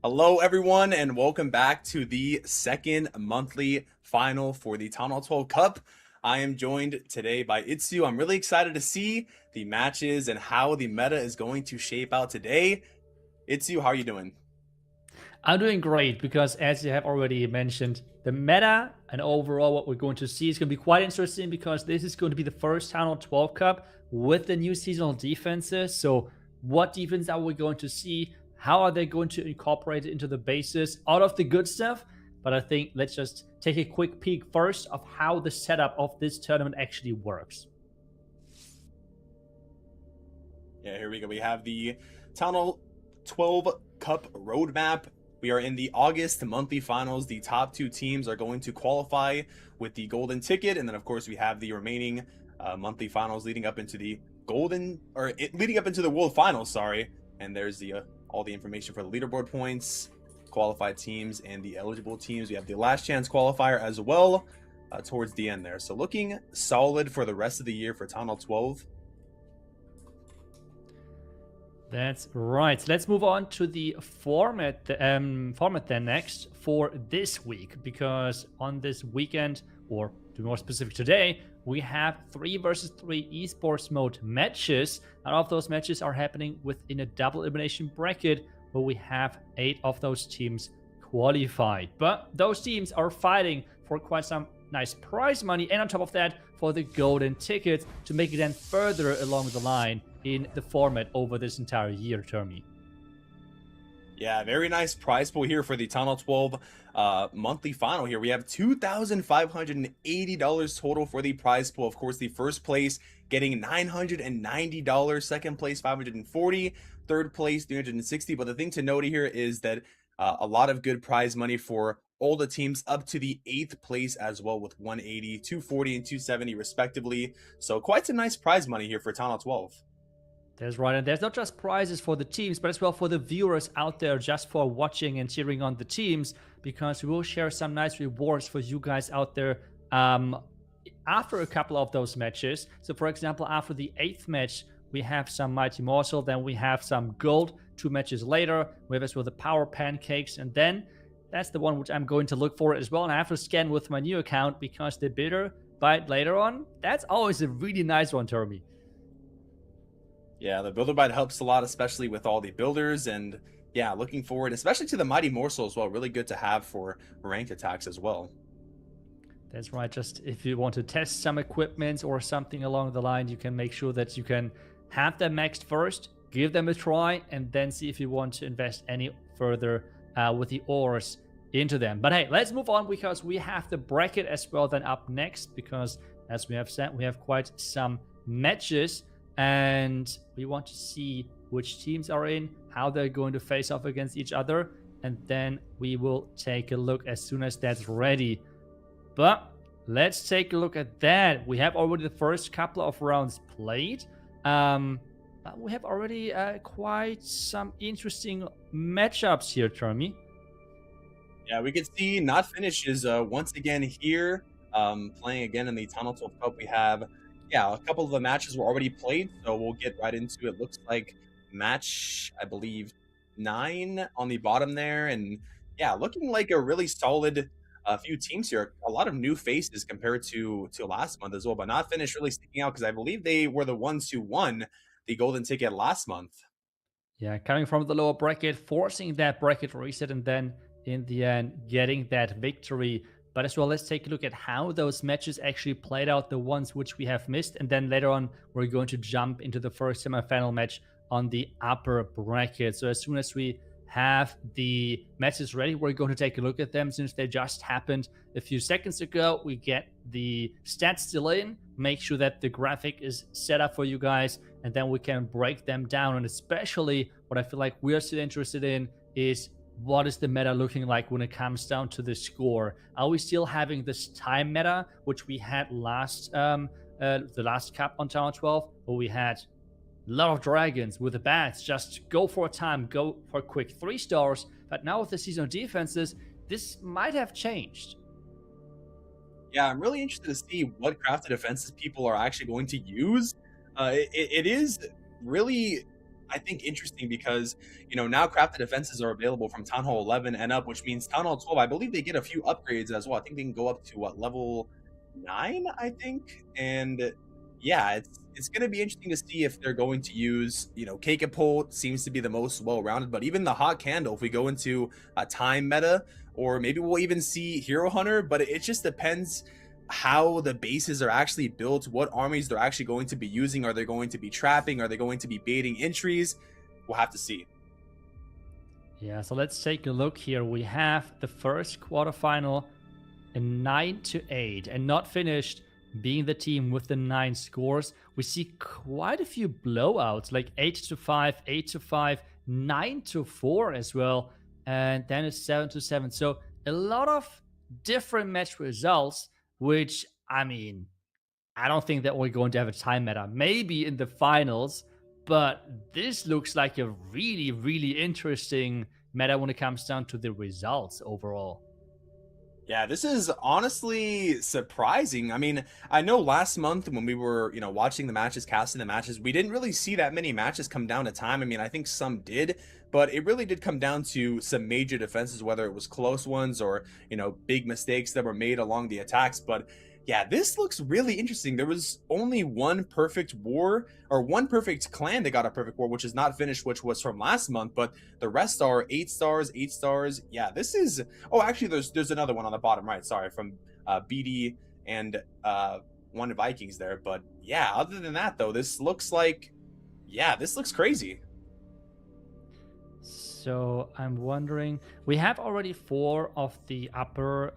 Hello everyone and welcome back to the second monthly final for the Town Hall 12 Cup. I am joined today by Itsu. I'm really excited to see the matches and how the meta is going to shape out today. Itsu, how are you doing? I'm doing great because, as you have already mentioned, the meta and overall what we're going to see is going to be quite interesting because this is going to be the first Town Hall 12 Cup with the new seasonal defenses. So, what defense are we going to see? How are they going to incorporate it into the bases? All of the good stuff. But I think let's just take a quick peek first of how the setup of this tournament actually works. Yeah, here we go. We have the Town Hall 12 Cup roadmap. We are in the August monthly finals. The top two teams are going to qualify with the golden ticket, and then of course we have the remaining monthly finals leading up into the leading up into the world finals. Sorry, and there's the all the information for the leaderboard points, qualified teams, and the eligible teams. We have the last chance qualifier as well towards the end there. So looking solid for the rest of the year for Town Hall 12. That's right. Let's move on to the format then next for this week, because on this weekend, or to be more specific today, we have 3 versus 3 esports mode matches. And all of those matches are happening within a double elimination bracket where we have 8 of those teams qualified. But those teams are fighting for quite some nice prize money, and on top of that, for the golden ticket to make it then further along the line in the format over this entire year, Termi. Yeah, very nice prize pool here for the Town Hall 12 monthly final here. We have $2,580 total for the prize pool. Of course, the first place getting $990, second place $540, third place $360. But the thing to note here is that a lot of good prize money for all the teams up to the 8th place as well, with 180, 240, and 270 respectively. So quite some nice prize money here for Town Hall 12. That's right, and there's not just prizes for the teams, but as well for the viewers out there just for watching and cheering on the teams, because we will share some nice rewards for you guys out there after a couple of those matches. So for example, after the 8th match, we have some Mighty Morsel, then we have some gold 2 matches later. We have as well the Power Pancakes, and then that's the one which I'm going to look for as well. And I have to scan with my new account because the bidder bite later on, that's always a really nice one, Termi. Yeah, the builder bite helps a lot, especially with all the builders, and yeah, looking forward, especially to the Mighty Morsel as well. Really good to have for ranked attacks as well. That's right. Just if you want to test some equipment or something along the line, you can make sure that you can have them maxed first, give them a try, and then see if you want to invest any further with the ores into them. But hey, let's move on because we have the bracket as well then up next, because as we have said, we have quite some matches and we want to see which teams are in, how they're going to face off against each other, and then we will take a look as soon as that's ready. But let's take a look at that. We have already the first couple of rounds played. But we have already quite some interesting matchups here, Termi. Yeah, we could see Not Finish is once again here, playing again in the Town Hall 12 Cup. We have, yeah, a couple of the matches were already played, so we'll get right into it. Looks like match, I believe, 9 on the bottom there, and yeah, looking like a really solid few teams here. A lot of new faces compared to last month as well, but Not Finish really sticking out because I believe they were the ones who won the golden ticket last month. Yeah, coming from the lower bracket, forcing that bracket reset, and then in the end getting that victory. But as well, let's take a look at how those matches actually played out, the ones which we have missed. And then later on, we're going to jump into the first semifinal match on the upper bracket. So as soon as we have the matches ready, we're going to take a look at them since they just happened a few seconds ago. We get the stats still in, make sure that the graphic is set up for you guys, and then we can break them down. And especially what I feel like we're still interested in is what is the meta looking like when it comes down to the score? Are we still having this time meta, which we had the last cup on Town 12, where we had a lot of dragons with the bats, just go for a time, go for quick 3 stars. But now with the seasonal defenses, this might have changed. Yeah, I'm really interested to see what crafted defenses people are actually going to use. It is really I think, interesting because, now crafted defenses are available from Town Hall 11 and up, which means Town Hall 12, I believe they get a few upgrades as well. I think they can go up to what, level 9, I think. And yeah, it's going to be interesting to see if they're going to use, Cake and Pull seems to be the most well-rounded, but even the Hot Candle, if we go into a time meta, or maybe we'll even see Hero Hunter, but it just depends how the bases are actually built, what armies they're actually going to be using. Are they going to be trapping? Are they going to be baiting entries? We'll have to see. Yeah, so let's take a look here. We have the first quarterfinal, a 9-8, and not finished being the team with the 9 scores. We see quite a few blowouts, like 8-5, 8-5, 9-4 as well, and then it's 7-7. So a lot of different match results, which, I mean, I don't think that we're going to have a time meta. Maybe in the finals, but this looks like a really, really interesting meta when it comes down to the results overall. Yeah, this is honestly surprising. I mean, I know last month when we were, watching the matches, casting the matches, we didn't really see that many matches come down to time. I mean, I think some did, but it really did come down to some major defenses, whether it was close ones or, big mistakes that were made along the attacks. But yeah, this looks really interesting. There was only one perfect war, or one perfect clan that got a perfect war, which is not finished, which was from last month, but the rest are 8 stars, 8 stars. Yeah, this is, oh, actually there's another one on the bottom right, sorry, from BD and one of Vikings there. But yeah, other than that though, this looks like, yeah, this looks crazy. So I'm wondering, we have already 4 of the upper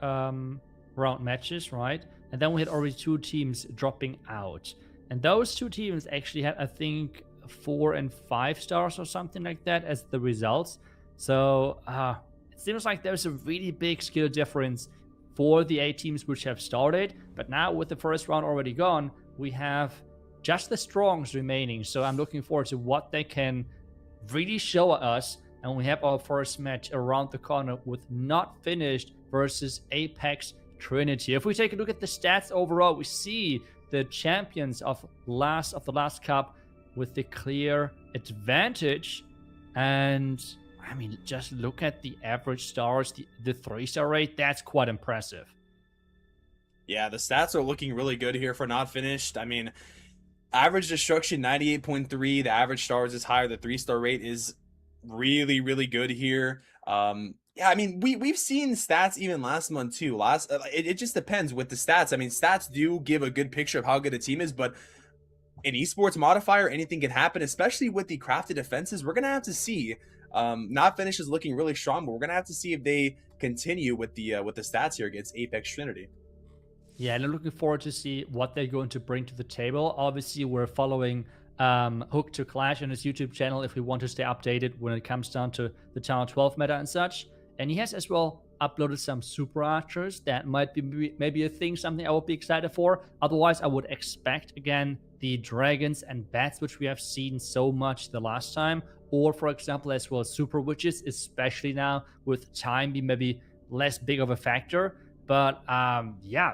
round matches, right? And then we had already 2 teams dropping out. And those 2 teams actually had, I think, 4 and 5 stars or something like that as the results. So it seems like there's a really big skill difference for the 8 teams which have started. But now with the first round already gone, we have just the strongs remaining. So I'm looking forward to what they can really show us. And we have our first match around the corner with Not Finished versus Apex Trinity. If we take a look at the stats overall, we see the champions of the last cup with the clear advantage. And I mean, just look at the average stars, the 3-star rate. That's quite impressive. Yeah, the stats are looking really good here for Not Finished. I mean, average destruction 98.3. The average stars is higher. The 3-star rate is really, really good here. Yeah, I mean, we've seen stats even last month too. It just depends with the stats. I mean, stats do give a good picture of how good a team is, but in esports modifier, anything can happen, especially with the crafted defenses. We're gonna have to see. Not Finished is looking really strong, but we're gonna have to see if they continue with the stats here against Apex Trinity. Yeah, and I'm looking forward to see what they're going to bring to the table. Obviously, we're following Hook to Clash on his YouTube channel if we want to stay updated when it comes down to the Town 12 meta and such. And he has as well uploaded some super archers. That might be maybe a thing, something I would be excited for. Otherwise, I would expect, again, the dragons and bats, which we have seen so much the last time. Or, for example, as well, super witches, especially now with time being maybe less big of a factor. But, yeah,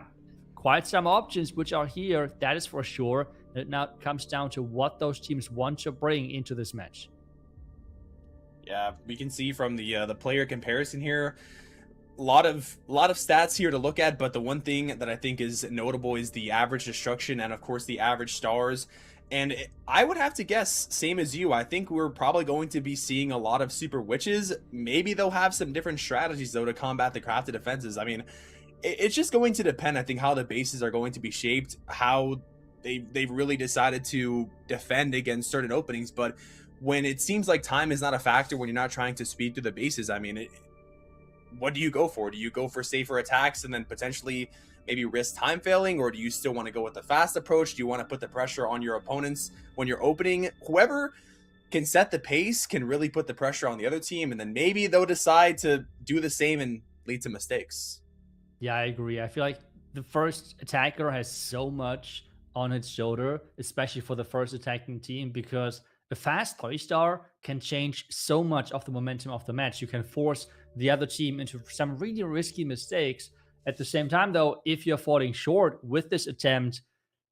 quite some options which are here, that is for sure. It now comes down to what those teams want to bring into this match. Yeah, we can see from the player comparison here, a lot of stats here to look at, but the one thing that I think is notable is the average destruction and of course the average stars. And I would have to guess, same as you, I think we're probably going to be seeing a lot of super witches. Maybe they'll have some different strategies though to combat the crafted defenses. I mean, it's just going to depend, I think, how the bases are going to be shaped, how they've really decided to defend against certain openings. But when it seems like time is not a factor, when you're not trying to speed through the bases, I mean, what do you go for? Do you go for safer attacks and then potentially maybe risk time failing, or do you still want to go with the fast approach? Do you want to put the pressure on your opponents when you're opening? Whoever can set the pace can really put the pressure on the other team, and then maybe they'll decide to do the same and lead to mistakes. Yeah, I agree. I feel like the first attacker has so much on its shoulder, especially for the first attacking team, because a fast 3-star can change so much of the momentum of the match. You can force the other team into some really risky mistakes. At the same time, though, if you're falling short with this attempt,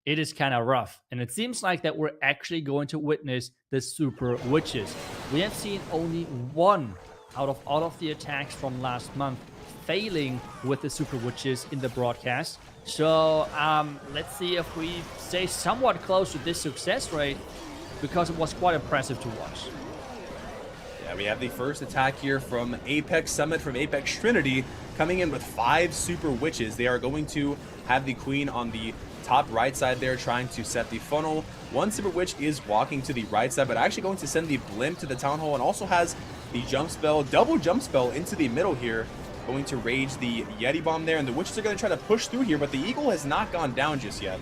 it is kind of rough. And it seems like that we're actually going to witness the Super Witches. We have seen only one out of all of the attacks from last month failing with the Super Witches in the broadcast. So let's see if we stay somewhat close to this success rate, because it was quite impressive to watch. Yeah, we have the first attack here from Apex Summit, from Apex Trinity, coming in with 5 Super Witches. They are going to have the Queen on the top right side there, trying to set the funnel. One Super Witch is walking to the right side, but actually going to send the Blimp to the Town Hall, and also has the jump spell, double jump spell into the middle here. Going to rage the Yeti Bomb there, and the Witches are going to try to push through here, but the Eagle has not gone down just yet.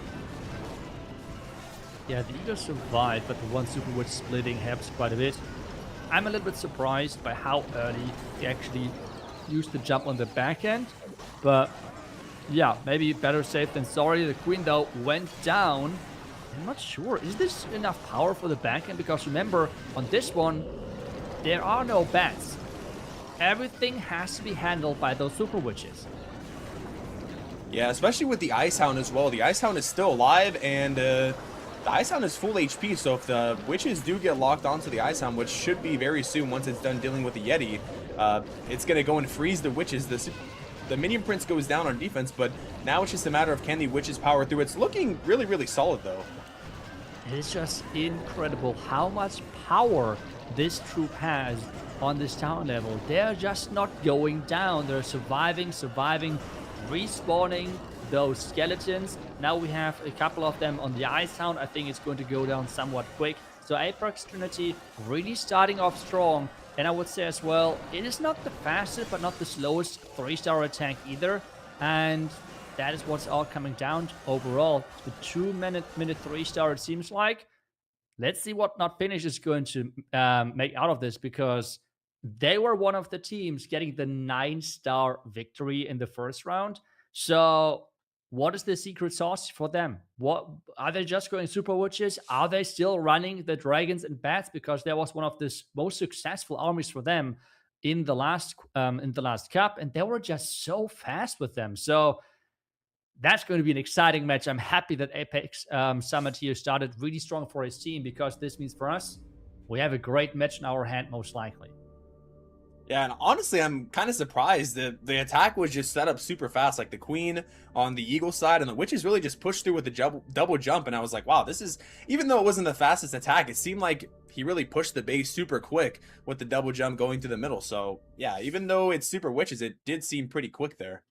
Yeah, the Eagle survived, but the one Super Witch splitting helps quite a bit. I'm a little bit surprised by how early he actually used the jump on the back end, but yeah, maybe better safe than sorry. The Queen, though, went down. I'm not sure. Is this enough power for the back end? Because remember, on this one, there are no bats. Everything has to be handled by those Super Witches. Yeah, especially with the Ice Hound as well. The Ice Hound is still alive, and the Ice Hound is full HP, so if the Witches do get locked onto the Ice Hound, which should be very soon once it's done dealing with the Yeti, it's going to go and freeze the Witches. The Minion Prince goes down on defense, but now it's just a matter of can the Witches power through. It's looking really, really solid, though. It's just incredible how much power this troop has on this town level. They're just not going down. They're surviving, respawning those skeletons. Now we have a couple of them on the Ice Hound. I think it's going to go down somewhat quick. So Apex Trinity really starting off strong. And I would say as well, it is not the fastest, but not the slowest 3-star attack either. And that is what's all coming down to overall. The 2-minute 3-star, it seems like. Let's see what Not Finish is going to make out of this, because they were one of the teams getting the 9-star victory in the first round. So what is the secret sauce for them? What are they just going Super Witches? Are they still running the dragons and bats? Because that was one of the most successful armies for them in the last cup, and they were just so fast with them. So that's going to be an exciting match. I'm happy that Apex Summit here started really strong for his team, because this means for us, we have a great match in our hand, most likely. Yeah, and honestly, I'm kind of surprised that the attack was just set up super fast. Like the Queen on the Eagle side, and the Witches really just pushed through with the double jump. And I was like, wow, this is, even though it wasn't the fastest attack, it seemed like he really pushed the base super quick with the double jump going to the middle. So yeah, even though it's Super Witches, it did seem pretty quick there.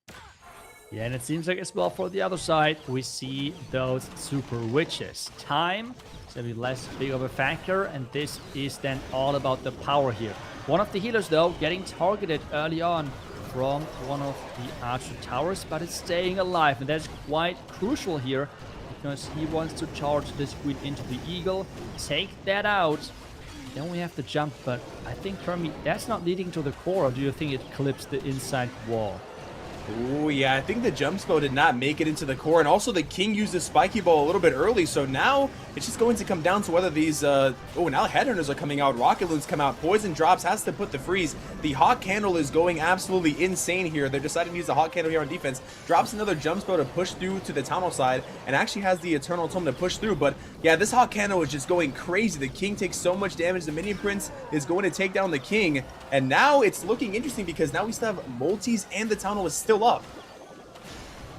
Yeah, and it seems like as well for the other side, we see those Super Witches. Time is going to be less big of a factor, and this is then all about the power here. One of the healers, though, getting targeted early on from one of the Archer Towers, but it's staying alive, and that's quite crucial here, because he wants to charge this Queen into the Eagle, take that out. Then we have to jump, but I think, Kermit, that's not leading to the core, or do you think it clips the inside wall? Oh yeah, I think the jump spell did not make it into the core, and also the King used his spiky ball a little bit early, so now it's just going to come down to whether these oh, now Headhunters are coming out, Rocket Loons come out, Poison drops, has to put the freeze. The Hawk Candle is going absolutely insane here. They're deciding to use the Hawk Candle here on defense, drops another jump spell to push through to the Town Hall side, and actually has the Eternal Tome to push through. But yeah, this Hawk Candle is just going crazy. The King takes so much damage, the Minion Prince is going to take down the King, and now it's looking interesting, because now we still have Multis and the Town Hall is still up.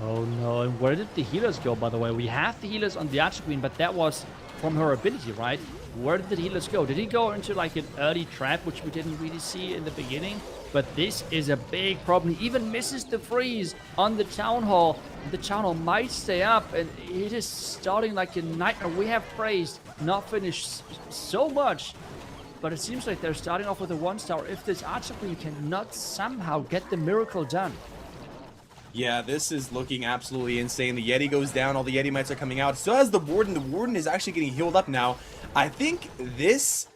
Oh no, and where did the healers go, by the way? We have the healers on the Archer Queen, but that was from her ability, right? Where did the healers go? Did he go into like an early trap, which we didn't really see in the beginning? But this is a big problem. He even misses the freeze on the Town Hall. The Town Hall might stay up, and it is starting like a nightmare. We have praised Not Finished so much, but it seems like they're starting off with a 1-star. If this Archer Queen cannot somehow get the miracle done. Yeah, this is looking absolutely insane. The Yeti goes down. All the Yeti Mites are coming out. So has the Warden. The Warden is actually getting healed up now. I think this,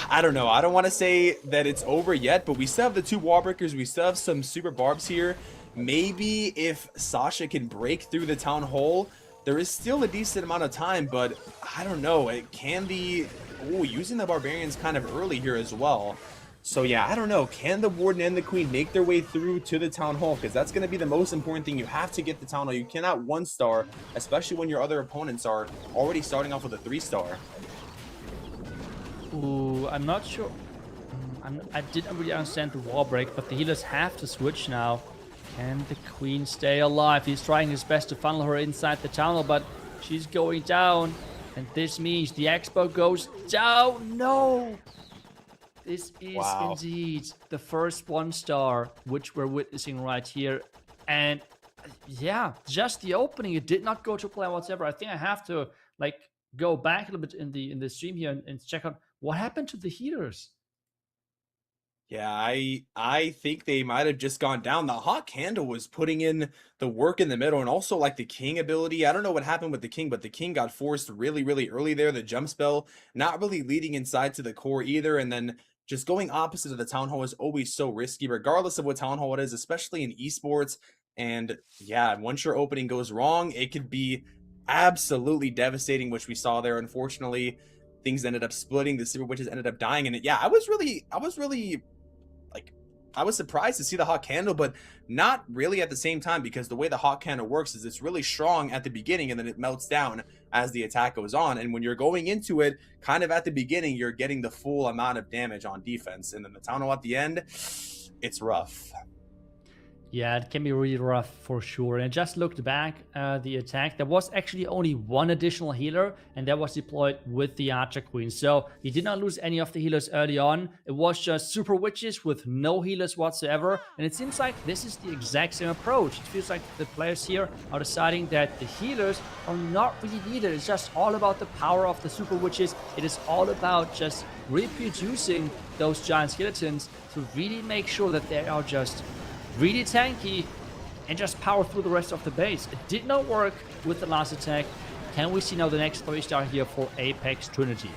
I don't know. I don't want to say that it's over yet, but we still have the 2 wall breakers. We still have some super barbs here. Maybe if Sasha can break through the Town Hall, there is still a decent amount of time, but I don't know. It can be, ooh, using the Barbarians kind of early here as well. So yeah, I don't know. Can the Warden and the Queen make their way through to the Town Hall? Because that's going to be the most important thing. You have to get the Town Hall. You cannot 1-star, especially when your other opponents are already starting off with a 3-star. Ooh, I'm not sure. I didn't really understand the wall break, but the healers have to switch now. Can the Queen stay alive? He's trying his best to funnel her inside the tunnel, but she's going down. And this means the Expo goes down. No! This is indeed the first 1-star, which we're witnessing right here. And yeah, just the opening, it did not go to plan whatsoever. I think I have to like go back a little bit in the stream here and check out what happened to the healers. Yeah, I think they might have just gone down. The Hot Candle was putting in the work in the middle, and also like the King ability. I don't know what happened with the King, but the King got forced really, really early there. The jump spell not really leading inside to the core either, and then just going opposite of the Town Hall is always so risky, regardless of what Town Hall it is, especially in esports. And yeah, once your opening goes wrong, it could be absolutely devastating, which we saw there. Unfortunately, things ended up splitting. The Super Witches ended up dying, and yeah, I was really like, I was surprised to see the Hot Candle, but not really at the same time, because the way the Hot Candle works is it's really strong at the beginning and then it melts down as the attack goes on. And when you're going into it kind of at the beginning, you're getting the full amount of damage on defense. And then the Town Hall at the end, it's rough. Yeah, it can be really rough for sure. And I just looked back the attack. There was actually only one additional healer, and that was deployed with the Archer Queen. So he did not lose any of the healers early on. It was just Super Witches with no healers whatsoever. And it seems like this is the exact same approach. It feels like the players here are deciding that the healers are not really needed. It's just all about the power of the Super Witches. It is all about just reproducing those giant skeletons to really make sure that they are just really tanky and just power through the rest of the base. It did not work with the last attack. Can we see now the next 3-star here for Apex Trinity?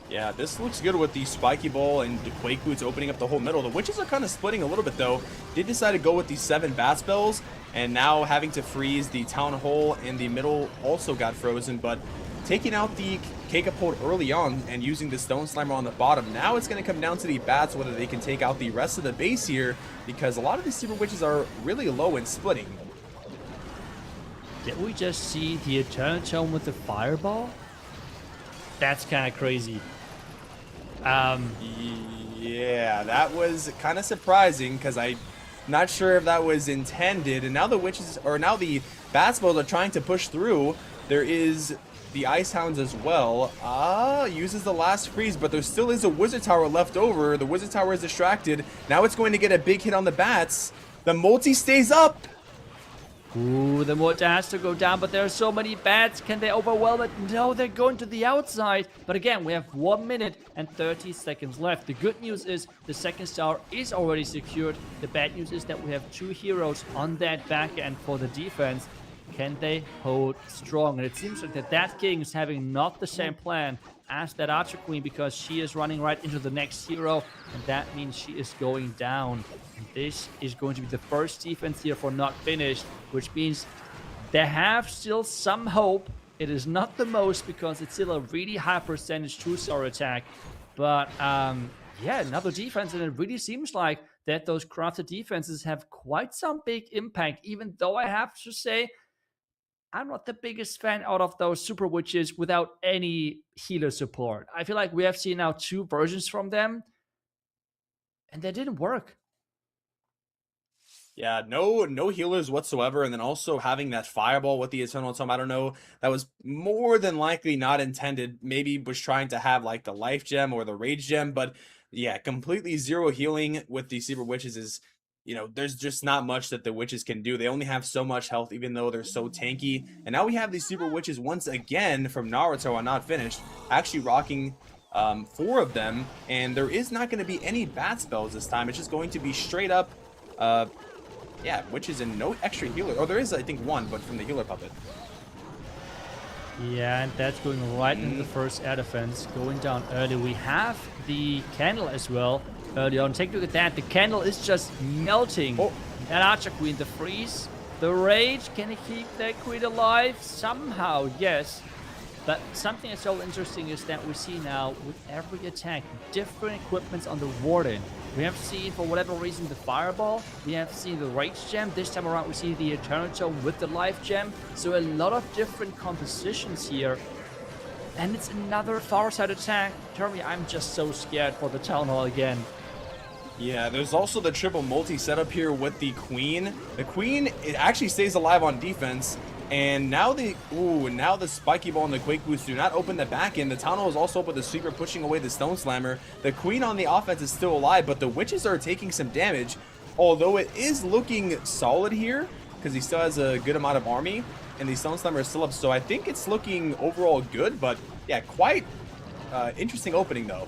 Yeah, this looks good with the Spiky Ball and the Quake Boots opening up the whole middle. The Witches are kind of splitting a little bit though. Did decide to go with these 7 Bat Spells, and now having to freeze the Town Hall in the middle also got frozen, but taking out the K-Catapult early on and using the Stone Slimer on the bottom. Now it's going to come down to the bats whether they can take out the rest of the base here, because a lot of these Super Witches are really low and splitting. Did we just see the Eternal Tome with the Fireball? That's kind of crazy. Yeah, that was kind of surprising, because I'm not sure if that was intended. And now the Witches, or now the Bat Spells are trying to push through. There is the Ice Hounds as well. Uses the last freeze, but there still is a Wizard Tower left over. The Wizard Tower is distracted. Now it's going to get a big hit on the bats. The multi stays up. Ooh, the mortar has to go down, but there are so many bats. Can they overwhelm it? No, they're going to the outside. But again, we have 1 minute and 30 seconds left. The good news is the 2nd star is already secured. The bad news is that we have 2 heroes on that back end for the defense. Can they hold strong? And it seems like that King is having not the same plan as that Archer Queen, because she is running right into the next hero, and that means she is going down. And this is going to be the first defense here for not finished, which means they have still some hope. It is not the most, because it's still a really high percentage 2-star attack, but yeah, another defense, and it really seems like that those crafted defenses have quite some big impact, even though I have to say I'm not the biggest fan out of those Super Witches without any healer support. I feel like we have seen now 2 versions from them, and they didn't work. Yeah, no healers whatsoever, and then also having that Fireball with the Eternal Tome, I don't know, that was more than likely not intended. Maybe was trying to have like the Life Gem or the Rage Gem, but yeah, completely 0 healing with the Super Witches is, you know, there's just not much that the Witches can do. They only have so much health, even though they're so tanky. And now we have these Super Witches once again from Naruto on Not Finished, actually rocking 4 of them. And there is not going to be any Bat Spells this time. It's just going to be straight up, yeah, Witches and no extra healer. Oh, there is, I think, 1, but from the healer puppet. Yeah, and that's going right into the first air defense, going down early. We have the Candle as well early on. Take a look at that. The Candle is just melting. Oh. That Archer Queen, the freeze, the Rage. Can he keep that Queen alive? Somehow, yes. But something that's so interesting is that we see now with every attack different equipments on the Warden. We have seen, for whatever reason, the Fireball. We have seen the Rage Gem. This time around we see the Eternal Tome with the Life Gem. So a lot of different compositions here. And it's another far side attack. Terry, I'm just so scared for the Town Hall again. Yeah, there's also the triple multi setup here with the Queen. The Queen, it actually stays alive on defense. And now now the Spiky Ball and the Quake Boost do not open the back end. The Town Hall is also up with the Sweeper pushing away the Stone Slammer. The Queen on the offense is still alive, but the Witches are taking some damage. Although it is looking solid here, because he still has a good amount of army. And the Stone Slammer is still up, so I think it's looking overall good. But yeah, quite interesting opening though.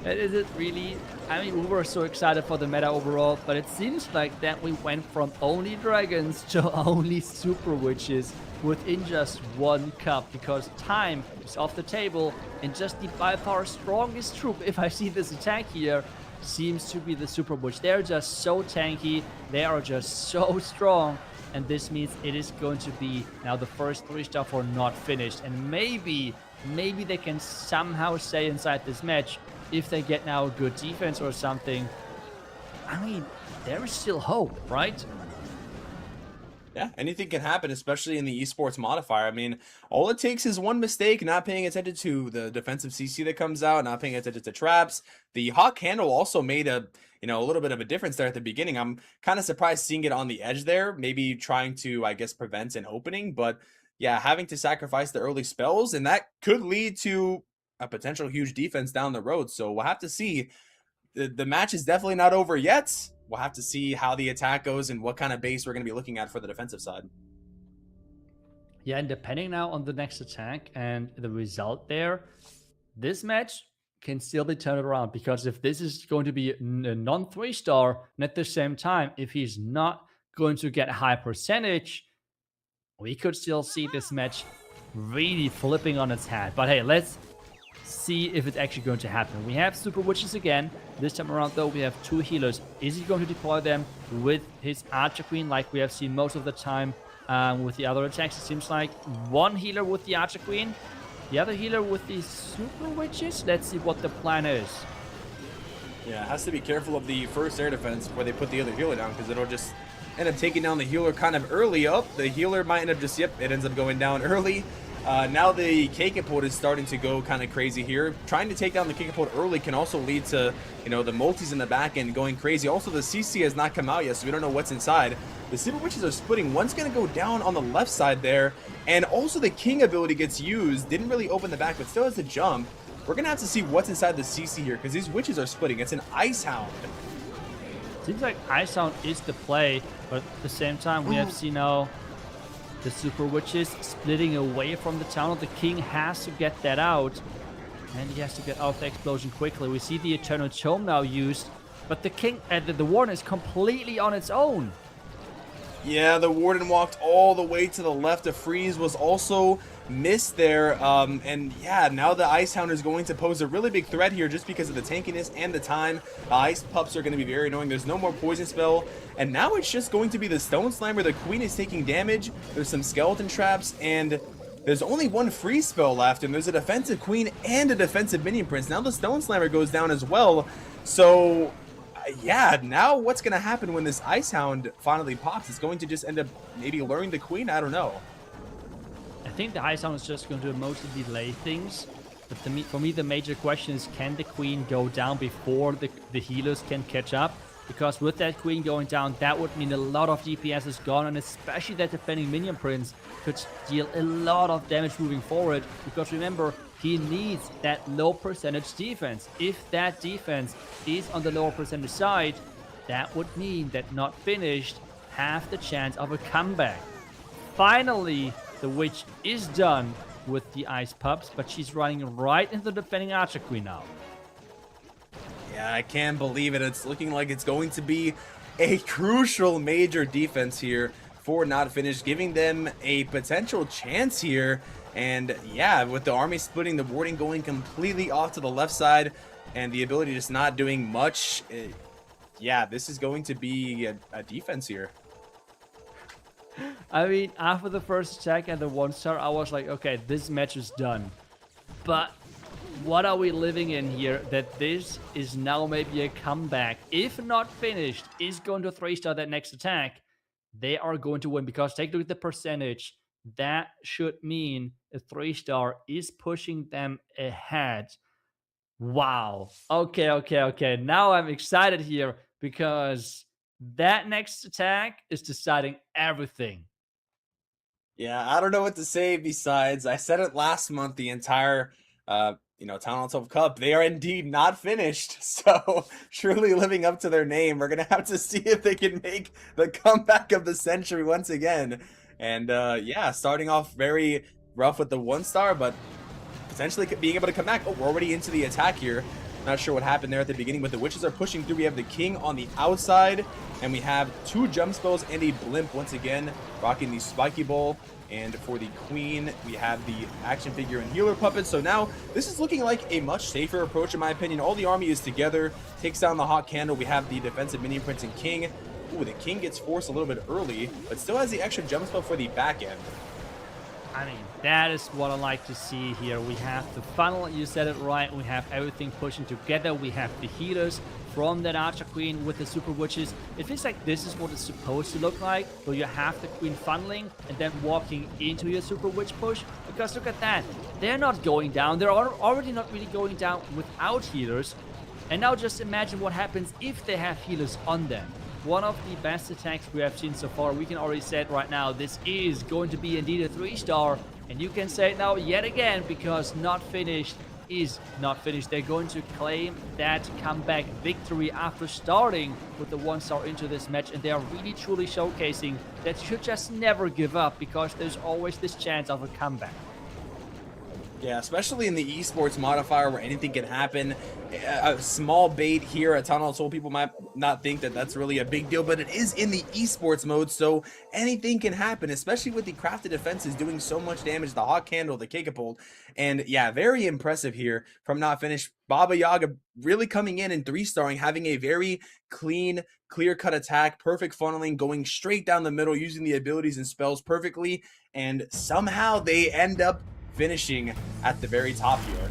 Is it really? I mean, we were so excited for the meta overall, but it seems like that we went from only dragons to only super witches within just one cup, because time is off the table, and just the by far strongest troop, if I see this attack here, seems to be the super witch. They're just so tanky, they are just so strong, and this means it is going to be now the first 3-star for not finished, and maybe they can somehow stay inside this match if they get now a good defense or something. I mean, there is still hope, right? Yeah, anything can happen, especially in the esports modifier. I mean, all it takes is one mistake, not paying attention to the defensive CC that comes out, not paying attention to traps. The Hawk handle also made a little bit of a difference there at the beginning. I'm kind of surprised seeing it on the edge there, maybe trying to, I guess, prevent an opening. But yeah, having to sacrifice the early spells, and that could lead to a potential huge defense down the road. So we'll have to see. The match is definitely not over yet. We'll have to see how the attack goes and what kind of base we're going to be looking at for the defensive side. Yeah, and depending now on the next attack and the result there, this match can still be turned around, because if this is going to be a non-3-star, and at the same time, if he's not going to get a high percentage, we could still see this match really flipping on its head. But hey, let's see if it's actually going to happen. We have super witches again. This time around though, we have 2 healers. Is he going to deploy them with his Archer Queen like we have seen most of the time with the other attacks? It seems like one healer with the Archer Queen, the other healer with the super witches. Let's see what the plan is. Yeah, it has to be careful of the first air defense before they put the other healer down, because it'll just end up taking down the healer kind of early up. The healer might end up just, it ends up going down early. Now the K-Catapult is starting to go kind of crazy here. Trying to take down the K-Catapult early can also lead to, the multis in the back end going crazy. Also, the CC has not come out yet, so we don't know what's inside. The Super Witches are splitting. One's going to go down on the left side there. And also the King ability gets used. Didn't really open the back, but still has to jump. We're going to have to see what's inside the CC here, because these Witches are splitting. It's an Ice Hound. Seems like Ice Hound is the play, but at the same time, we have seen now the Super Witches splitting away from the town. The King has to get that out, and he has to get out of the explosion quickly. We see the Eternal Tome now used, but the King, the Warden is completely on its own. Yeah, the Warden walked all the way to the left. The freeze was also missed there. And yeah, now the Ice Hound is going to pose a really big threat here just because of the tankiness and the time. The Ice Pups are going to be very annoying. There's no more Poison Spell. And now it's just going to be the Stone Slammer. The Queen is taking damage. There's some Skeleton Traps. And there's only one freeze spell left. And there's a defensive Queen and a defensive Minion Prince. Now the Stone Slammer goes down as well. So yeah, now what's going to happen when this Ice Hound finally pops? It's going to just end up maybe luring the Queen? I don't know. I think the Ice Hound is just going to mostly delay things. But for me, the major question is, can the Queen go down before the healers can catch up? Because with that Queen going down, that would mean a lot of DPS is gone, and especially that defending Minion Prince could deal a lot of damage moving forward. Because remember, he needs that low percentage defense. If that defense is on the lower percentage side, that would mean that not finished have the chance of a comeback. Finally, the Witch is done with the Ice Pups, but she's running right into the defending Archer Queen now. Yeah, I can't believe it. It's looking like it's going to be a crucial major defense here for Not Finished, giving them a potential chance here. And yeah, with the army splitting, the warding going completely off to the left side, and the ability just not doing much, yeah, this is going to be a defense here. I mean, after the first attack and the 1-star, I was like, okay, this match is done. But what are we living in here that this is now maybe a comeback? If not finished, is going to 3-star that next attack, they are going to win because take a look at the percentage. That should mean a 3-star is pushing them ahead. Wow. Okay. Now I'm excited here because that next attack is deciding everything. Yeah, I don't know what to say besides I said it last month, the entire Town Hall 12 Cup, they are indeed not finished. So truly living up to their name. We're gonna have to see if they can make the comeback of the century once again. And yeah, starting off very rough with the 1-star, but potentially being able to come back. Oh, we're already into the attack here. Not sure what happened there at the beginning, but the witches are pushing through. We have the king on the outside, and we have 2 jump spells and a blimp once again, rocking the spiky ball. And for the queen, we have the action figure and healer puppet. So now this is looking like a much safer approach, in my opinion. All the army is together, takes down the hot candle. We have the defensive minion prince and king. Ooh, the king gets forced a little bit early, but still has the extra jump spell for the back end. I mean, that is what I like to see here. We have the funnel, you said it right. We have everything pushing together. We have the healers from that Archer Queen with the Super Witches. It feels like this is what it's supposed to look like, where you have the Queen funneling and then walking into your Super Witch push. Because look at that. They're not going down. They're already not really going down without healers. And now just imagine what happens if they have healers on them. One of the best attacks we have seen so far. We can already say it right now. This is going to be indeed a 3-star. And you can say it now yet again because not finished is not finished. They're going to claim that comeback victory after starting with the 1-star into this match. And they are really truly showcasing that you should just never give up because there's always this chance of a comeback. Yeah, especially in the esports modifier where anything can happen. A small bait here at Town Hall 12, people might not think that that's really a big deal, but it is in the esports mode, so anything can happen, especially with the crafted defenses doing so much damage, the hot candle, the catapult. And yeah, very impressive here from Not Finished. Baba Yaga really coming in and 3-starring, having a very clean, clear-cut attack, perfect funneling, going straight down the middle, using the abilities and spells perfectly, and somehow they end up finishing at the very top here.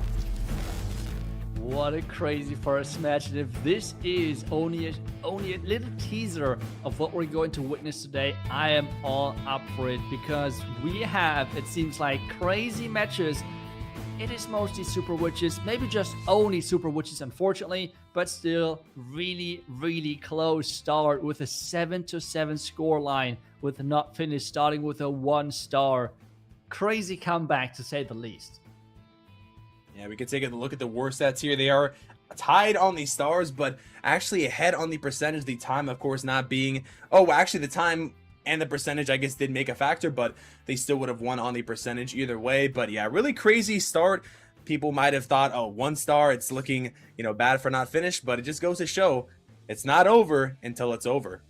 What a crazy first match. And if this is only a little teaser of what we're going to witness today, I am all up for it because we have, it seems like, crazy matches. It is mostly Super Witches, maybe just only Super Witches, unfortunately, but still really close start with a 7-7 score line with Not Finished starting with a 1-star. Crazy comeback to say the least. Yeah, we can take a look at the war stats here. They are tied on the stars, but actually ahead on the percentage. The time, of course, not being... Oh, actually, the time and the percentage, I guess, did make a factor, but they still would have won on the percentage either way. But yeah, really crazy start. People might have thought, oh, 1-star, it's looking, bad for Not Finished, but it just goes to show it's not over until it's over.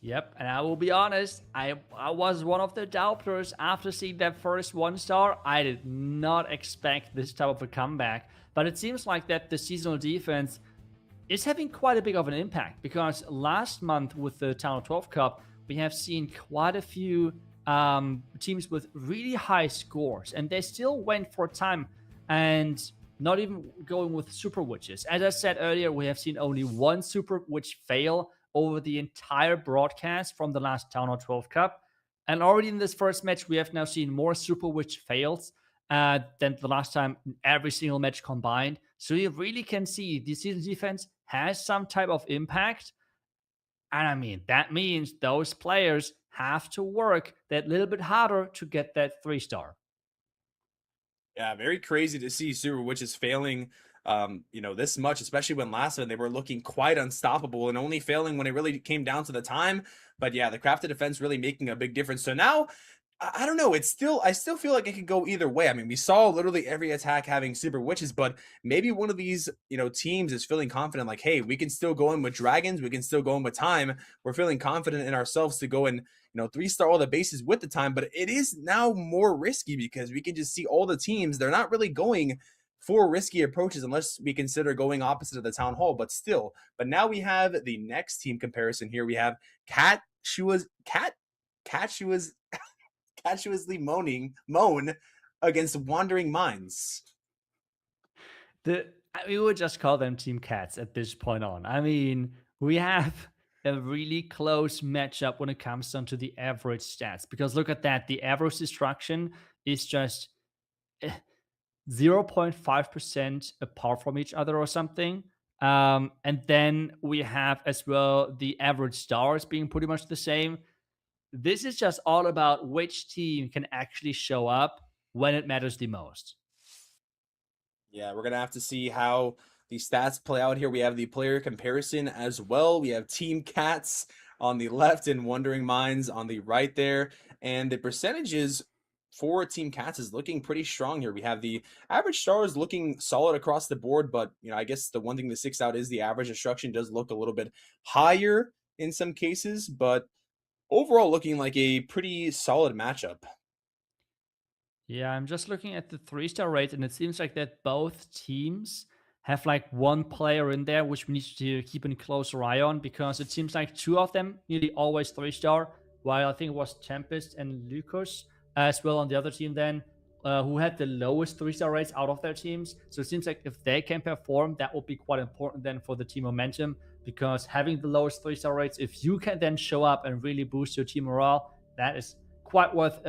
Yep, and I will be honest, I was one of the doubters after seeing that first 1-star. I did not expect this type of a comeback, but it seems like that the seasonal defense is having quite a big of an impact because last month with the Town Hall 12 Cup, we have seen quite a few teams with really high scores, and they still went for time and not even going with Super Witches. As I said earlier, we have seen only one Super Witch fail over the entire broadcast from the last Town Hall 12 Cup. And already in this first match, we have now seen more Super Witch fails than the last time in every single match combined. So you really can see the season defense has some type of impact. And I mean, that means those players have to work that little bit harder to get that 3-star. Yeah, very crazy to see Super Witches failing this much, especially when last time they were looking quite unstoppable and only failing when it really came down to the time. But yeah, the crafted defense really making a big difference. So now, I don't know, I still feel like it could go either way. I mean, we saw literally every attack having Super Witches, but maybe one of these, teams is feeling confident, like, hey, we can still go in with dragons, we can still go in with time. We're feeling confident in ourselves to go and 3-star all the bases with the time, but it is now more risky because we can just see all the teams, they're not really going for risky approaches unless we consider going opposite of the Town Hall, but still. But now we have the next team comparison here. We have Catsusuallymoan. Moan against Wandering Minds. We would just call them Team Cats at this point on. I mean, we have a really close matchup when it comes down to the average stats. Because look at that, the average destruction is just 0.5% apart from each other or something. And then we have as well the average stars being pretty much the same. This is just all about which team can actually show up when it matters the most. Yeah, we're going to have to see how the stats play out here. We have the player comparison as well. We have Team Cats on the left and Wandering Minds on the right there. And the percentages for Team Cats is looking pretty strong here. We have the average stars looking solid across the board, but I guess the one thing that sticks out is the average destruction does look a little bit higher in some cases, but overall looking like a pretty solid matchup. Yeah, I'm just looking at the 3-star rate, and it seems like that both teams have like one player in there which we need to keep a closer eye on, because it seems like two of them nearly always 3-star, while I think it was Tempest and Lucas as well on the other team then, who had the lowest 3-star rates out of their teams. So it seems like if they can perform, that will be quite important then for the team momentum, because having the lowest 3-star rates, if you can then show up and really boost your team morale, that is quite worth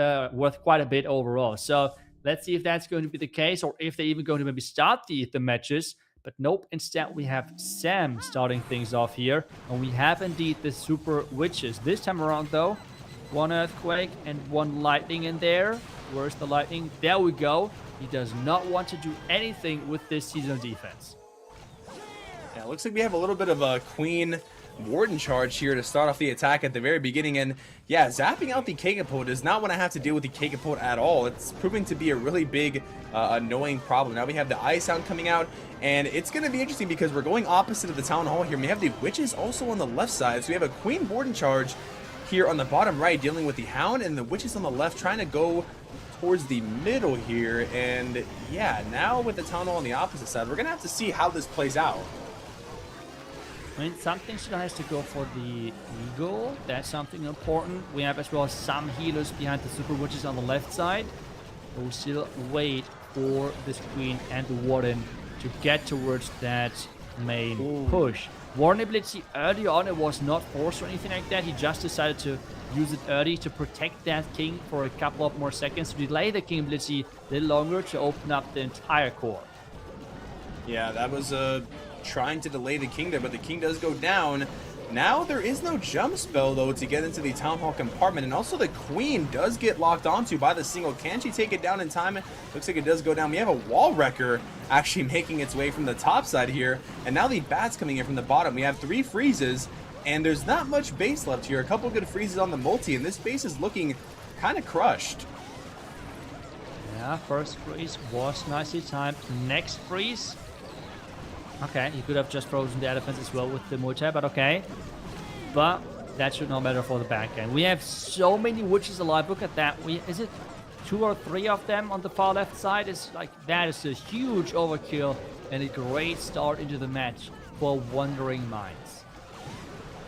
quite a bit overall. So let's see if that's going to be the case, or if they're even going to maybe start the matches. But nope, instead we have Sam starting things off here, and we have indeed the Super Witches. This time around though, one Earthquake and one Lightning in there. Where's the Lightning? There we go. He does not want to do anything with this seasonal defense. Yeah, it looks like we have a little bit of a Queen Warden charge here to start off the attack at the very beginning, and yeah, zapping out the Kegapode does not want to have to deal with the Kegapode at all. It's proving to be a really big annoying problem. Now we have the Ice Sound coming out, and it's going to be interesting because we're going opposite of the Town Hall here. We have the Witches also on the left side, so we have a Queen Warden charge here on the bottom right dealing with the Hound, and the Witches on the left trying to go towards the middle here. And yeah, now with the Town Hall on the opposite side, we're going to have to see how this plays out. I mean, something still has to go for the Eagle. That's something important. We have as well some healers behind the Super Witches on the left side. We'll still wait for this Queen and the Warden to get towards that main push. Warden ability early on, it was not forced or anything like that. He just decided to use it early to protect that King for a couple of more seconds, to delay the King ability a little longer to open up the entire core. Yeah, that was trying to delay the King there, but the King does go down. Now there is no jump spell though to get into the Town Hall compartment, and also the Queen does get locked onto by the single. Can she take it down in time? Looks like it does go down. We have a Wall Wrecker actually making its way from the top side here, and now the Bats coming in from the bottom. We have 3 freezes, and there's not much base left here. A couple good freezes on the multi, and this base is looking kind of crushed. Yeah, first freeze was nicely timed. Next freeze, okay, he could have just frozen the elephants as well with the multi, but okay. But that should not matter for the back end. We have so many witches alive. Look at that. Is it 2 or 3 of them on the far left side? It's like, that is a huge overkill and a great start into the match for Wandering Minds.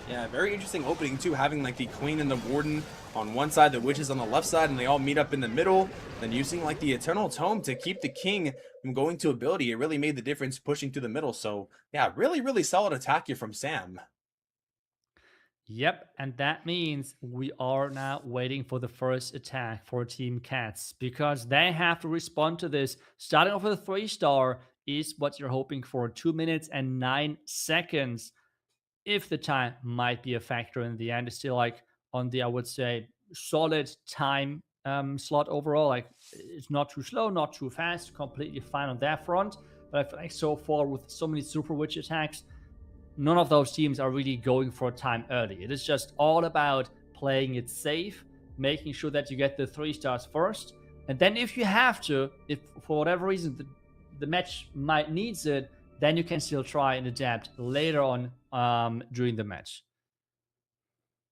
Yeah, very interesting opening too, having like the Queen and the Warden on one side, the Witches on the left side, and they all meet up in the middle. Then using like the Eternal Tome to keep the King from going to ability, it really made the difference pushing to the middle. So yeah, really solid attack here from Sam. Yep, and that means we are now waiting for the first attack for Team Cats, because they have to respond to this. Starting off with a 3-star is what you're hoping for. 2 minutes and 9 seconds. If the time might be a factor in the end, it's still like on the, I would say, solid time slot overall. Like, it's not too slow, not too fast, completely fine on that front. But I feel like so far with so many Super Witch attacks, none of those teams are really going for time early. It is just all about playing it safe, making sure that you get the 3 stars first. And then if you have to, if for whatever reason the match might needs it, then you can still try and adapt later on during the match.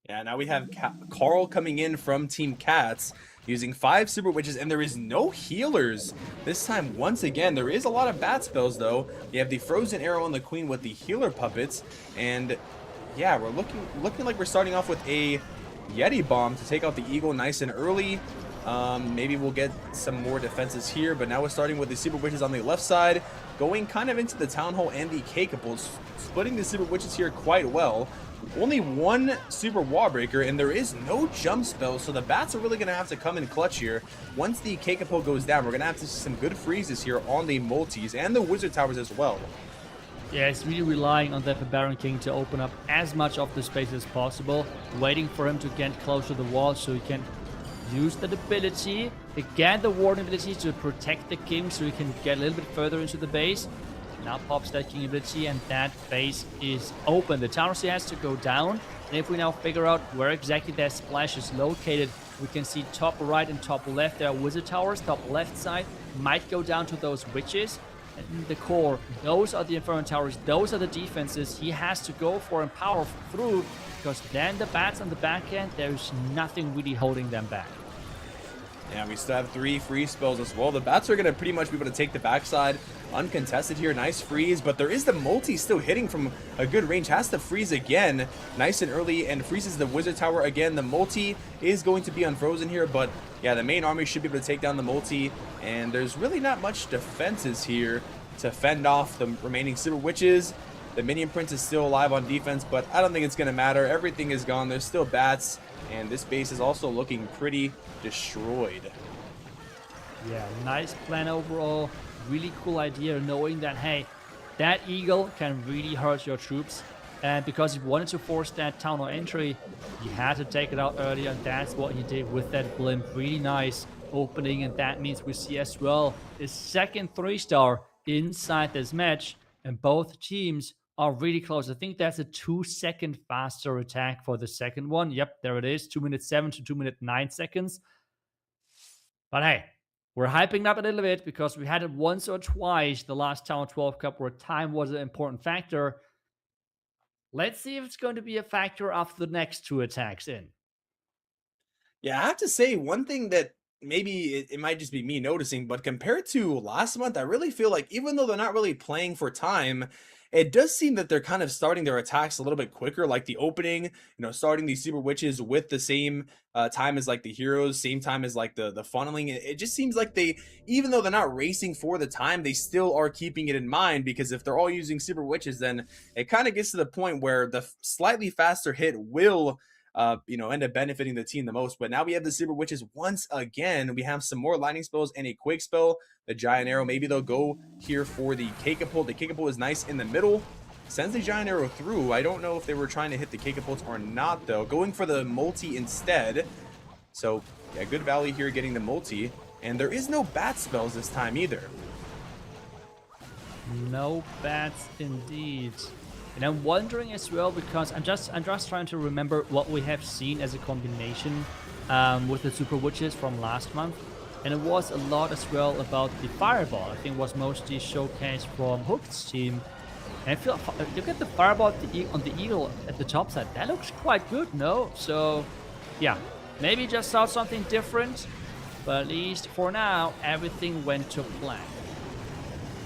Yeah, now we have Carl coming in from Team Cats using 5 Super Witches, and there is no healers this time. Once again, there is a lot of bat spells though. We have the Frozen Arrow on the Queen with the healer puppets, and yeah, we're looking like we're starting off with a Yeti Bomb to take out the Eagle nice and early. Maybe we'll get some more defenses here, but now we're starting with the Super Witches on the left side, going kind of into the Town Hall and the Capable, splitting the Super Witches here quite well. Only one Super Wall Breaker, and there is no jump spell, so the Bats are really going to have to come in clutch here. Once the Capable goes down, we're going to have to see some good freezes here on the multis and the Wizard Towers as well. Yeah, it's really relying on that Baron King to open up as much of the space as possible, waiting for him to get close to the wall so he can use that ability, again the Warden ability to protect the King so he can get a little bit further into the base. Now pops that King ability and that base is open. The Tower C has to go down, and if we now figure out where exactly that splash is located, we can see top right and top left there are Wizard Towers. Top left side might go down to those Witches. In the core, those are the Inferno Towers, those are the defenses he has to go for and power through, because then the Bats on the back end, there's nothing really holding them back. Yeah, we still have 3 free spells as well. The Bats are going to pretty much be able to take the backside uncontested here. Nice freeze, but there is the multi still hitting from a good range. Has to freeze again nice and early and freezes the Wizard Tower again. The multi is going to be unfrozen here, but yeah, the main army should be able to take down the multi, and there's really not much defenses here to fend off the remaining Super Witches. The Minion Prince is still alive on defense, but I don't think it's going to matter. Everything is gone. There's still Bats, and this base is also looking pretty destroyed. Yeah, nice plan overall. Really cool idea, knowing that, hey, that Eagle can really hurt your troops. And because he wanted to force that Town Hall entry, he had to take it out earlier, and that's what he did with that blimp. Really nice opening, and that means we see as well his second 3-star inside this match, and both teams are really close. I think that's a 2-second faster attack for the second one. Yep, there it is, 2 minutes 7 to 2 minutes 9 seconds. But hey, we're hyping up a little bit because we had it once or twice the last Town 12 Cup where time was an important factor. Let's see if it's going to be a factor after the next 2 attacks in. Yeah, I have to say, one thing that maybe it might just be me noticing, but compared to last month, I really feel like even though they're not really playing for time, it does seem that they're kind of starting their attacks a little bit quicker, like the opening, starting these Super Witches with the same time as like the heroes, same time as like the funneling. It just seems like they, even though they're not racing for the time, they still are keeping it in mind, because if they're all using Super Witches, then it kind of gets to the point where the slightly faster hit will end up benefiting the team the most. But now we have the Super Witches once again. We have some more lightning spells and a Quake spell. The Giant Arrow, maybe they'll go here for the K-Catapult. The K-Catapult is nice in the middle. Sends the Giant Arrow through. I don't know if they were trying to hit the K-Catapults or not, though. Going for the multi instead. So, yeah, good value here getting the multi. And there is no bat spells this time either. No bats indeed. And I'm wondering as well, because I'm just trying to remember what we have seen as a combination with the Super Witches from last month. And it was a lot as well about the Fireball. I think it was mostly showcased from Hook's team. And I feel, look at the Fireball on the Eagle at the top side. That looks quite good, no? So, yeah, maybe just saw something different. But at least for now, everything went to plan.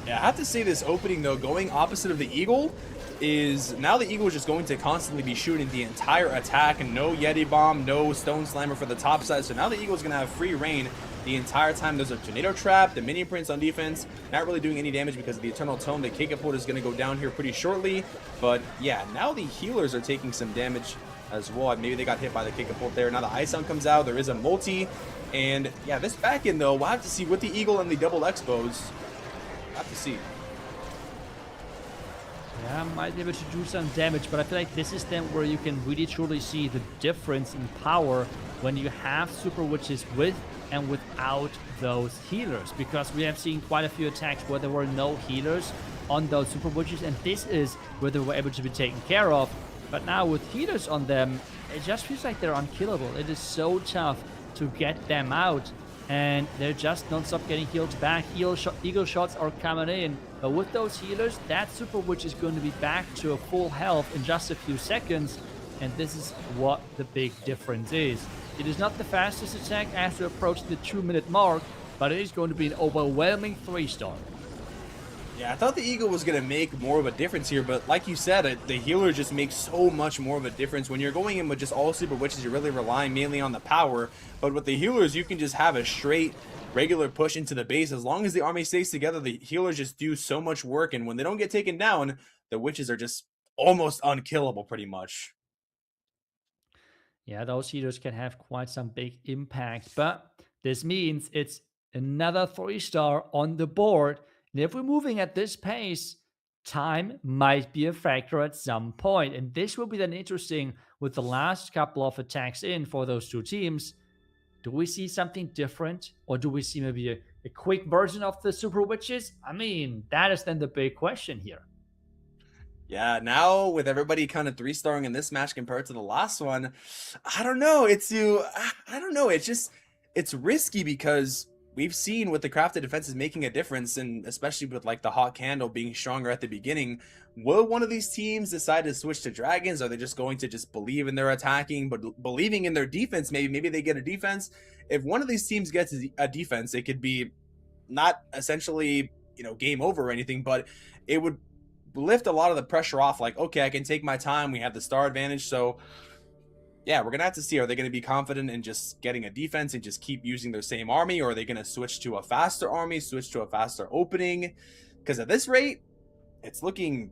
Yeah, I have to say this opening, though, going opposite of the Eagle, is now the Eagle is just going to constantly be shooting the entire attack, and no Yeti Bomb, no Stone Slammer for the top side. So now the Eagle is going to have free reign the entire time. There's a Tornado Trap, the Minion Prince on defense, not really doing any damage because of the Eternal Tome. The K-Catapult is going to go down here pretty shortly. But yeah, now the healers are taking some damage as well. Maybe they got hit by the K-Catapult there. Now the Ice Sound comes out. There is a multi. And yeah, this back end, though, we'll have to see with the Eagle and the double Expos. We'll have to see. Yeah, might be able to do some damage, but I feel like this is then where you can really truly see the difference in power when you have Super Witches with and without those healers, because we have seen quite a few attacks where there were no healers on those Super Witches, and this is where they were able to be taken care of. But now with healers on them, it just feels like they're unkillable. It is so tough to get them out, and they're just non-stop getting healed back. Eagle shots are coming in, but with those healers, that Super Witch is going to be back to a full health in just a few seconds, and this is what the big difference is. It is not the fastest attack as we approach the 2-minute mark, but it is going to be an overwhelming 3-star. Yeah, I thought the Eagle was going to make more of a difference here, but like you said, the healer just makes so much more of a difference. When you're going in with just all super witches, you're really relying mainly on the power, but with the healers, you can just have a straight regular push into the base. As long as the army stays together, the healers just do so much work, and when they don't get taken down, the witches are just almost unkillable pretty much. Yeah, those healers can have quite some big impact, but this means it's another 3-star on the board. And if we're moving at this pace, time might be a factor at some point. And this will be then interesting with the last couple of attacks in for those two teams. Do we see something different? Or do we see maybe a quick version of the Super Witches? I mean, that is then the big question here. Yeah, now with everybody kind of 3-starring in this match compared to the last one, I don't know. I don't know. It's risky because we've seen with the crafted defenses making a difference, and especially with like the hot candle being stronger at the beginning. Will one of these teams decide to switch to dragons? Are they just going to just believe in their attacking, but believing in their defense? Maybe they get a defense. If one of these teams gets a defense, it could be not essentially, game over or anything, but it would lift a lot of the pressure off. Like, okay, I can take my time. We have the star advantage. So yeah, we're gonna have to see, are they gonna be confident in just getting a defense and just keep using their same army, or are they gonna switch to a faster army, switch to a faster opening? Because at this rate, it's looking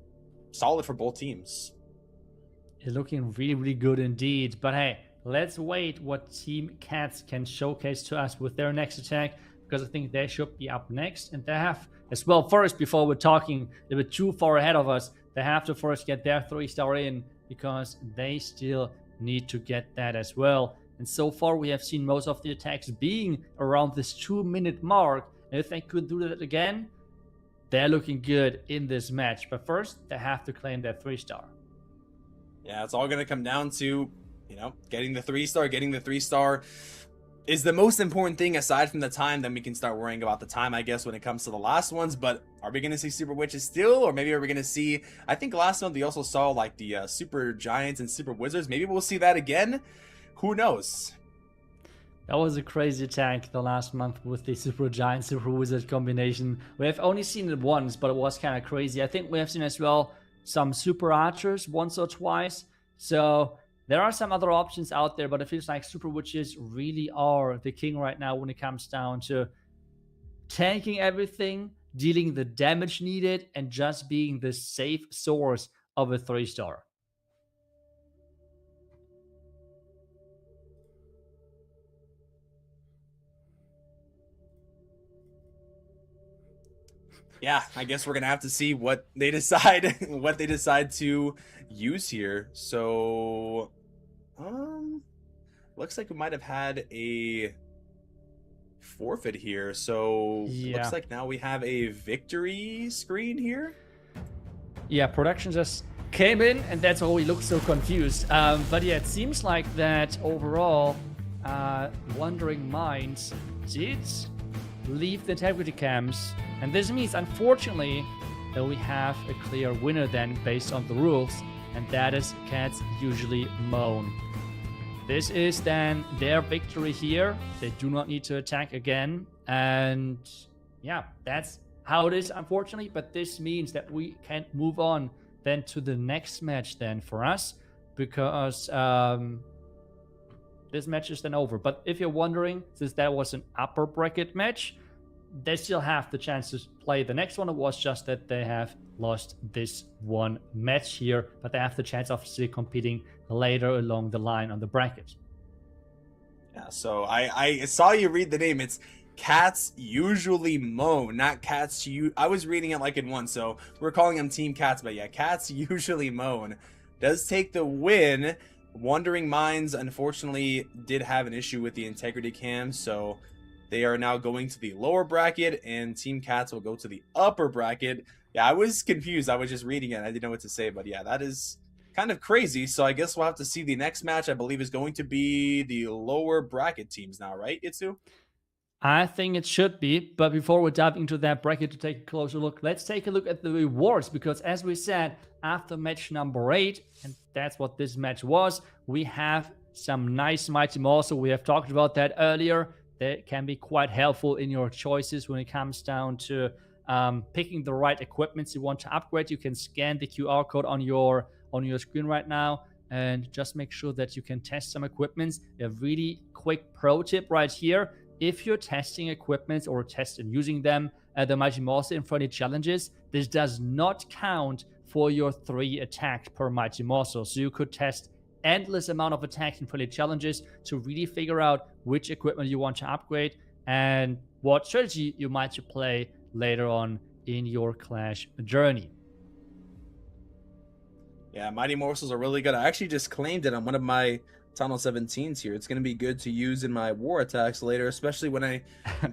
solid for both teams. It's looking really, really good indeed. But hey, let's wait what Team Cats can showcase to us with their next attack, because I think they should be up next. And they have as well, first, before we're talking a bit too far ahead of us, they have to first get their 3-star in, because they still need to get that as well. And so far, we have seen most of the attacks being around this 2-minute mark. And if they could do that again, they're looking good in this match. But first, they have to claim their 3-star. Yeah, it's all going to come down to, getting the 3-star is the most important thing aside from the time. Then we can start worrying about the time, I guess, when it comes to the last ones. But are we going to see super witches still, or maybe are we going to see, I think last month we also saw like the super giants and super wizards. Maybe we'll see that again. Who knows? That was a crazy attack the last month with the super giant super wizard combination. We have only seen it once, but it was kind of crazy. I think we have seen as well some super archers once or twice. So there are some other options out there, but it feels like super witches really are the king right now when it comes down to tanking everything, dealing the damage needed, and just being the safe source of a 3-star. Yeah, I guess we're gonna have to see what they decide to use here. So looks like we might have had a forfeit here. So yeah, looks like now we have a victory screen here. Yeah, production just came in, and that's why we look so confused. But yeah, it seems like that overall, Wandering Minds did leave the integrity camps. And this means, unfortunately, that we have a clear winner then based on the rules, and that is Catsusuallymoan. This is then their victory here. They do not need to attack again. And yeah, that's how it is, unfortunately. But this means that we can move on then to the next match then for us, because this match is then over. But if you're wondering, since that was an upper bracket match, they still have the chance to play the next one. It was just that they have lost this one match here, but they have the chance of still competing later along the line on the bracket. Yeah, so I saw you read the name. It's Catsusuallymoan, not Cats. I was reading it like in one, so we're calling them Team Cats, but yeah, Catsusuallymoan does take the win. Wandering Minds, unfortunately, did have an issue with the integrity cam, so they are now going to the lower bracket, and Team Cats will go to the upper bracket. Yeah, I was confused. I was just reading it. I didn't know what to say, but yeah, that is kind of crazy. So I guess we'll have to see. The next match, I believe, is going to be the lower bracket teams now, right, Itsu? I think it should be, but before we dive into that bracket to take a closer look, let's take a look at the rewards, because as we said, after match number 8, and that's what this match was, we have some nice Mighty Morph. So we have talked about that earlier. That can be quite helpful in your choices when it comes down to picking the right equipments you want to upgrade. You can scan the QR code on your screen right now and just make sure that you can test some equipments. A really quick pro tip right here: if you're testing equipment or testing using them at the Mighty Morphle in friendly challenges, this does not count for your 3 attacks per Mighty Morphle. So you could test endless amount of attacks in friendly challenges to really figure out which equipment you want to upgrade and what strategy you might play later on in your Clash journey. Yeah, Mighty Morsels are really good. I actually just claimed it on one of my Tunnel 17s here. It's going to be good to use in my war attacks later, especially when I'm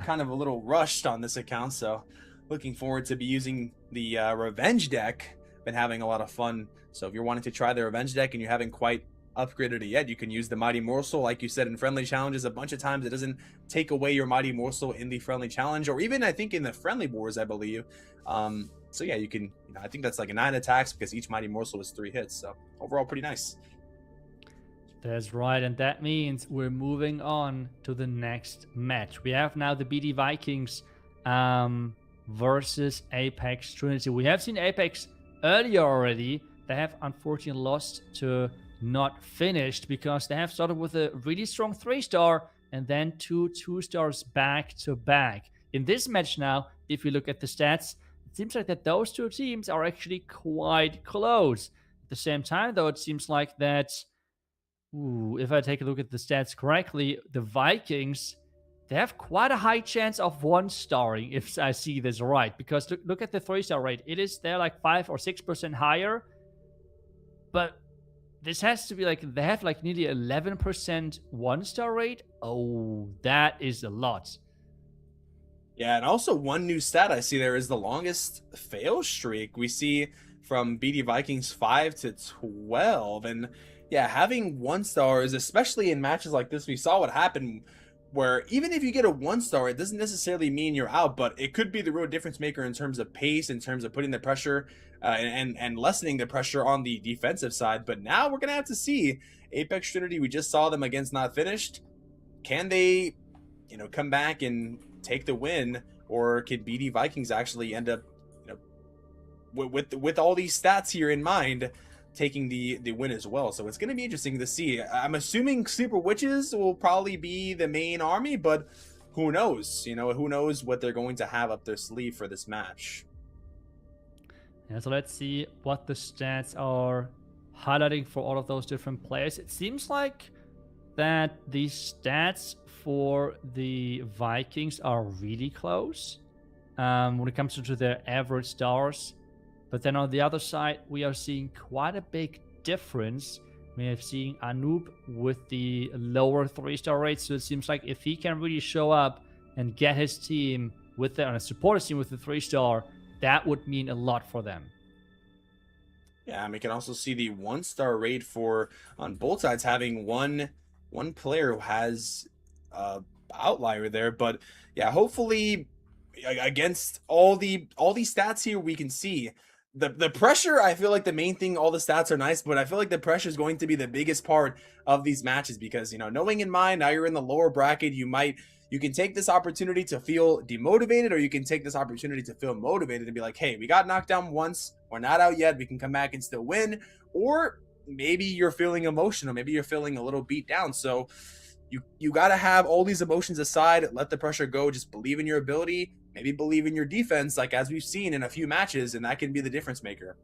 kind of a little rushed on this account. So looking forward to be using the Revenge deck. Been having a lot of fun. So if you're wanting to try the Revenge deck and you haven't quite upgraded it yet, you can use the Mighty Morsel, like you said, in friendly challenges a bunch of times. It doesn't take away your Mighty Morsel in the friendly challenge, or even I think in the friendly wars, I believe. So yeah, you can, I think that's like 9 attacks because each Mighty Morsel is 3 hits. So overall, pretty nice. That's right, and that means we're moving on to the next match. We have now the BD Vikings versus Apex Trinity. We have seen Apex earlier already. They have unfortunately lost to Not Finished because they have started with a really strong 3-star and then 2 2-stars back to back. In this match now, if you look at the stats, it seems like that those 2 teams are actually quite close. At the same time, though, it seems like that, if I take a look at the stats correctly, the Vikings, they have quite a high chance of 1-starring, if I see this right. Because look at the 3-star rate. They're like 5 or 6% higher. But this has to be like, they have like nearly 11% 1-star rate. Oh, that is a lot. Yeah, and also one new stat I see there is the longest fail streak. We see from BD Vikings 5 to 12. And yeah, having 1-stars, especially in matches like this, we saw what happened where even if you get a 1-star, it doesn't necessarily mean you're out, but it could be the real difference maker in terms of pace, in terms of putting the pressure and lessening the pressure on the defensive side. But now we're going to have to see Apex Trinity. We just saw them against Not Finished. Can they, come back and take the win, or can BD Vikings actually end up, with all these stats here in mind, taking the win as well? So it's going to be interesting to see. I'm assuming Super Witches will probably be the main army, but who knows? Who knows what they're going to have up their sleeve for this match. Yeah, so let's see what the stats are highlighting for all of those different players. It seems like that the stats for the Vikings are really close when it comes to their average stars. But then on the other side, we are seeing quite a big difference. We have seen Noob with the lower 3-star rate. So it seems like if he can really show up and get his team with a support his team with the 3-star, that would mean a lot for them. Yeah, and we can also see the 1-star rate for on both sides having one player who has outlier there. But yeah, hopefully against all these stats here, we can see the pressure. I feel like the main thing, all the stats are nice, but I feel like the pressure is going to be the biggest part of these matches because, knowing in mind now you're in the lower bracket, you can take this opportunity to feel demotivated, or you can take this opportunity to feel motivated and be like, hey, we got knocked down once, we're not out yet, we can come back and still win. Or maybe you're feeling emotional, maybe you're feeling a little beat down. So you got to have all these emotions aside, let the pressure go, just believe in your ability, maybe believe in your defense, like as we've seen in a few matches, and that can be the difference maker.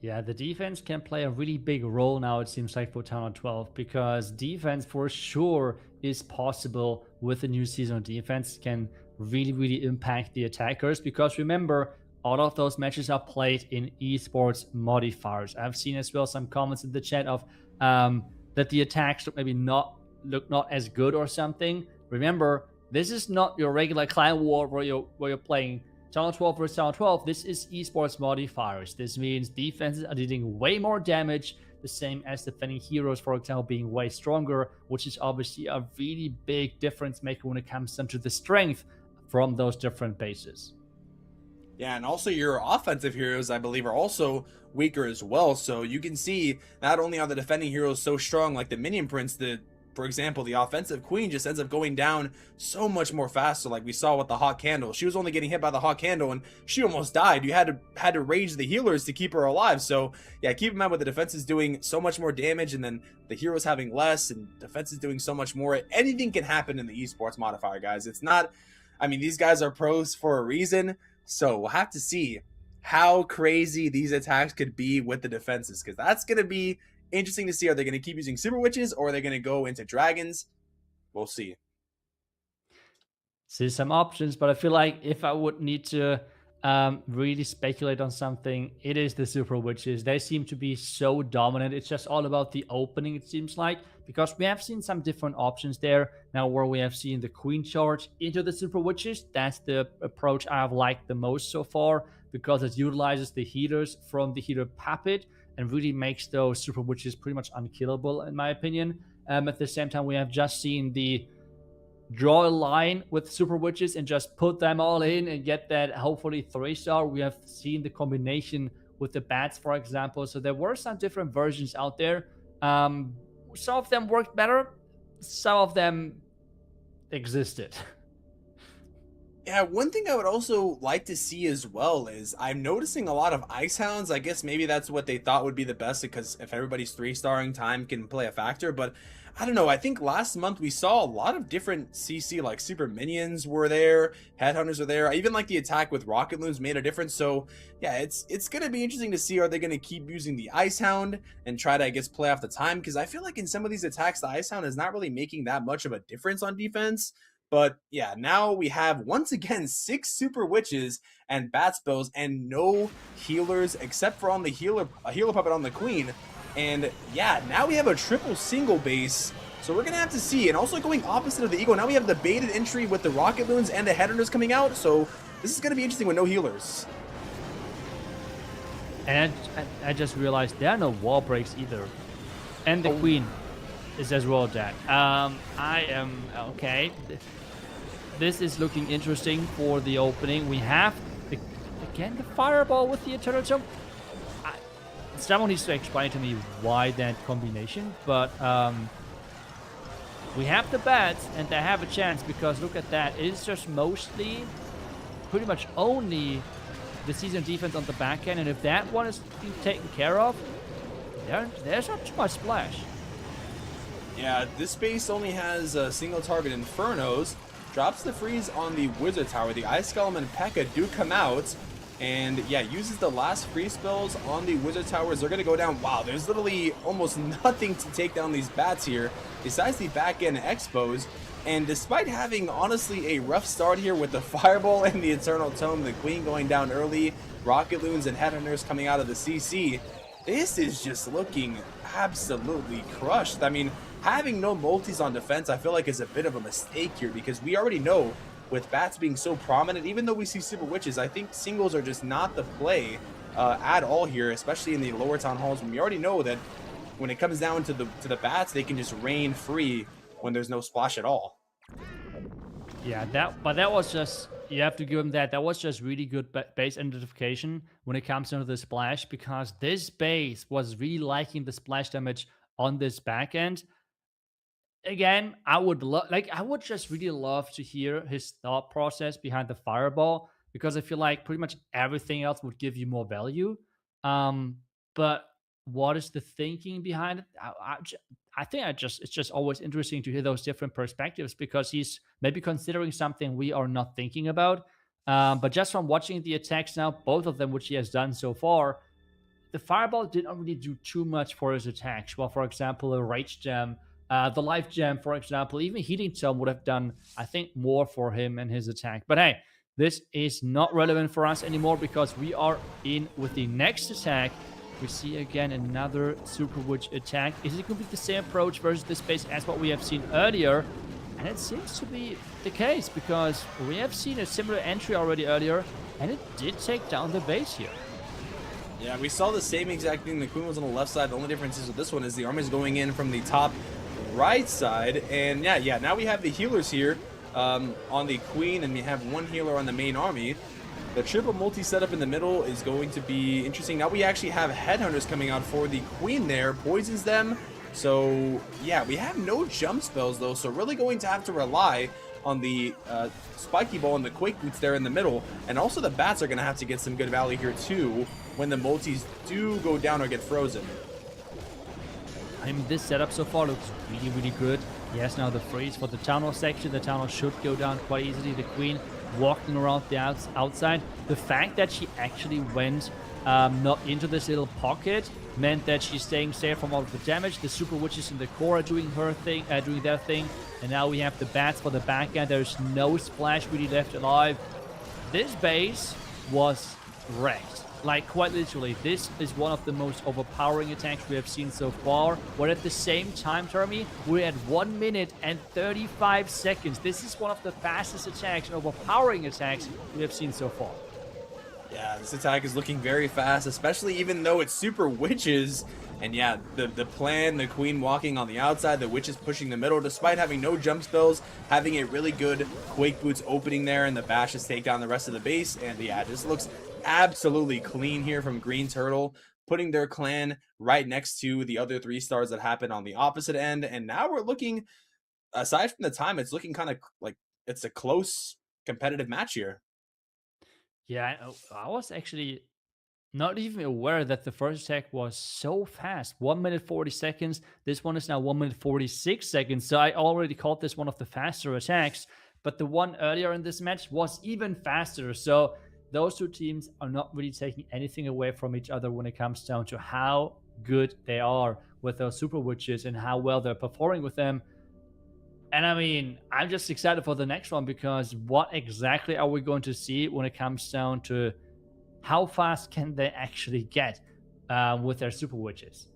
Yeah, the defense can play a really big role now, it seems like, for Tunnel 12, because defense for sure is possible with the new season of defense, can really, really impact the attackers, because remember, all of those matches are played in esports modifiers. I've seen as well some comments in the chat of that the attacks look not as good or something. Remember, this is not your regular clan war where you're playing Tunnel 12 versus Tunnel 12. This is esports modifiers. This means defenses are dealing way more damage, the same as defending heroes, for example, being way stronger, which is obviously a really big difference maker when it comes down to the strength from those different bases. Yeah, and also your offensive heroes, I believe, are also weaker as well. So you can see not only are the defending heroes so strong, like the Minion Prince, the for example, the offensive queen just ends up going down so much more faster, like we saw with the hot candle. She was only getting hit by the hot candle and she almost died. You had to rage the healers to keep her alive. So yeah, keep in mind with the defense is doing so much more damage and then the heroes having less and defense is doing so much more. Anything can happen in the esports modifier, guys. It's not, I mean, these guys are pros for a reason, so we'll have to see how crazy these attacks could be with the defenses, because that's going to be interesting to see. Are they going to keep using super witches or are they going to go into dragons? We'll see. See some options, but I feel like if I would need to really speculate on something, it is the super witches. They seem to be so dominant. It's just all about the opening, it seems like, because we have seen some different options there now where we have seen the queen charge into the super witches. That's the approach I've liked the most so far, because it utilizes the healers from the healer puppet and really makes those super witches pretty much unkillable, in my opinion. At the same time, we have just seen the draw a line with super witches and just put them all in and get that hopefully 3-star. We have seen the combination with the bats, for example. So there were some different versions out there. Some of them worked better. Some of them existed. Yeah, one thing I would also like to see as well is I'm noticing a lot of ice hounds. I guess maybe that's what they thought would be the best, because if everybody's 3-starring, time can play a factor. But I don't know, I think last month we saw a lot of different CC, like super minions were there, headhunters are there. I even like the attack with rocket loons made a difference. So yeah, it's going to be interesting to see, are they going to keep using the ice hound and try to, I guess, play off the time? Because I feel like in some of these attacks, the ice hound is not really making that much of a difference on defense. But yeah, now we have once again 6 super witches and bat spells and no healers except for on the healer puppet on the queen. And yeah, now we have a triple single base. So we're gonna have to see. And also going opposite of the eagle, now we have the baited entry with the rocket loons and the headhunters coming out. So this is gonna be interesting with no healers. And I just realized there are no wall breaks either. And the queen is as well dead. I am okay. This is looking interesting for the opening. We have again the fireball with the eternal jump. Someone needs to explain to me why that combination, but we have the bats and they have a chance, because look at that. It's just mostly, pretty much only the season defense on the back end, and if that one is being taken care of, there's not too much splash. Yeah, this base only has a single target Infernos. Drops the freeze on the wizard tower. The Ice Golem and P.E.K.K.A. do come out. And yeah, uses the last freeze spells on the wizard towers. They're going to go down. Wow, there's literally almost nothing to take down these bats here besides the back end expos. And despite having honestly a rough start here with the fireball and the eternal tome, the queen going down early, rocket loons and headhunters coming out of the CC, this is just looking absolutely crushed. I mean, having no multis on defense, I feel like is a bit of a mistake here, because we already know with bats being so prominent, even though we see super witches, I think singles are just not the play at all here, especially in the lower town halls, when we already know that when it comes down to the bats, they can just reign free when there's no splash at all. Yeah, that was just, you have to give him that. That was just really good base identification when it comes to the splash, because this base was really liking the splash damage on this back end. Again, I would just really love to hear his thought process behind the fireball, because I feel like pretty much everything else would give you more value. But what is the thinking behind it? I think it's just always interesting to hear those different perspectives, because he's maybe considering something we are not thinking about. But just from watching the attacks now, both of them which he has done so far, the fireball didn't really do too much for his attacks. Well, for example, a rage gem, the life gem, for example, even healing tome would have done, I think, more for him and his attack. But hey, this is not relevant for us anymore, because we are in with the next attack. We see again another super witch attack. Is it going to be the same approach versus this base as what we have seen earlier? And it seems to be the case, because we have seen a similar entry already earlier, and it did take down the base here. Yeah, we saw the same exact thing. The queen was on the left side. The only difference is with this one is the army is going in from the top right side. And yeah, now we have the healers here on the queen, and we have one healer on the main army. The triple multi setup in the middle is going to be interesting. Now we actually have headhunters coming out for the queen there. Poisons them. So yeah, we have no jump spells though, so really going to have to rely on the spiky ball and the quake boots there in the middle, and also the bats are going to have to get some good value here too when the multis do go down or get frozen. I mean, this setup so far looks really, really good. Yes, now the freeze for the town hall section. The town hall should go down quite easily. The queen walking around the outside. The fact that she actually went not into this little pocket meant that she's staying safe from all of the damage. The super witches in the core are doing her thing, doing their thing. And now we have the bats for the back end. There's no splash really left alive. This base was wrecked. Like, quite literally, this is one of the most overpowering attacks we have seen so far. But at the same time, Jeremy, we're at 1 minute and 35 seconds. This is one of the fastest attacks and overpowering attacks we have seen so far. Yeah, this attack is looking very fast, especially even though it's super witches. And yeah, the plan, the queen walking on the outside, the witches pushing the middle, despite having no jump spells, having a really good quake boots opening there, and the bashes take down the rest of the base. And yeah, this looks absolutely clean here from Green Turtle, putting their clan right next to the other 3 stars that happened on the opposite end. And now we're looking, aside from the time, it's looking kind of like it's a close competitive match here. Yeah, I was actually not even aware that the first attack was so fast. 1 minute 40 seconds. This one is now 1 minute 46 seconds. So I already called this one of the faster attacks. But the one earlier in this match was even faster. So those 2 teams are not really taking anything away from each other when it comes down to how good they are with those super witches and how well they're performing with them. And I mean, I'm just excited for the next one, because what exactly are we going to see when it comes down to how fast can they actually get with their super witches?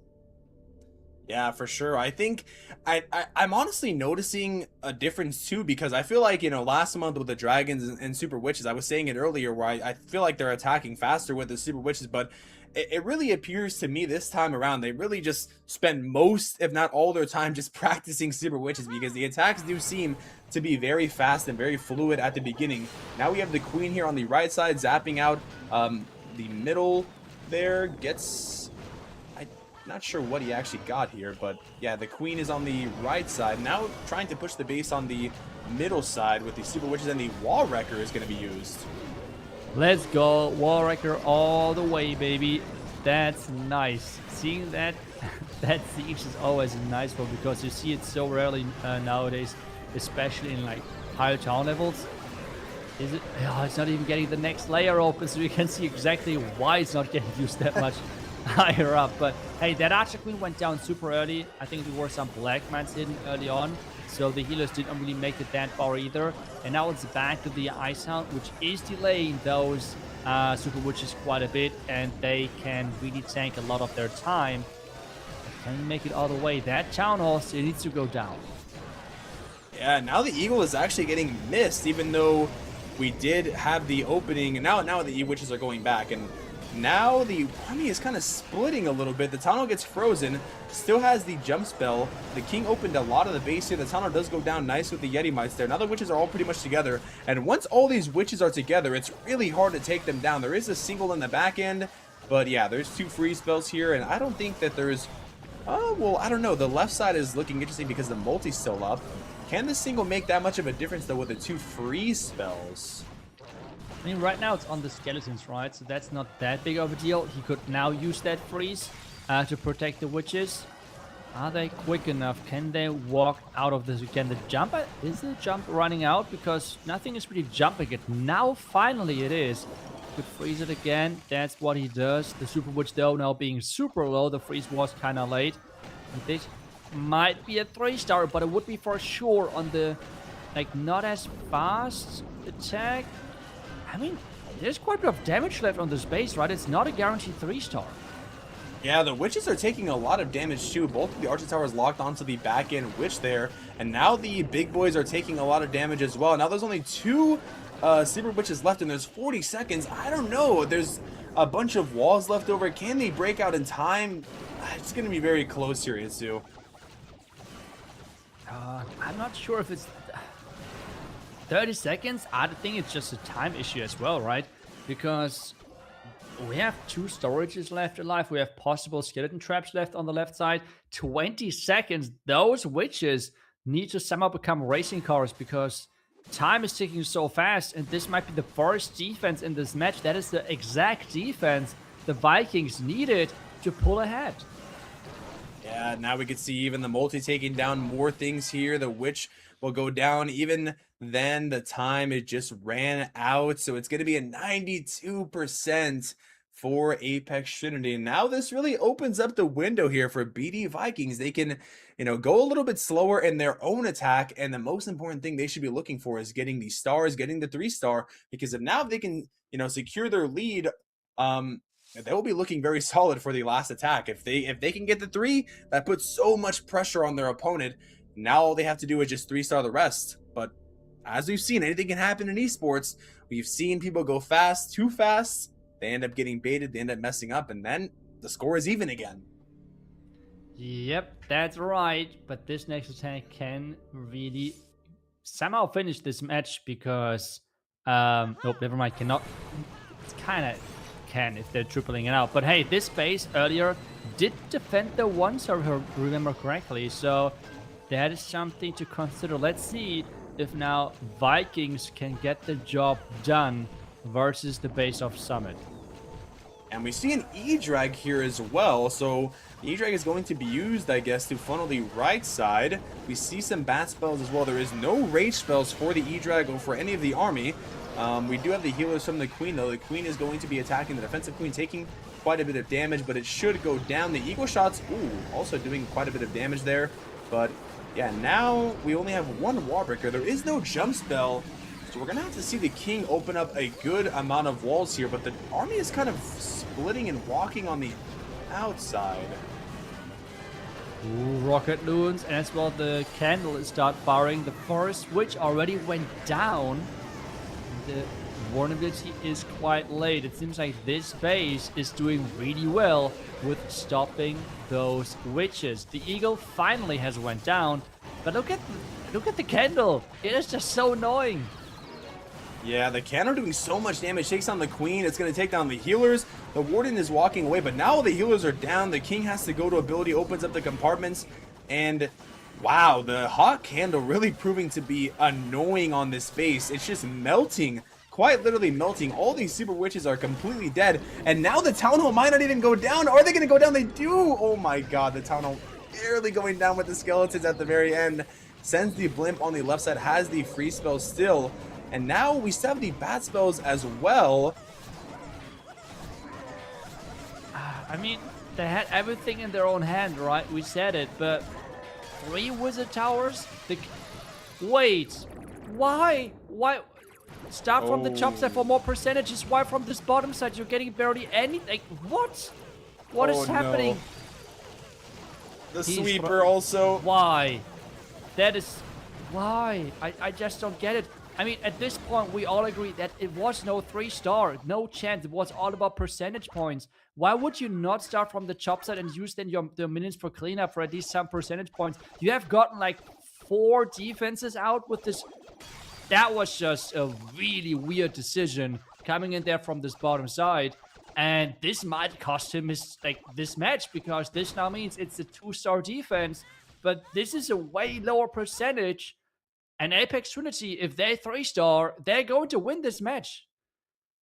Yeah, for sure. I think I'm honestly noticing a difference too, because I feel like, you know, last month with the dragons and super witches, I was saying it earlier, where I feel like they're attacking faster with the super witches, but it really appears to me this time around they really just spend most, if not all, their time just practicing super witches, because the attacks do seem to be very fast and very fluid at the beginning. Now we have the queen here on the right side zapping out the middle there. Gets, not sure what he actually got here, but yeah, the queen is on the right side. Now trying to push the base on the middle side with the super witches, and the wall wrecker is going to be used. Let's go, wall wrecker all the way, baby. That's nice. Seeing that that siege is always a nice one, because you see it so rarely nowadays, especially in like higher town levels. Is it? Oh, it's not even getting the next layer open, so you can see exactly why it's not getting used that much higher up. But hey, that Archer Queen went down super early. I think there were some black mans hidden early on, so the healers didn't really make it that far either. And now it's back to the Ice Hound, which is delaying those super witches quite a bit, and they can really tank a lot of their time. But can you make it all the way? That Town Hall still needs to go down. Yeah, now the eagle is actually getting missed, even though we did have the opening, and now the witches are going back, and now the army is kind of splitting a little bit. The tunnel gets frozen, still has the jump spell. The king opened a lot of the base here. The tunnel does go down nice with the Yeti Mites there. Now the witches are all pretty much together, and once all these witches are together, it's really hard to take them down. There is a single in the back end, but yeah, there's 2 freeze spells here, and I don't think that there's, well, I don't know. The left side is looking interesting because the multi's still up. Can the single make that much of a difference though with the 2 freeze spells? I mean, right now it's on the skeletons, right? So that's not that big of a deal. He could now use that freeze to protect the witches. Are they quick enough? Can they walk out of this? Can the jump? Is the jump running out? Because nothing is really jumping it. Now, finally, it is. Could freeze it again. That's what he does. The super witch, though, now being super low. The freeze was kind of late. And this might be a 3-star, but it would be for sure on the, like, not as fast attack. I mean, there's quite a bit of damage left on this base, right? It's not a guaranteed 3-star. Yeah, the witches are taking a lot of damage too. Both of the archer towers locked onto the back end witch there, and now the big boys are taking a lot of damage as well. Now there's only 2 super witches left, and there's 40 seconds. I don't know. There's a bunch of walls left over. Can they break out in time? It's going to be very close here, Itsu. I'm not sure if it's 30 seconds. I think it's just a time issue as well, right? Because We have 2 storages left alive. We have possible skeleton traps left on the left side. 20 seconds. Those witches need to somehow become racing cars because time is ticking so fast. And this might be the first defense in this match. That is the exact defense the Vikings needed to pull ahead. Yeah, now we can see even the multi taking down more things here. The witch will go down. Even then, the time it just ran out. So it's going to be a 92% for Apex Trinity. And now this really opens up the window here for BD Vikings. They can, go a little bit slower in their own attack. And the most important thing they should be looking for is getting the stars, getting the 3-star. Because if now they can, secure their lead, they'll be looking very solid for the last attack. If they can get the 3, that puts so much pressure on their opponent. Now all they have to do is just 3-star the rest. But as we've seen, anything can happen in esports. We've seen people go fast, too fast. They end up getting baited, they end up messing up, and then the score is even again. Yep, that's right. But this next attack can really somehow finish this match because... nope, never mind, cannot. It's kind of can if they're tripling it out. But hey, this base earlier did defend the ones, if I remember correctly. So that is something to consider. Let's see if now Vikings can get the job done versus the base of Summit. And we see an E-Drag here as well. So the E-Drag is going to be used, I guess, to funnel the right side. We see some bat spells as well. There is no rage spells for the E-Drag or for any of the army. We do have the healers from the Queen, though. The Queen is going to be attacking the defensive Queen, taking quite a bit of damage, but it should go down. The Eagle shots, also doing quite a bit of damage there. But yeah, now we only have one wall breaker. There is no jump spell. So we're going to have to see the King open up a good amount of walls here, but the army is kind of splitting and walking on the outside. Ooh, rocket loons, and as well the candle is start firing. The forest switch already went down. The vulnerability is quite late. It seems like this base is doing really well with stopping those witches. The eagle finally has went down, but look at the candle. It is just so annoying. Yeah, the cannon doing so much damage, takes down the Queen, it's going to take down the healers. The Warden is walking away, but now the healers are down. The King has to go to ability, opens up the compartments, and wow, the hot candle really proving to be annoying on this base. It's just melting, quite literally melting. All these super witches are completely dead, and now the Town Hall might not even go down. Are they going to go down? They do! Oh my god, the Town Hall barely going down with the skeletons at the very end. Sends the blimp on the left side, has the free spell still. And now we still have the bat spells as well. I mean, they had everything in their own hand, right? We said it, but 3 wizard towers? Wait, why? Why? Start from the top side for more percentages. Why from this bottom side you're getting barely anything? What? What is happening? No. The sweeper also. Why? That is... Why? I just don't get it. I mean, at this point, we all agree that it was no 3-star. No chance. It was all about percentage points. Why would you not start from the top side and use then your minions for cleanup for at least some percentage points? You have gotten like 4 defenses out with this. That was just a really weird decision coming in there from this bottom side. And this might cost him this match, because this now means it's a 2-star defense. But this is a way lower percentage. And Apex Trinity, if they 3-star, they're going to win this match.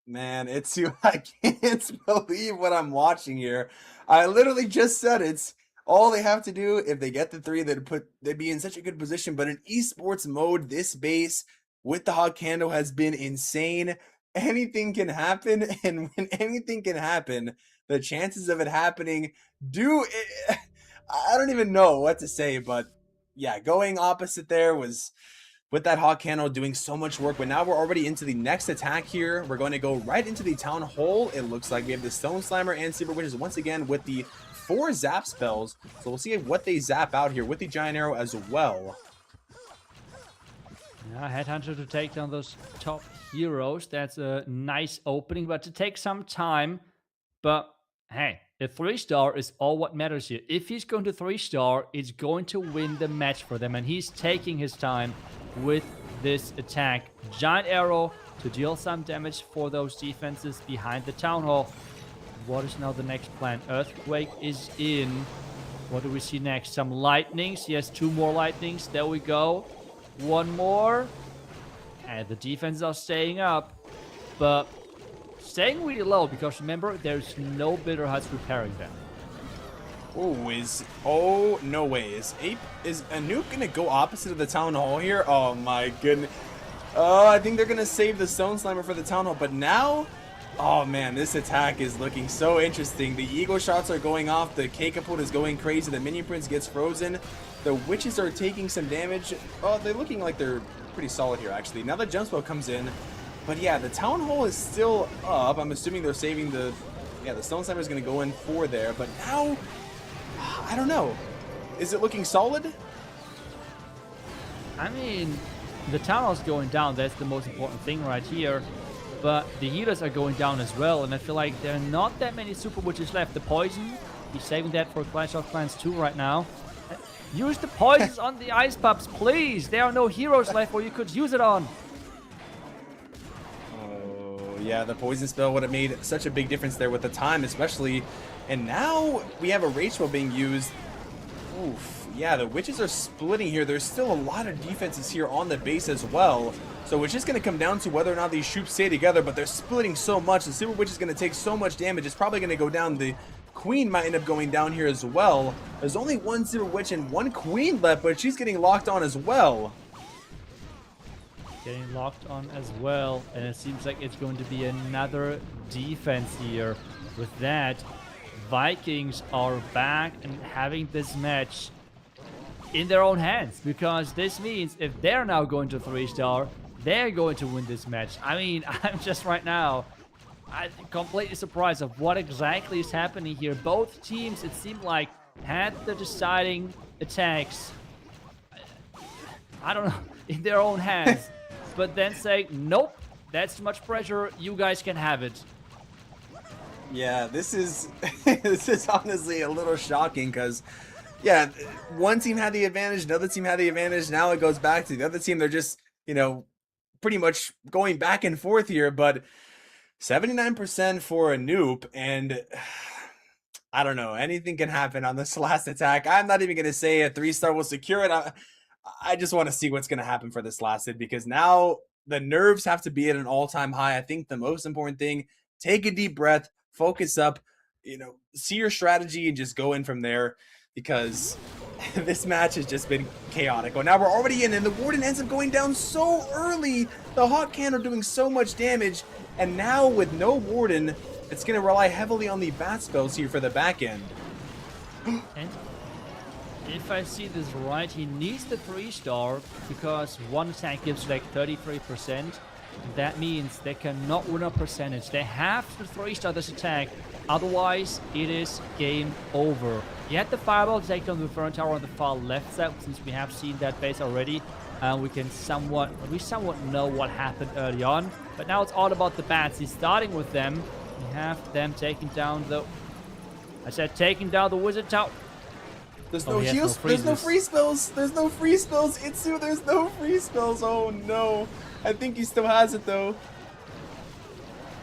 Man, I can't believe what I'm watching here. I literally just said it's all they have to do. If they get the 3, they'd be in such a good position. But in esports mode, this base with the hot candle has been insane. Anything can happen, and when anything can happen, the chances of it happening I don't even know what to say, but yeah, going opposite there was with that hot candle doing so much work. But now we're already into the next attack here. We're going to go right into the Town Hall. It looks like we have the Stone Slammer and Super Witches once again with the 4 zap spells. So we'll see what they zap out here with the Giant Arrow as well. Yeah, Headhunter to take down those top heroes. That's a nice opening, but to take some time. But hey, a 3-star is all what matters here. If he's going to 3-star, it's going to win the match for them. And he's taking his time with this attack. Giant Arrow to deal some damage for those defenses behind the Town Hall. what is now the next plan? Earthquake is in. What do we see next? Some lightnings. Yes, 2 more lightnings. There we go. 1 more. And the defenses are staying up. But staying really low because remember, there's no builder huts repairing them. Oh, no way. Is a Noob gonna go opposite of the Town Hall here? Oh my goodness. Oh, I think they're gonna save the Stone Slammer for the Town Hall, but now, oh man, this attack is looking so interesting. The Eagle shots are going off, the K-Kaput is going crazy, the Minion Prince gets frozen, the Witches are taking some damage. Oh, they're looking like they're pretty solid here actually. Now the Jump Spell comes in, but yeah, the Town Hall is still up. I'm assuming they're saving the Stone Slammer is gonna go in for there, but now, I don't know. Is it looking solid? I mean, the Town Hall's going down. That's the most important thing right here. But the healers are going down as well. And I feel like there are not that many Super Witches left. The Poison, he's saving that for Clash of Clans 2 right now. Use the poisons on the Ice Pups, please. There are no heroes left where you could use it on. Oh, yeah, the Poison spell would have made such a big difference there with the time, especially. And now we have a Rage Spell being used. Oof. Yeah, the Witches are splitting here. There's still a lot of defenses here on the base as well. So it's just going to come down to whether or not these troops stay together, but they're splitting so much. The Super Witch is going to take so much damage. It's probably going to go down. The Queen might end up going down here as well. There's only 1 Super Witch and 1 Queen left, but she's getting locked on as well. Getting locked on as well. And it seems like it's going to be another defense here. With that, Vikings are back and having this match in their own hands, because this means if they're now going to 3-star, they're going to win this match. I mean, I'm just right now, I'm completely surprised of what exactly is happening here. Both teams, it seemed like, had the deciding attacks, I don't know, in their own hands, but then say, nope, that's too much pressure, you guys can have it. Yeah, this is this is honestly a little shocking because, yeah, one team had the advantage, another team had the advantage. Now it goes back to the other team. They're just, you know, pretty much going back and forth here. But 79% for a Noob, and I don't know, anything can happen on this last attack. I'm not even going to say a 3-star will secure it. I just want to see what's going to happen for this last hit, because now the nerves have to be at an all-time high. I think the most important thing, take a deep breath, focus up, you know, see your strategy and just go in from there, because this match has just been chaotic. Oh, now we're already in, and the Warden ends up going down so early. The Hot Can are doing so much damage, and now with no Warden, it's going to rely heavily on the bat spells here for the back end. And if I see this right, he needs the 3-star because one attack gives like 33%. That means they cannot win a percentage. They have to 3-star this attack, otherwise it is game over. He had the Fireball to take down the Inferno Tower on the far left side, since we have seen that base already. We somewhat know what happened early on, but now it's all about the bats. He's starting with them. We have them taking down the... I said taking down the Wizard Tower. There's no heals, there's no free spells, there's no free spells, Itsu, there's no free spells, oh no. I think he still has it though.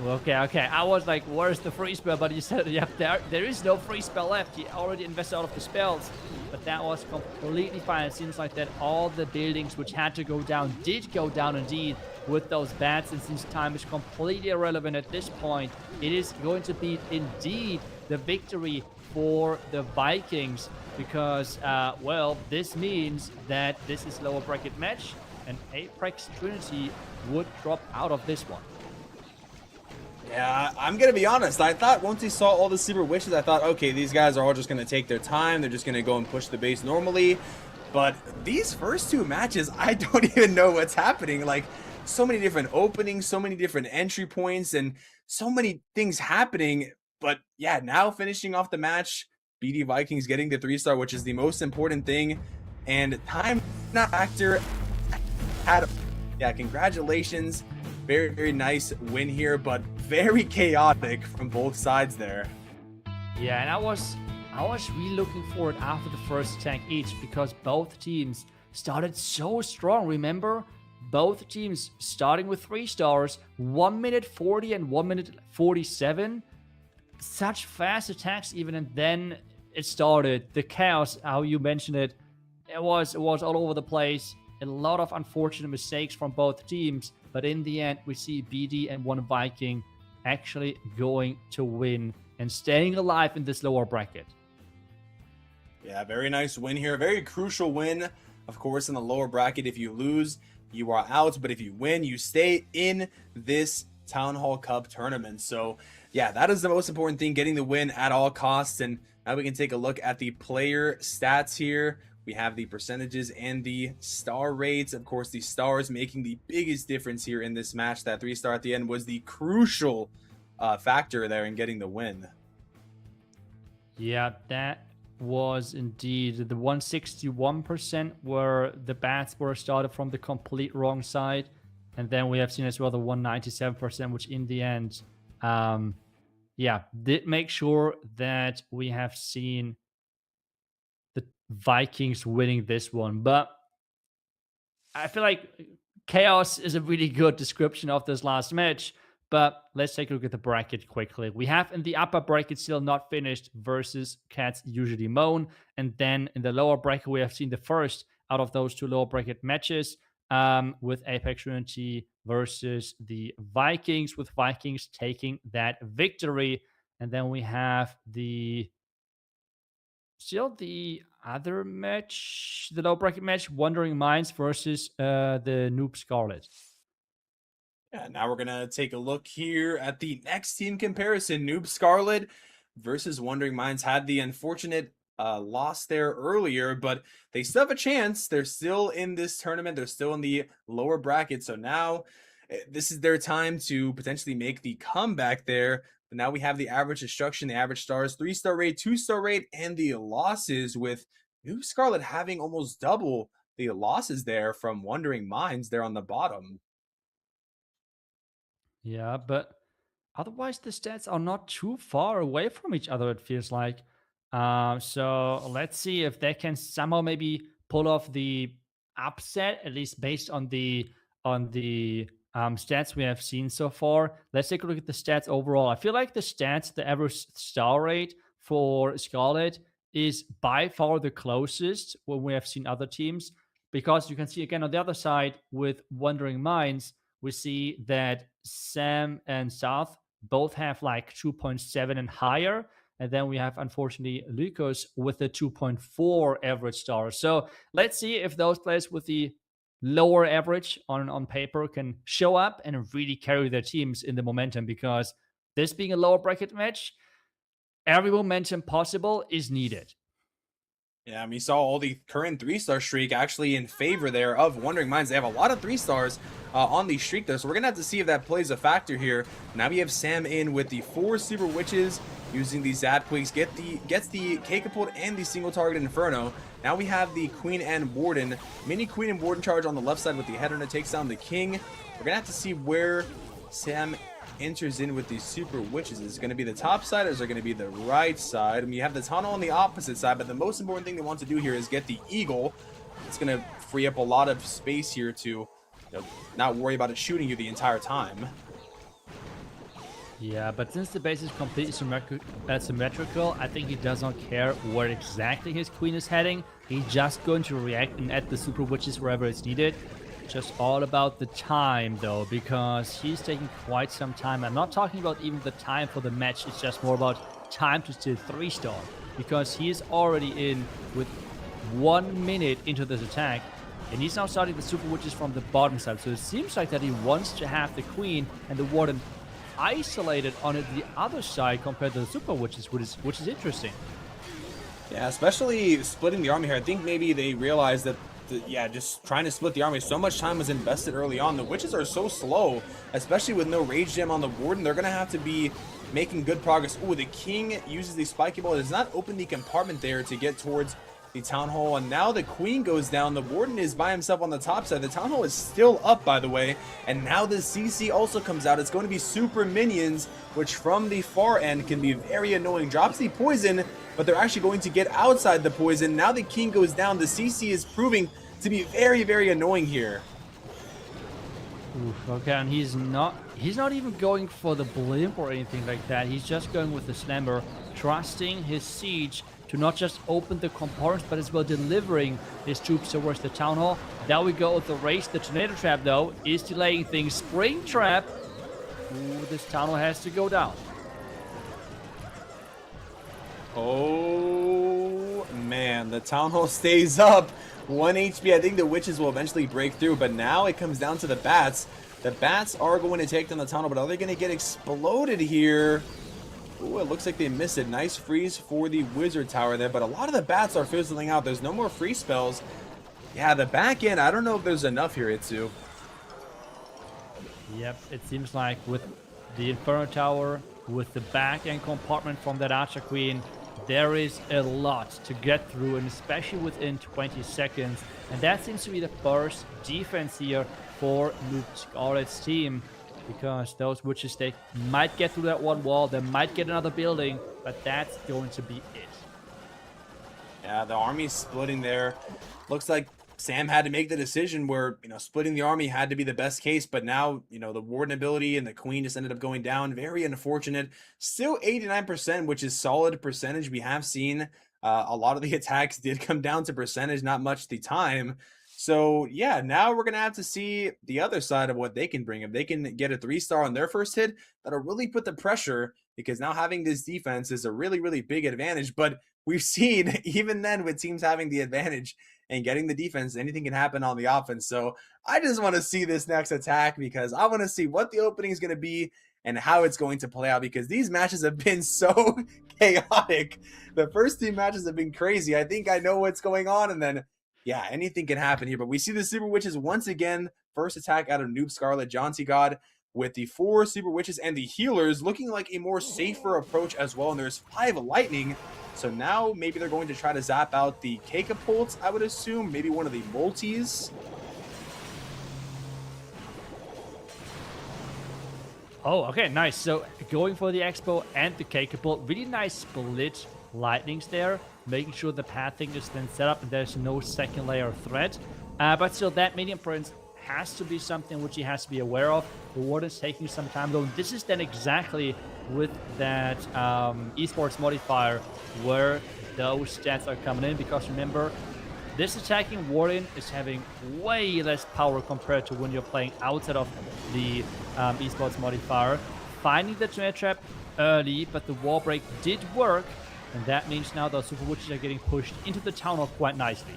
Okay, I was like, where's the free spell? But you said, yep, there is no free spell left. He already invested all of the spells, but that was completely fine. It seems like that all the buildings which had to go down did go down indeed with those bats, and since time is completely irrelevant at this point, it is going to be indeed the victory for the Vikings, because, well, this means that this is lower bracket match, and Apex Trinity would drop out of this one. Yeah, I'm going to be honest. I thought once he saw all the Super Witches, I thought, okay, these guys are all just going to take their time. They're just going to go and push the base normally. But these first 2 matches, I don't even know what's happening. Like, so many different openings, so many different entry points, and so many things happening. But yeah, now finishing off the match, BD Vikings getting the 3-star, which is the most important thing. And time not factor at all. Yeah, congratulations. Very, very nice win here, but very chaotic from both sides there. Yeah, and I was really looking forward after the first attack each, because both teams started so strong. Remember, both teams starting with 3 stars, 1 minute 40 and 1 minute 47. such fast attacks even, and then it started. The chaos, how you mentioned it, it was all over the place. A lot of unfortunate mistakes from both teams, but in the end, we see BD and one Viking actually going to win and staying alive in this lower bracket. Yeah, very nice win here. Very crucial win. Of course, in the lower bracket, if you lose, you are out. But if you win, you stay in this Town Hall Cup tournament. So, yeah, that is the most important thing, getting the win at all costs. And now we can take a look at the player stats here. We have the percentages and the star rates. Of course, the stars making the biggest difference here in this match. That 3-star at the end was the crucial factor there in getting the win. Yeah, that was indeed the 161% where the bats were started from the complete wrong side. And then we have seen as well the 197%, which in the end, yeah, did make sure that we have seen the Vikings winning this one. But I feel like chaos is a really good description of this last match. But let's take a look at the bracket quickly. We have in the upper bracket still not finished versus Catsusuallymoan. And then in the lower bracket, we have seen the first out of those two lower bracket matches with Apex Trinity versus the Vikings, with Vikings taking that victory. And then we have still the other match, the lower bracket match, Wandering Minds versus the Noob Scarlet. Yeah, now we're going to take a look here at the next team comparison. Noob Scarlet versus Wandering Minds had the unfortunate loss there earlier, but they still have a chance. They're still in this tournament. They're still in the lower bracket. So now this is their time to potentially make the comeback there. But now we have the average destruction, the average stars, 3-star rate, 2-star rate, and the losses, with Noob Scarlet having almost double the losses there from Wandering Minds there on the bottom. Yeah, but otherwise the stats are not too far away from each other, it feels like. So let's see if they can somehow maybe pull off the upset, at least based on the stats we have seen so far. Let's take a look at the stats overall. I feel like the stats, the average star rate for Scarlet is by far the closest when we have seen other teams, because you can see again on the other side with Wandering Minds, we see that Sam and South both have like 2.7 and higher. And then we have, unfortunately, Lucas with a 2.4 average star. So let's see if those players with the lower average on paper can show up and really carry their teams in the momentum, because this being a lower bracket match, every momentum possible is needed. Yeah, and we saw all the current 3-star streak actually in favor there of Wandering Minds. They have a lot of 3-stars on the streak there, so we're going to have to see if that plays a factor here. Now we have Sam in with the 4 Super Witches, using the Zapquigs, gets the K-Kaput and the single target Inferno. Now we have the Queen and Warden, mini Queen and Warden charge on the left side with the header that takes down the King. We're going to have to see where Sam enters in with these Super Witches. Is it going to be the top side, or is it going to be the right side? I mean, you have the tunnel on the opposite side, but the most important thing they want to do here is get the Eagle. It's going to free up a lot of space here to not worry about it shooting you the entire time. Yeah, but since the base is completely symmetrical, I think he does not care where exactly his queen is heading. He's just going to react and add the Super Witches wherever it's needed. Just all about the time, though, because he's taking quite some time. I'm not talking about even the time for the match. It's just more about time to still 3-star, because he is already in with 1 minute into this attack, and he's now starting the Super Witches from the bottom side. So it seems like that he wants to have the Queen and the Warden isolated on the other side compared to the Super Witches, which is interesting. Yeah, especially splitting the army here. I think maybe they realized that just trying to split the army, so much time was invested early on. The Witches are so slow, especially with no Rage Gem on the Warden. They're going to have to be making good progress. Oh, the King uses the Spiky Ball. It does not open the compartment there to get towards the Town Hall, and now the Queen goes down. The Warden is by himself on the top side. The Town Hall is still up, by the way, and now the CC also comes out. It's going to be super minions, which from the far end can be very annoying. Drops the poison, but they're actually going to get outside the poison. Now the King goes down. The CC is proving to be very, very annoying here. Oof, okay, and he's not even going for the blimp or anything like that. He's just going with the slammer, trusting his siege to not just open the compartments, but as well delivering his troops towards the town hall. There we go with the race. The tornado trap, though, is delaying things. Spring trap. Ooh, this town hall has to go down. Oh man, the town hall stays up. 1 HP. I think the witches will eventually break through, but now it comes down to the bats. The bats are going to take down the tunnel, but are they going to get exploded here? Ooh, it looks like they missed it. Nice freeze for the wizard tower there, but a lot of the bats are fizzling out. There's no more free spells. Yeah, the back end, I don't know if there's enough here, Itsu. Yep, it seems like with the Inferno Tower, with the back end compartment from that Archer Queen, there is a lot to get through, and especially within 20 seconds. And that seems to be the first defense here for Noob Scarlet's team, because those witches, they might get through that one wall, they might get another building, but that's going to be it. Yeah, the army's splitting there. Looks like Sam had to make the decision where, splitting the army had to be the best case, but now, the warden ability and the queen just ended up going down. Very unfortunate. Still 89%, which is solid percentage. We have seen a lot of the attacks did come down to percentage, not much the time. So, yeah, now we're going to have to see the other side of what they can bring. If they can get a 3-star on their first hit, that'll really put the pressure, because now having this defense is a really, really big advantage. But we've seen, even then, with teams having the advantage and getting the defense, anything can happen on the offense. So I just want to see this next attack, because I want to see what the opening is going to be and how it's going to play out, because these matches have been so chaotic. The first 2 matches have been crazy. I think I know what's going on, and then, yeah, anything can happen here. But we see the Super Witches once again. First attack out of Noob Scarlet, Jaunty God, with the 4 Super Witches and the healers looking like a more safer approach as well. And there's 5 lightning. So now maybe they're going to try to zap out the Kakapults, I would assume. Maybe one of the multis. Oh, okay, nice. So going for the Expo and the Kakapult. Really nice split lightnings there, making sure the pathing is then set up and there's no second layer of threat. But still, that medium prince has to be something which he has to be aware of. The warden's taking some time, though. This is then exactly with that esports modifier where those stats are coming in, because remember, this attacking warden is having way less power compared to when you're playing outside of the esports modifier. Finding the tornado trap early, but the wall break did work, and that means now those super witches are getting pushed into the town hall quite nicely.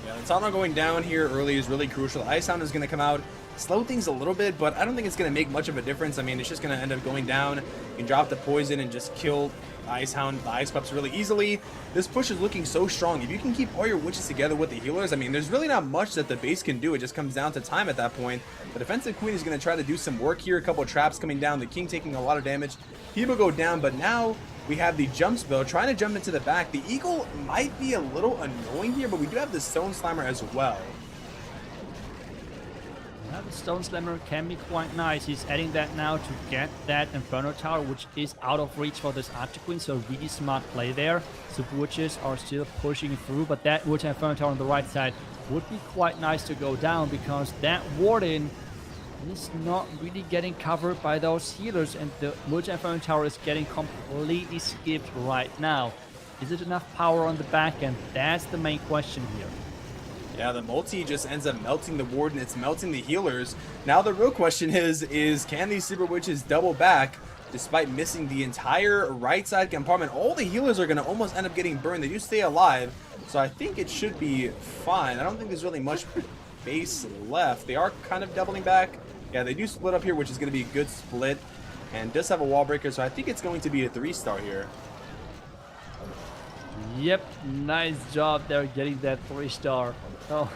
Yeah, the tunnel going down here early is really crucial. Ice Hound is going to come out, slow things a little bit, but I don't think it's going to make much of a difference. I mean, it's just going to end up going down. You can drop the poison and just kill Ice Hound, the Ice Pups really easily. This push is looking so strong. If you can keep all your witches together with the healers, I mean, there's really not much that the base can do. It just comes down to time at that point. The defensive queen is going to try to do some work here. A couple of traps coming down. The king taking a lot of damage. People go down, but now we have the jump spell trying to jump into the back. The eagle might be a little annoying here, but we do have the stone slammer as well. Yeah, the stone slammer can be quite nice. He's adding that now to get that Inferno Tower, which is out of reach for this Archer Queen, so really smart play there. Super Witches are still pushing through, but that Witch Inferno Tower on the right side would be quite nice to go down, because that Warden is not really getting covered by those healers, and the Witch Inferno Tower is getting completely skipped right now. Is it enough power on the back end? That's the main question here. Yeah, the multi just ends up melting the warden. It's melting the healers. Now the real question is can these super witches double back despite missing the entire right side compartment? All the healers are going to almost end up getting burned. They do stay alive, so I think it should be fine. I don't think there's really much base left. They are kind of doubling back. Yeah, they do split up here, which is going to be a good split, and does have a wall breaker, so I think it's going to be a 3-star here. Yep, nice job there getting that 3-star. Oh,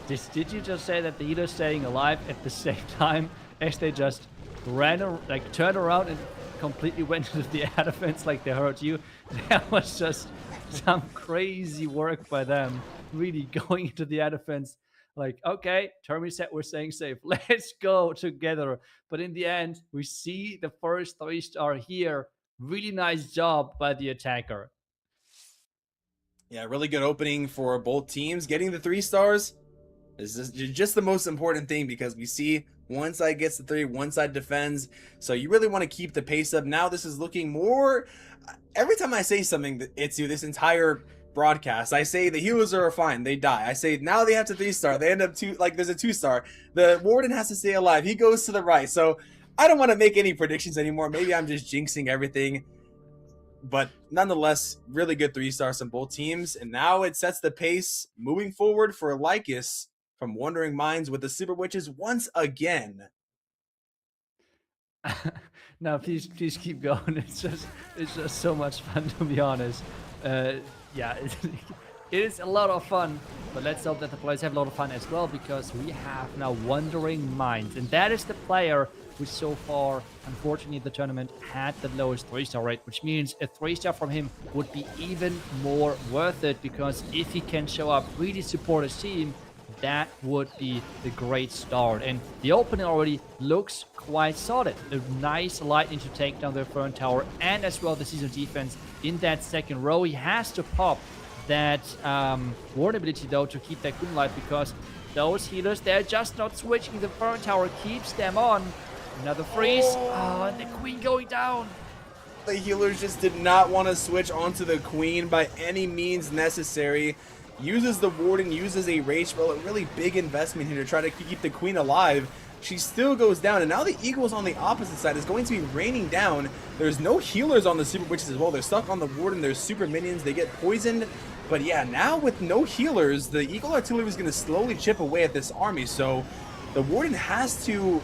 did you just say that the healer's staying alive at the same time as they just turned around and completely went into the air defense like they hurt you? That was just some crazy work by them, really going into the air defense. Like, okay, Termi said we're staying safe. Let's go together. But in the end, we see the first 3-star here. Really nice job by the attacker. Yeah, really good opening for both teams. Getting the 3 stars, This is just the most important thing, because we see one side gets the 3, one side defends. So you really want to keep the pace up. Now this is looking more... Every time I say something, it's you this entire broadcast, I say the healers are fine, they die. I say now they have to 3-star, they end up there's a 2-star. The warden has to stay alive, he goes to the right. So I don't want to make any predictions anymore. Maybe I'm just jinxing everything. But nonetheless, really good 3-stars on both teams. And now it sets the pace moving forward for Lycus from Wandering Minds with the Super Witches once again. No, please keep going. It's just so much fun, to be honest. Yeah, it is a lot of fun, but let's hope that the players have a lot of fun as well, because we have now Wandering Minds, and that is the player who so far, unfortunately, the tournament had the lowest 3-star rate, which means a 3-star from him would be even more worth it, because if he can show up, really support his team, that would be the great start. And the opening already looks quite solid. A nice lightning to take down the Fern Tower, and as well the season defense in that second row. He has to pop that ward ability though to keep that Queen alive, because those healers, they're just not switching. The Fern Tower keeps them on. Another freeze. Oh, and the Queen going down. The healers just did not want to switch onto the Queen by any means necessary. Uses the warden, uses a rage spell, a really big investment here to try to keep the Queen alive. She still goes down, and now the Eagles on the opposite side is going to be raining down. There's no healers on the Super Witches as well. They're stuck on the warden. There's super minions. They get poisoned. But yeah, now with no healers, the Eagle Artillery is going to slowly chip away at this army. So the warden has to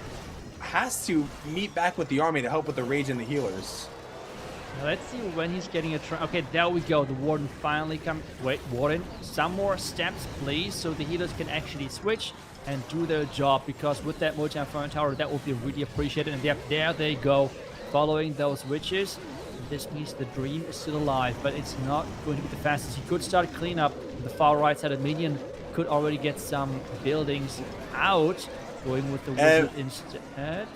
meet back with the army to help with the rage and the healers. Let's see when he's getting a try. Okay, there we go. The warden finally come. Wait, warden, some more steps, please, so the healers can actually switch and do their job, because with that multi-Fern Tower, that would be really appreciated. And there they go, following those witches. This means the dream is still alive, but it's not going to be the fastest. He could start cleanup. The far right side of minion could already get some buildings out, going with the wizard instead.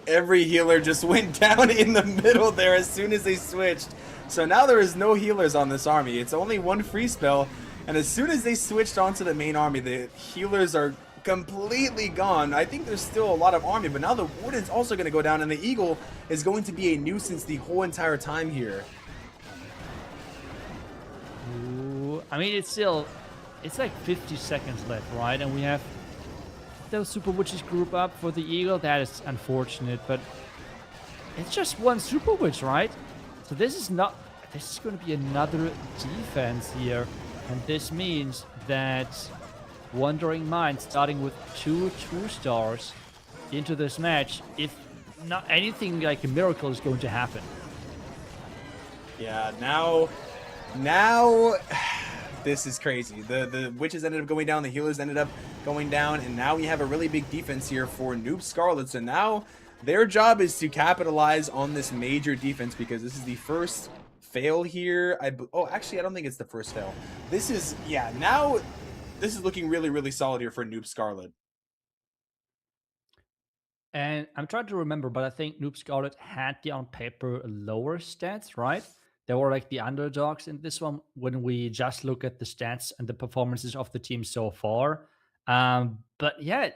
Every healer just went down in the middle there as soon as they switched. So now there is no healers on this army. It's only one free spell. And as soon as they switched onto the main army, the healers are completely gone. I think there's still a lot of army, but now the warden's also going to go down, and the Eagle is going to be a nuisance the whole entire time here. Ooh, I mean, it's like 50 seconds left, right? And we have those Super Witches group up for the Eagle. That is unfortunate, but it's just one Super Witch, right? So this is going to be another defense here, and this means that Wandering Minds starting with 2-stars into this match, if not anything like a miracle is going to happen. Yeah, now this is crazy. The witches ended up going down, the healers ended up going down, and now we have a really big defense here for Noob Scarlet. So now their job is to capitalize on this major defense, because this is the first fail here. Oh, actually, I don't think it's the first fail. This is, yeah, now this is looking really, really solid here for Noob Scarlet. And I'm trying to remember, but I think Noob Scarlet had the on paper lower stats, right? They were like the underdogs in this one when we just look at the stats and the performances of the team so far. But yeah,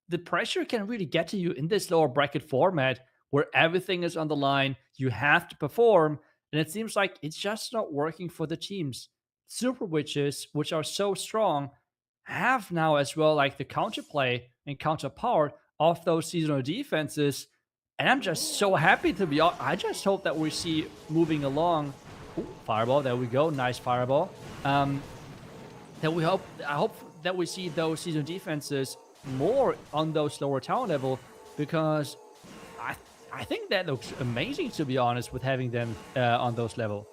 the pressure can really get to you in this lower bracket format where everything is on the line. You have to perform, and it seems like it's just not working for the teams. Super Witches, which are so strong, have now as well like the counterplay and counterpower of those seasonal defenses. And I'm just so happy to be honest. I just hope that we see moving along. Ooh, fireball, there we go. Nice fireball. I hope that we see those season defenses more on those lower tower level, because I think that looks amazing, to be honest, with having them on those level.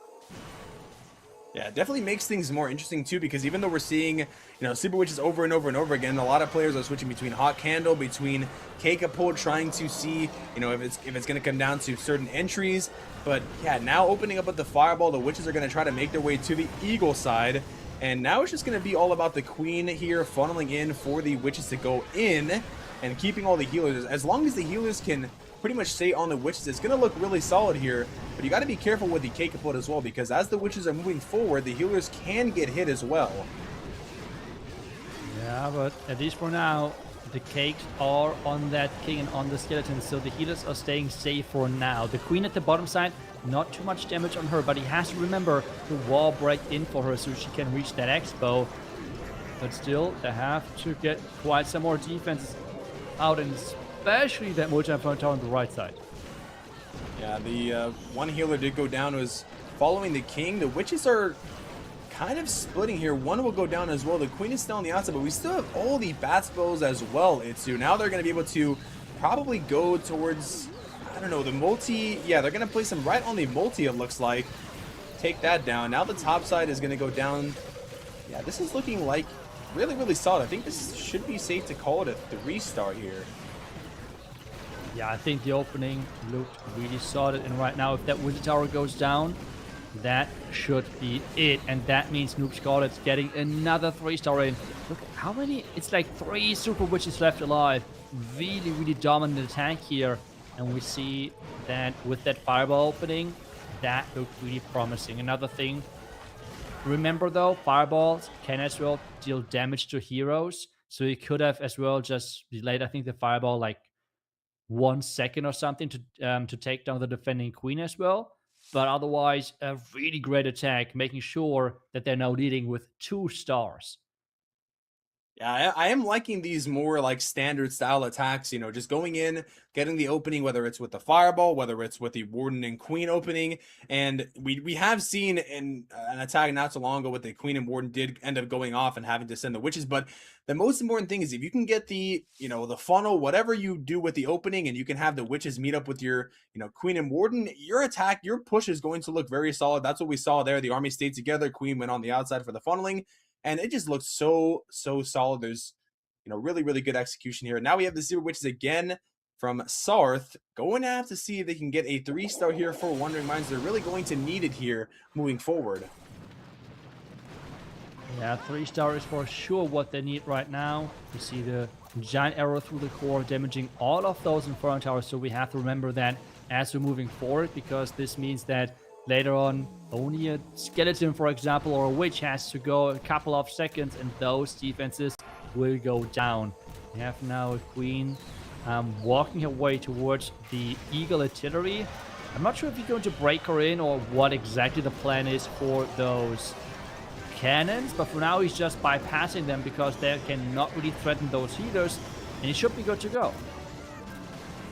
Yeah, it definitely makes things more interesting too, because even though we're seeing, Super Witches over and over and over again, a lot of players are switching between Hot Candle, between Catapult, trying to see, if it's going to come down to certain entries. But yeah, now opening up with the Fireball, the Witches are going to try to make their way to the Eagle side. And now it's just going to be all about the Queen here funneling in for the Witches to go in and keeping all the healers. As long as the healers can pretty much stay on the Witches, it's going to look really solid here. But you got to be careful with the Catapult as well, because as the Witches are moving forward, the healers can get hit as well. Yeah, but at least for now, the cakes are on that king and on the skeleton, so the healers are staying safe for now. The queen at the bottom side, not too much damage on her, but he has to remember the wall break in for her so she can reach that expo. But still, they have to get quite some more defenses out, and especially that multi-front tower on the right side. Yeah, the one healer did go down, was following the king. The witches are kind of splitting here. One will go down as well. The queen is still on the outside, but we still have all the bat spells as well. Now they're going to be able to probably go towards, I don't know, the multi. Yeah, they're going to place him right on the multi, it looks like. Take that down. Now the top side is going to go down. Yeah, this is looking like really, really solid. I think this should be safe to call it a 3-star here. Yeah, I think the opening looked really solid, and right now if that wizard tower goes down, that should be it, and that means Noob Scarlet's getting another 3-star in. Look how many, it's like 3 super witches left alive. Really, really dominant attack here, and we see that with that fireball opening, that looked really promising. Another thing, remember though, fireballs can as well deal damage to heroes, so he could have as well just delayed, I think, the fireball like 1 second or something to take down the defending queen as well. But otherwise, a really great attack, making sure that they're now leading with 2 stars. Yeah, I am liking these more like standard style attacks, just going in, getting the opening, whether it's with the fireball, whether it's with the warden and queen opening. And we have seen in an attack not so long ago with the queen and warden did end up going off and having to send the witches. But the most important thing is if you can get the, the funnel, whatever you do with the opening, and you can have the witches meet up with your, queen and warden, your attack, your push is going to look very solid. That's what we saw there. The army stayed together. Queen went on the outside for the funneling. And it just looks so solid. There's, really, really good execution here. Now we have the Super Witches again from Sarth. Going to have to see if they can get a 3-star here for Wandering Minds. They're really going to need it here moving forward. Yeah, 3-star is for sure what they need right now. You see the giant arrow through the core, damaging all of those Inferno towers. So we have to remember that as we're moving forward, because this means that later on, only a skeleton, for example, or a witch has to go a couple of seconds, and those defenses will go down. We have now a queen walking her way towards the eagle artillery. I'm not sure if you're going to break her in or what exactly the plan is for those cannons, but for now he's just bypassing them because they cannot really threaten those healers, and he should be good to go.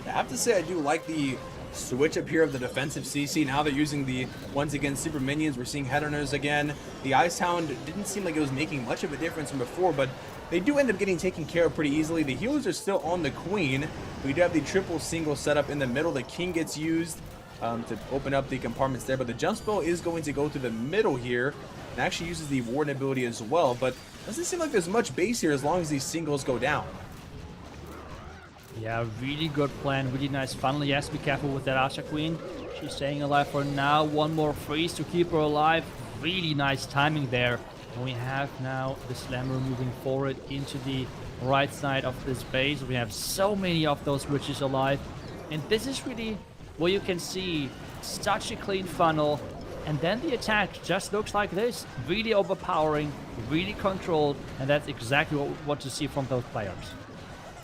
I have to say I do like the switch up here of the defensive CC. Now they're using the once again super minions. We're seeing headhunters again. The Ice Hound didn't seem like it was making much of a difference from before, but they do end up getting taken care of pretty easily. The healers are still on the queen. We do have the triple single setup in the middle. The king gets used to open up the compartments there, but the jump spell is going to go through the middle here and actually uses the warden ability as well, but doesn't seem like there's much base here as long as these singles go down. Yeah, really good plan, really nice funnel. Yes, be careful with that Asha Queen. She's staying alive for now. One more freeze to keep her alive. Really nice timing there. And we have now the Slammer moving forward into the right side of this base. We have so many of those witches alive. And this is really where you can see such a clean funnel. And then the attack just looks like this. Really overpowering, really controlled. And that's exactly what to see from those players.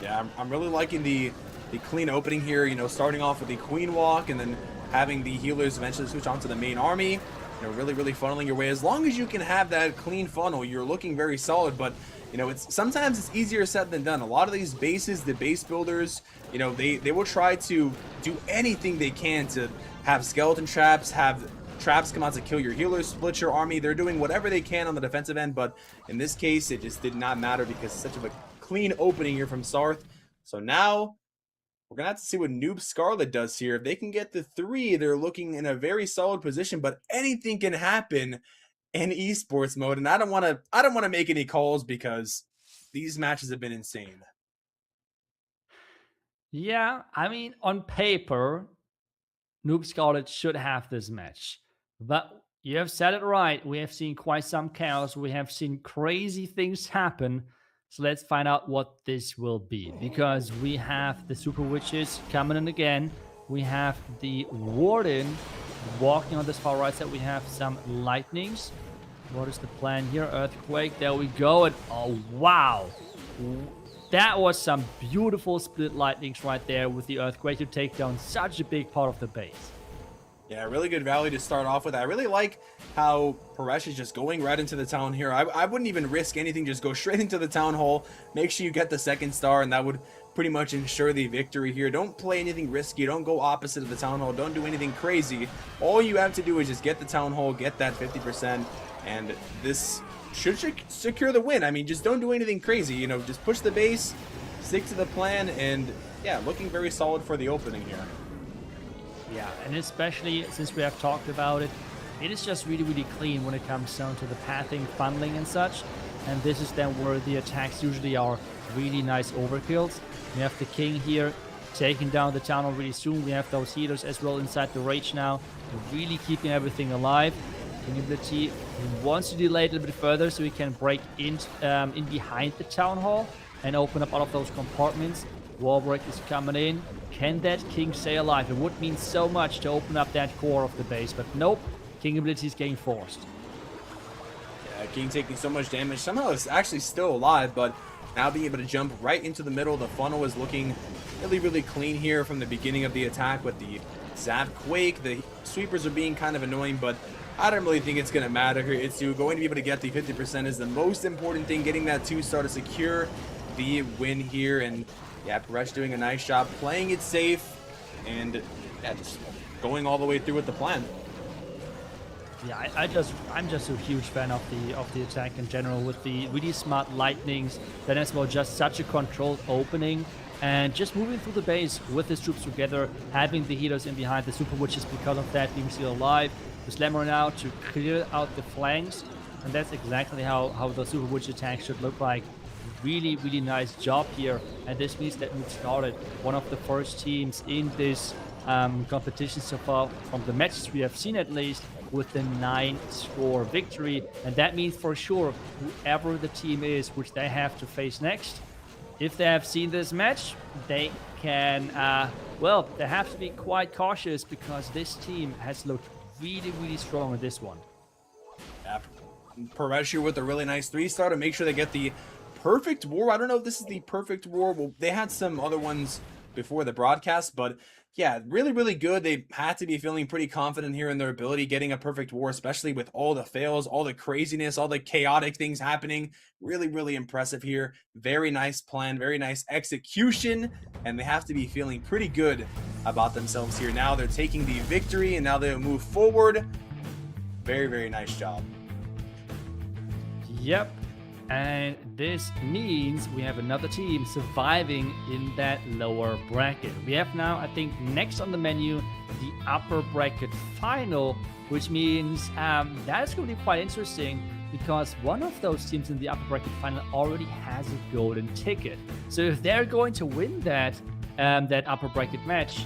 Yeah, I'm really liking the clean opening here, starting off with the queen walk and then having the healers eventually switch on to the main army, really funneling your way. As long as you can have that clean funnel, you're looking very solid, but sometimes it's easier said than done. A lot of these bases, the base builders, they will try to do anything they can to have skeleton traps, have traps come out to kill your healers, split your army. They're doing whatever they can on the defensive end, but in this case, it just did not matter because it's such a clean opening here from Sarth. So now we're gonna have to see what Noob Scarlet does here. If they can get the 3, they're looking in a very solid position, but anything can happen in esports mode, and I don't want to make any calls because these matches have been insane. Yeah, I mean, on paper, Noob Scarlet should have this match, but you have said it right. We have seen quite some chaos. We have seen crazy things happen. So let's find out what this will be, because we have the Super Witches coming in again. We have the Warden walking on this far right side. We have some Lightnings. What is the plan here? Earthquake. There we go. And oh, wow. That was some beautiful split lightnings right there with the earthquake to take down such a big part of the base. Yeah, really good rally to start off with. I really like how Paresh is just going right into the town here. I wouldn't even risk anything, just go straight into the town hall. Make sure you get the second star, and that would pretty much ensure the victory here. Don't play anything risky. Don't go opposite of the town hall. Don't do anything crazy. All you have to do is just get the town hall, get that 50%, and this should secure the win. I mean, just don't do anything crazy. You know, just push the base, stick to the plan, and yeah, looking very solid for the opening here. Yeah, and especially since we have talked about it, it is just really, really clean when it comes down to the pathing, funneling, and such. And this is then where the attacks usually are really nice overkills. We have the king here taking down the town really soon. We have those healers as well inside the rage now, really keeping everything alive. King ability wants to delay it a little bit further so he can break in behind the town hall and open up all of those compartments. Wallbreak is coming in. Can that king stay alive? It would mean so much to open up that core of the base, but nope. King ability is getting forced. Yeah, king taking so much damage. Somehow it's actually still alive, but now being able to jump right into the middle. The funnel is looking really, really clean here from the beginning of the attack with the Zap Quake. The sweepers are being kind of annoying, but I don't really think it's going to matter here. It's going to be able to get the 50% is the most important thing. Getting that 2-star to secure the win here. And yeah, Paresh doing a nice job playing it safe and yeah, just going all the way through with the plan. Yeah, I'm just a huge fan of the attack in general with the really smart lightnings. Then as well, just such a controlled opening and just moving through the base with his troops together, having the healers in behind the super witches because of that being still alive. The slammer now to clear out the flanks, and that's exactly how the super witch attack should look like. Really, really nice job here, and this means that Noob Scarlet, one of the first teams in this competition so far, from the matches we have seen at least, with the 9-score victory. And that means for sure, whoever the team is which they have to face next, if they have seen this match, they can, well, they have to be quite cautious because this team has looked really, really strong in this one. Yeah, Paresh with a really nice 3-star to make sure they get the perfect war. I don't know if this is the perfect war. Well, they had some other ones before the broadcast, but yeah, really, really good. They had to be feeling pretty confident here in their ability getting a perfect war, especially with all the fails, all the craziness, all the chaotic things happening. Really, really impressive here. Very nice plan, very nice execution, and they have to be feeling pretty good about themselves here. Now they're taking the victory, and now they'll move forward. Very, very nice job. Yep. And this means we have another team surviving in that lower bracket. We have now, I think, next on the menu, the upper bracket final, which means that's going to be quite interesting because one of those teams in the upper bracket final already has a golden ticket. So if they're going to win that upper bracket match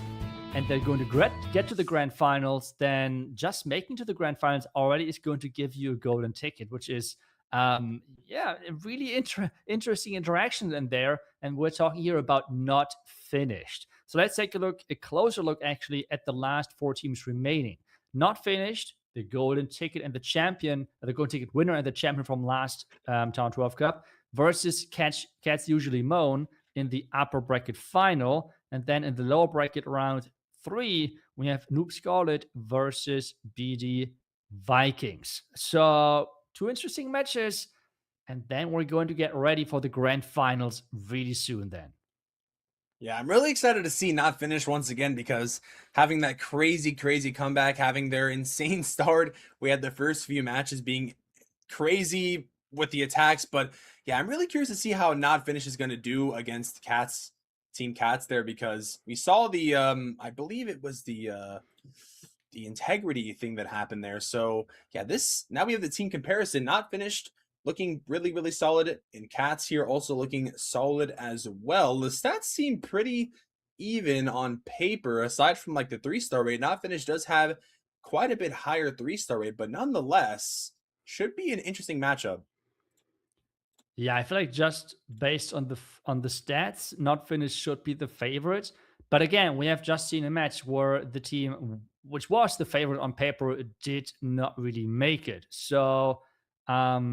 and they're going to get to the grand finals, then just making to the grand finals already is going to give you a golden ticket, which is yeah, a really interesting interaction in there. And we're talking here about not finished. So let's take a closer look actually at the last 4 teams remaining. Not finished, the golden ticket and the champion, the golden ticket winner and the champion from last Town 12 Cup versus Catsusuallymoan in the upper bracket final. And then in the lower bracket round 3, we have Noob Scarlet versus BD ViKinGs. So 2 interesting matches, and then we're going to get ready for the grand finals really soon then. Yeah, I'm really excited to see Not Finish once again because having that crazy, crazy comeback, having their insane start, we had the first few matches being crazy with the attacks, but yeah, I'm really curious to see how Not Finish is going to do against Team Cats there because we saw the, I believe it was the integrity thing that happened there. So yeah, now we have the team comparison. Not Finished looking really, really solid, and Cats here also looking solid as well. The stats seem pretty even on paper, aside from like the 3-star rate. Not Finished does have quite a bit higher 3-star rate, but nonetheless should be an interesting matchup. Yeah, I feel like just based on the stats, Not Finished should be the favorite. But again, we have just seen a match where the team, which was the favorite on paper, did not really make it. So Yeah.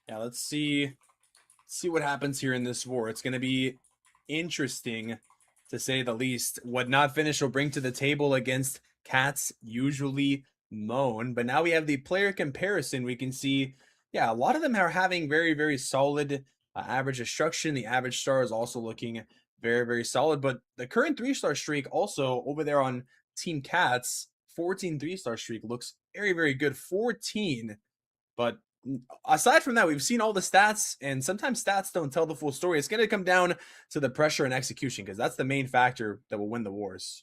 Yeah, let's see what happens here in this war. It's going to be interesting, to say the least, what Not Finished will bring to the table against Catsusuallymoan. But now we have the player comparison. We can see, yeah, a lot of them are having very, very solid average destruction. The average star is also looking very, very solid. But the current 3-star streak also over there on Team Cats, 14 3-star streak, looks very, very good. 14. But aside from that, we've seen all the stats, and sometimes stats don't tell the full story. It's going to come down to the pressure and execution, because that's the main factor that will win the wars.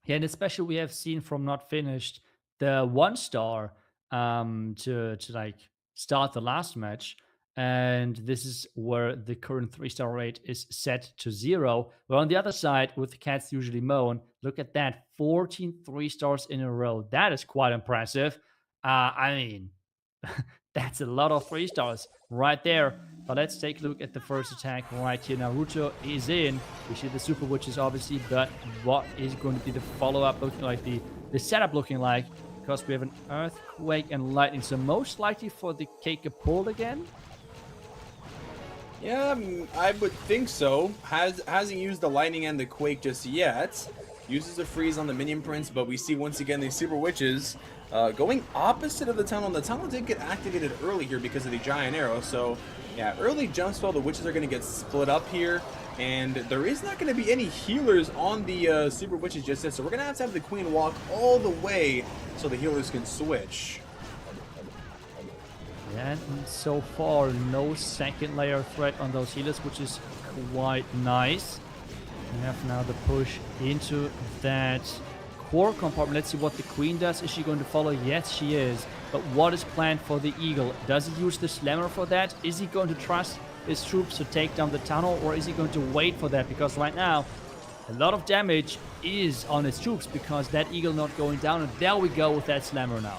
Yeah, and especially we have seen from Not Finished the 1-star to like start the last match. And this is where the current 3-star rate is set to 0. But on the other side, with Catsusuallymoan, look at that, 14 3-stars in a row. That is quite impressive. I mean, that's a lot of 3-stars right there. But let's take a look at the first attack right here. Naruto is in. We see the super witches, obviously, but what is going to be the follow-up looking like, the setup looking like? Because we have an earthquake and lightning, so most likely for the Catapult again. Yeah, I would think so. Hasn't used the lightning and the quake just yet. Uses a freeze on the minion prince, but we see once again these super witches going opposite of the tunnel. And the tunnel did get activated early here because of the giant arrow. So yeah, early jump spell, the witches are going to get split up here. And there is not going to be any healers on the super witches just yet. So we're going to have the queen walk all the way so the healers can switch. Yeah, and so far, no second layer threat on those healers, which is quite nice. We have now the push into that core compartment. Let's see what the queen does. Is she going to follow? Yes, she is. But what is planned for the eagle? Does he use the slammer for that? Is he going to trust his troops to take down the tunnel, or is he going to wait for that? Because right now, a lot of damage is on his troops because that eagle not going down. And there we go with that slammer now.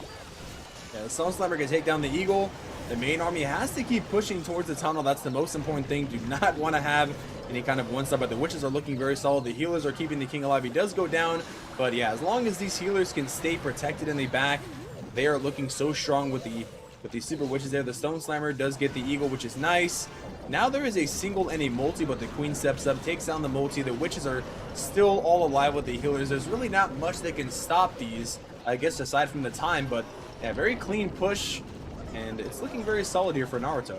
Yeah, the Stone Slammer can take down the eagle. The main army has to keep pushing towards the tunnel. That's the most important thing. Do not want to have any kind of one-stop, but the witches are looking very solid. The healers are keeping the king alive. He does go down, but yeah, as long as these healers can stay protected in the back, they are looking so strong with the super witches there. The Stone Slammer does get the eagle, which is nice. Now there is a single and a multi, but the queen steps up, takes down the multi. The witches are still all alive with the healers. There's really not much that can stop these, I guess, aside from the time, but yeah, very clean push, and it's looking very solid here for Naruto.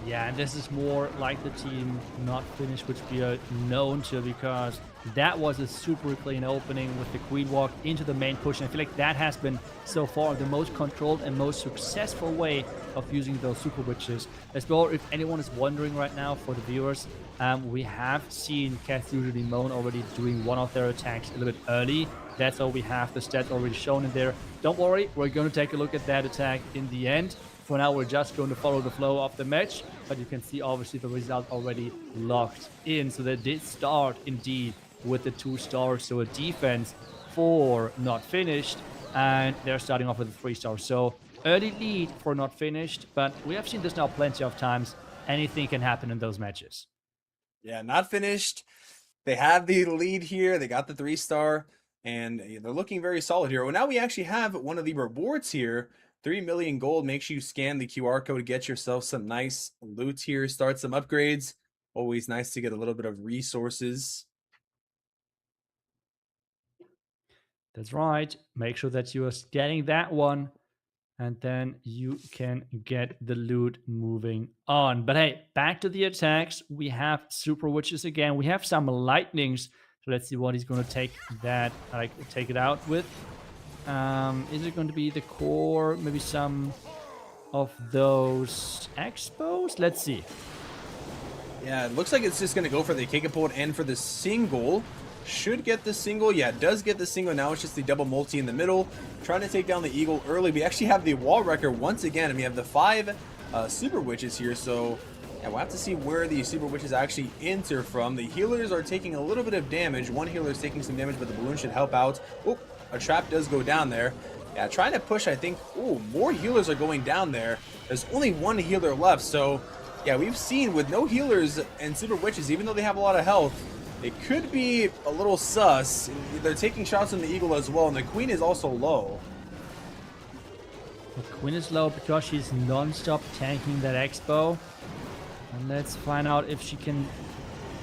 Yeah, and this is more like the team Not Finished, which we are known to, because that was a super clean opening with the queen walk into the main push. And I feel like that has been so far the most controlled and most successful way of using those super witches. As well, if anyone is wondering right now for the viewers, we have seen Catsusuallymoan already doing one of their attacks a little bit early. That's how we have the stats already shown in there. Don't worry, we're going to take a look at that attack in the end. For now, we're just going to follow the flow of the match, but you can see obviously the result already locked in. So they did start indeed with the 2 stars, so a defense for Not Finished, and they're starting off with a 3 star. So early lead for Not Finished, but we have seen this now plenty of times. Anything can happen in those matches. Yeah, Not Finished. They have the lead here. They got the 3 star, and they're looking very solid here. Well, now we actually have one of the rewards here. 3 million gold. Make sure you scan the QR code to get yourself some nice loot here. Start some upgrades. Always nice to get a little bit of resources. That's right. Make sure that you are scanning that one, and then you can get the loot moving on. But hey, back to the attacks. We have super witches again. We have some lightnings. So let's see what he's going to take it out with. Is it going to be the core? Maybe some of those expos? Let's see. Yeah, it looks like it's just going to go for the Catapult and for the single. Should get the single. Yeah, it does get the single. Now it's just the double multi in the middle. Trying to take down the eagle early. We actually have the wall wrecker once again, and we have the 5 super witches here. So yeah, we'll have to see where the super witches actually enter from. The healers are taking a little bit of damage. One healer is taking some damage, but the balloon should help out. Oh, a trap does go down there. Yeah, trying to push, I think. Oh, more healers are going down there. There's only 1 healer left, so yeah, we've seen with no healers and super witches, even though they have a lot of health, it could be a little sus. They're taking shots on the eagle as well, and the queen is also low. The queen is low because she's non-stop tanking that X-bow. And let's find out if she can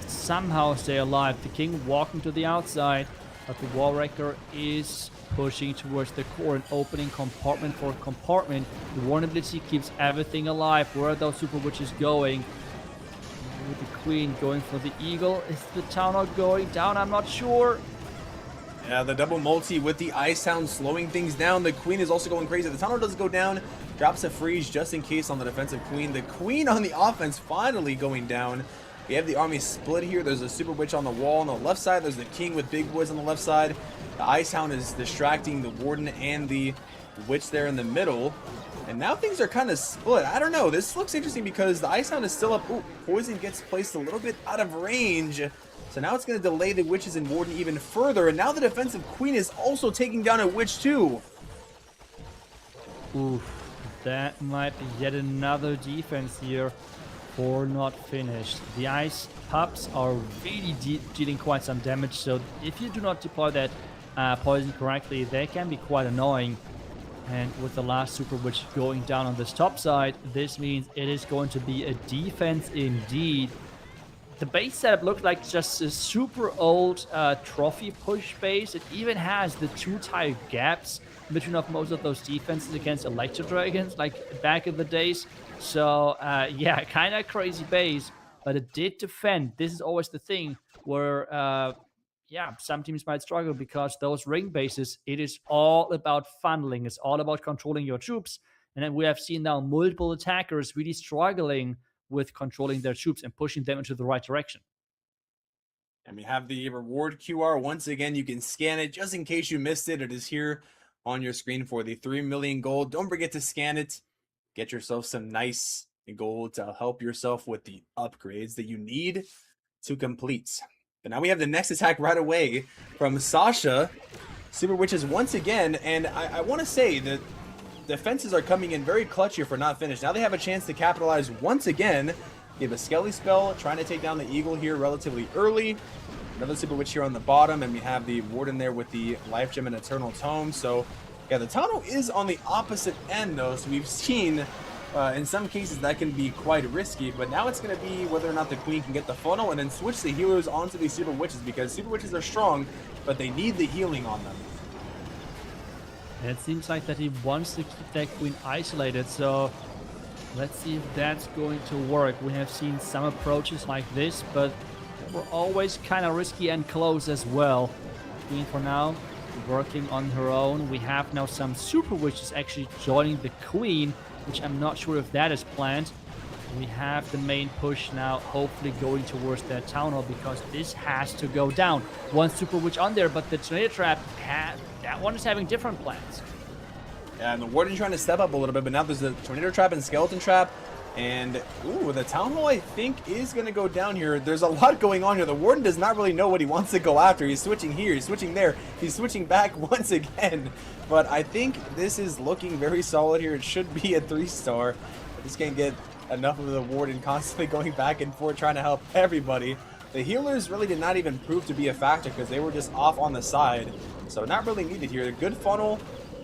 somehow stay alive. The king walking to the outside, but the wall wrecker is pushing towards the core and opening compartment for compartment. The vulnerability keeps everything alive. Where are those super witches going? With the queen going for the eagle. Is the town hall going down? I'm not sure. Yeah, the double multi with the ice hound slowing things down. The queen is also going crazy. The tunnel does go down, drops a freeze just in case on the defensive queen. The queen on the offense finally going down. We have the army split here. There's a super witch on the wall on the left side. There's the king with big boys on the left side. The ice hound is distracting the warden and the witch there in the middle. And now things are kind of split. I don't know. This looks interesting because the ice hound is still up. Ooh, poison gets placed a little bit out of range. So now it's going to delay the witches and warden even further. And now the defensive queen is also taking down a witch too. Oof, that might be yet another defense here for not finished. The ice pups are really dealing quite some damage. So if you do not deploy that poison correctly, they can be quite annoying. And with the last super witch going down on this top side, this means it is going to be a defense indeed. The base setup looked like just a super old trophy push base. It even has the 2-tile gaps in between of most of those defenses against Electro Dragons, like back in the days. So yeah, kind of crazy base, but it did defend. This is always the thing where yeah, some teams might struggle because those ring bases, it is all about funneling. It's all about controlling your troops. And then we have seen now multiple attackers really struggling with controlling their troops and pushing them into the right direction. And we have the reward QR. Once again, you can scan it just in case you missed it. It is here on your screen for the 3 million gold. Don't forget to scan it. Get yourself some nice gold to help yourself with the upgrades that you need to complete. But now we have the next attack right away from Sasha. Super Witches once again. And I want to say that defenses are coming in very clutch here for not finished. Now they have a chance to capitalize once again. Give a Skelly spell, trying to take down the eagle here relatively early. Another super witch here on the bottom, and we have the warden there with the life gem and eternal tome. So yeah, the tunnel is on the opposite end though, so we've seen in some cases that can be quite risky, but now it's going to be whether or not the queen can get the funnel and then switch the healers onto these super witches, because super witches are strong, but they need the healing on them. And it seems like that he wants to keep that queen isolated, so let's see if that's going to work. We have seen some approaches like this, but they were always kind of risky and close as well. Queen for now working on her own. We have now some super witches actually joining the queen, which I'm not sure if that is planned. We have the main push now, hopefully going towards that town hall, because this has to go down. One super witch on there, but the tornado trap, that one is having different plans. Yeah, and the warden trying to step up a little bit, but now there's the tornado trap and skeleton trap. And, ooh, the town hall, I think, is going to go down here. There's a lot going on here. The warden does not really know what he wants to go after. He's switching here, he's switching there, he's switching back once again. But I think this is looking very solid here. It should be a 3-star. I just can't get enough of the warden constantly going back and forth trying to help everybody. The healers really did not even prove to be a factor because they were just off on the side. So not really needed here. A good funnel,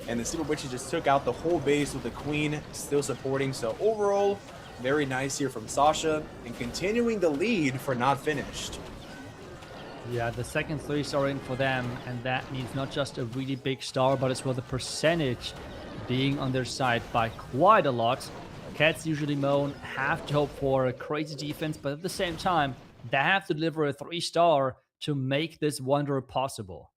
and the super witches just took out the whole base with the queen still supporting. So overall, very nice here from Sasha, and continuing the lead for not finished. Yeah, the second 3-star in for them, and that means not just a really big star, but as well the percentage being on their side by quite a lot. Catsusuallymoan have to hope for a crazy defense, but at the same time, they have to deliver a 3-star to make this wonder possible.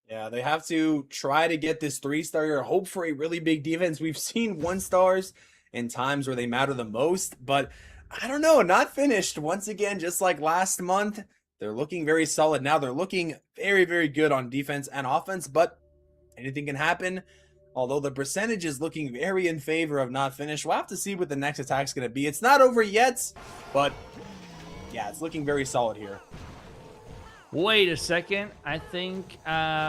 Yeah, they have to try to get this 3-star here, hope for a really big defense. We've seen 1-stars in times where they matter the most, but I don't know, not finished. Once again, just like last month, they're looking very solid now. They're looking very, very good on defense and offense, but anything can happen. Although the percentage is looking very in favor of not finished. We'll have to see what the next attack's going to be. It's not over yet, but yeah, it's looking very solid here. Wait a second. I think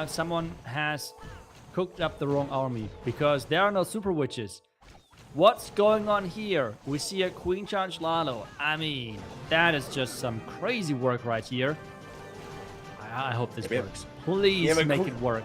someone has cooked up the wrong army, because there are no super witches. What's going on here? We see a Queen Charge Lalo. I mean, that is just some crazy work right here. I hope this works. Please make it work.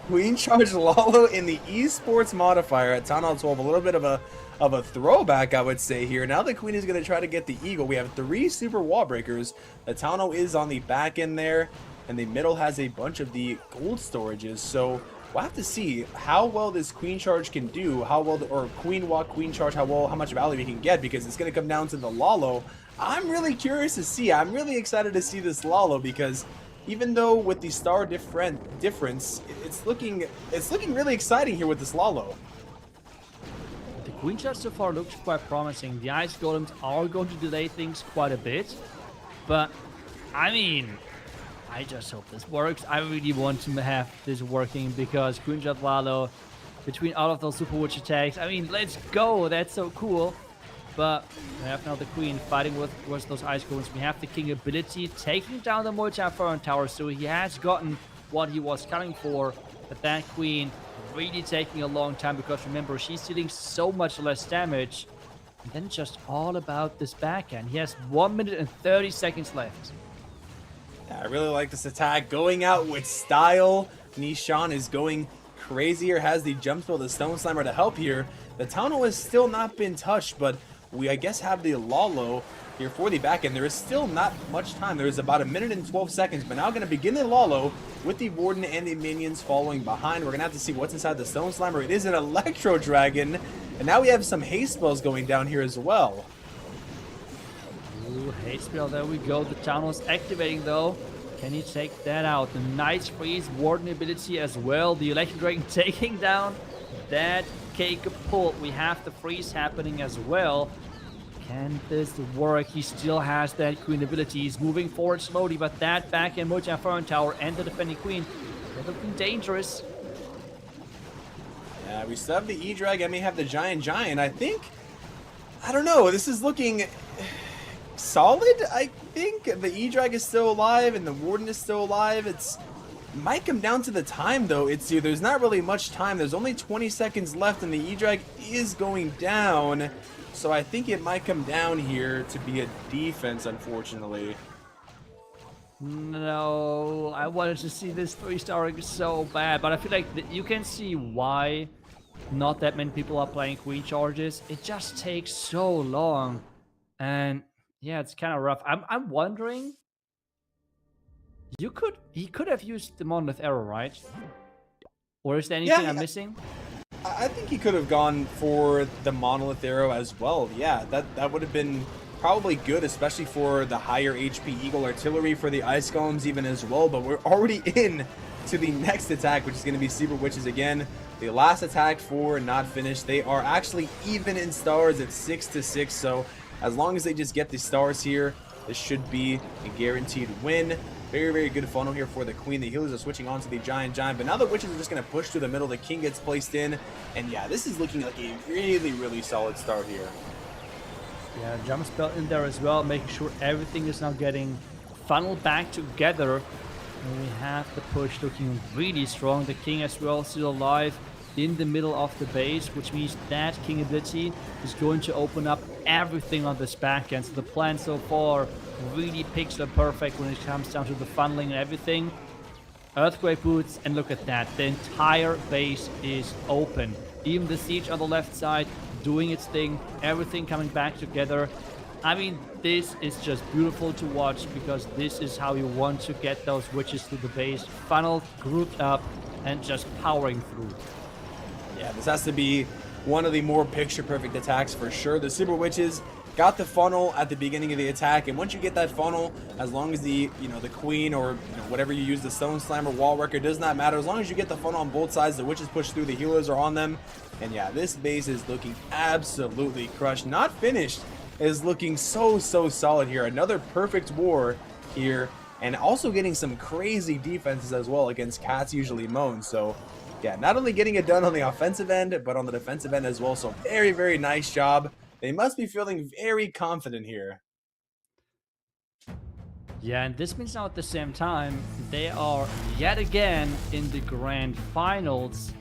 Queen Charge Lalo in the esports modifier at Town Hall 12. A little bit of a throwback, I would say here. Now the Queen is going to try to get the Eagle. We have 3 super wall breakers. The Town Hall is on the back end there, and the middle has a bunch of the gold storages. So we'll have to see how well this Queen Charge can do, how well, or Queen Walk, Queen Charge, how much value we can get, because it's going to come down to the Lalo. I'm really curious to see. I'm really excited to see this Lalo, because even though with the star difference, it's looking really exciting here with this Lalo. The Queen Charge so far looks quite promising. The Ice Golems are going to delay things quite a bit, but I mean, I just hope this works. I really want to have this working, because Queen Charge Lalo, between all of those super witch attacks, I mean, let's go. That's so cool. But we have now the Queen fighting with those Ice Golems. We have the King ability taking down the multi-Inferno Tower, so he has gotten what he was coming for. But that Queen really taking a long time, because remember, she's dealing so much less damage. And then it's just all about this backhand. He has 1 minute and 30 seconds left. Yeah, I really like this attack. Going out with style. Nishan is going crazy here. Has the jump spell, the Stone Slammer to help here. The Town Hall has still not been touched, but we, I guess, have the Lalo here for the back end. There is still not much time. There is about 1 minute and 12 seconds, but now going to begin the Lalo with the Warden and the minions following behind. We're going to have to see what's inside the Stone Slammer. It is an Electro Dragon, and now we have some haste spells going down here as well. Ooh, haste spell, there we go. The Town Hall's activating though. Can he take that out? The Nice Freeze, Warden ability as well. The Electro Dragon taking down that cake pull. We have the freeze happening as well. Can this work? He still has that Queen ability. He's moving forward slowly, but that back end multi-Inferno Tower and the defending Queen, they're looking dangerous. Yeah, we still have the E-Drag. I may have the Giant. I think, I don't know, this is looking solid. I think the E-Drag is still alive and the Warden is still alive. It might come down to the time though. There's not really much time. There's only 20 seconds left and the E-Drag is going down. So I think it might come down here to be a defense, unfortunately. No, I wanted to see this 3-star so bad, but I feel like you can see why not that many people are playing Queen Charges. It just takes so long, and yeah, it's kind of rough. I'm wondering, he could have used the Monolith Arrow, right? Or is there anything I'm missing? I think he could have gone for the Monolith Arrow as well. Yeah, that would have been probably good, especially for the higher HP Eagle Artillery for the Ice Golems even as well. But we're already in to the next attack, which is going to be Super Witches again. The last attack for not finished. They are actually even in stars at 6-6. So as long as they just get the stars here, this should be a guaranteed win. Very, very good funnel here for the Queen. The healers are switching on to the Giant, but now the Witches are just going to push through the middle. The King gets placed in, and yeah, this is looking like a really, really solid start here. Yeah, jump spell in there as well, making sure everything is now getting funneled back together. And we have the push looking really strong. The King as well still alive in the middle of the base, which means that King ability is going to open up everything on this back end. So the plan so far really pixel perfect when it comes down to the funneling and everything. Earthquake boots, and look at that, the entire base is open. Even the siege on the left side doing its thing, everything coming back together. I mean, this is just beautiful to watch, because this is how you want to get those witches to the base, funneled, grouped up, and just powering through. Yeah, this has to be one of the more picture-perfect attacks for sure. The Super Witches got the funnel at the beginning of the attack, and once you get that funnel, as long as the the Queen or whatever you use, the Stone Slammer, Wall Wrecker, does not matter. As long as you get the funnel on both sides, the Witches push through, the healers are on them, and yeah, this base is looking absolutely crushed. Not finished is looking so solid here. Another perfect war here, and also getting some crazy defenses as well against Catsusuallymoan. So yeah, not only getting it done on the offensive end, but on the defensive end as well. So very, very nice job. They must be feeling very confident here. Yeah, and this means now at the same time, they are yet again in the grand finals.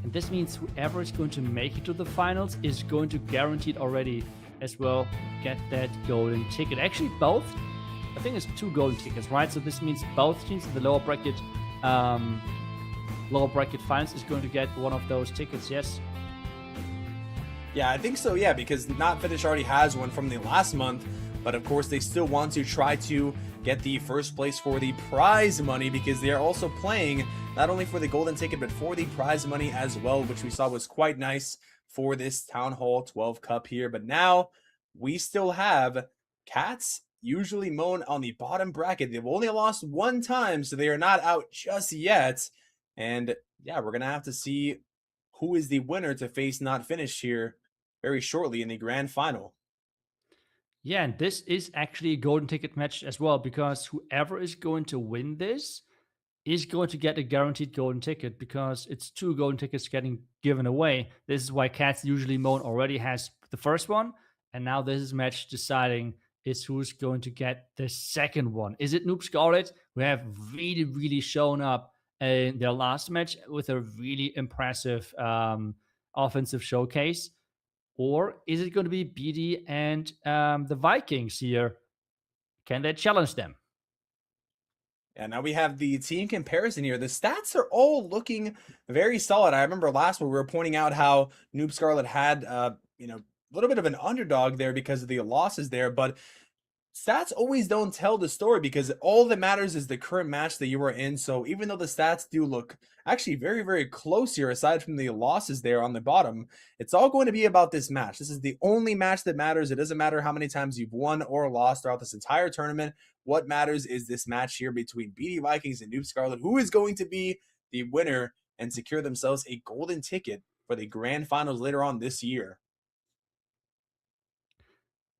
And this means whoever is going to make it to the finals is going to guaranteed already as well get that golden ticket. Actually, both. I think it's 2 golden tickets, right? So this means both teams in the lower bracket finals is going to get one of those tickets, yes? Yeah, I think so, yeah, because Not Finished already has one from the last month, but of course they still want to try to get the first place for the prize money, because they are also playing not only for the golden ticket, but for the prize money as well, which we saw was quite nice for this Town Hall 12 Cup here. But now we still have Catsusuallymoan on the bottom bracket. They've only lost 1 time, so they are not out just yet. And yeah, we're going to have to see who is the winner to face Not Finished here very shortly in the grand final. Yeah, and this is actually a golden ticket match as well, because whoever is going to win this is going to get a guaranteed golden ticket, because it's 2 golden tickets getting given away. This is why Catsusuallymoan already has the first one, and now this is match deciding is who's going to get the second one. Is it Noob Scarlet, who have really shown up in their last match with a really impressive offensive showcase? Or is it going to be BD and the ViKinGs here? Can they challenge them? And now we have the team comparison here. The stats are all looking very solid. I remember last week we were pointing out how Noob Scarlet had, a little bit of an underdog there because of the losses there, but stats always don't tell the story, because all that matters is the current match that you are in. So even though the stats do look actually very close here, aside from the losses there on the bottom, it's all going to be about this match. This is the only match that matters. It doesn't matter how many times you've won or lost throughout this entire tournament. What matters is this match here between BD ViKinGs and Noob Scarlet, who is going to be the winner and secure themselves a golden ticket for the grand finals later on this year.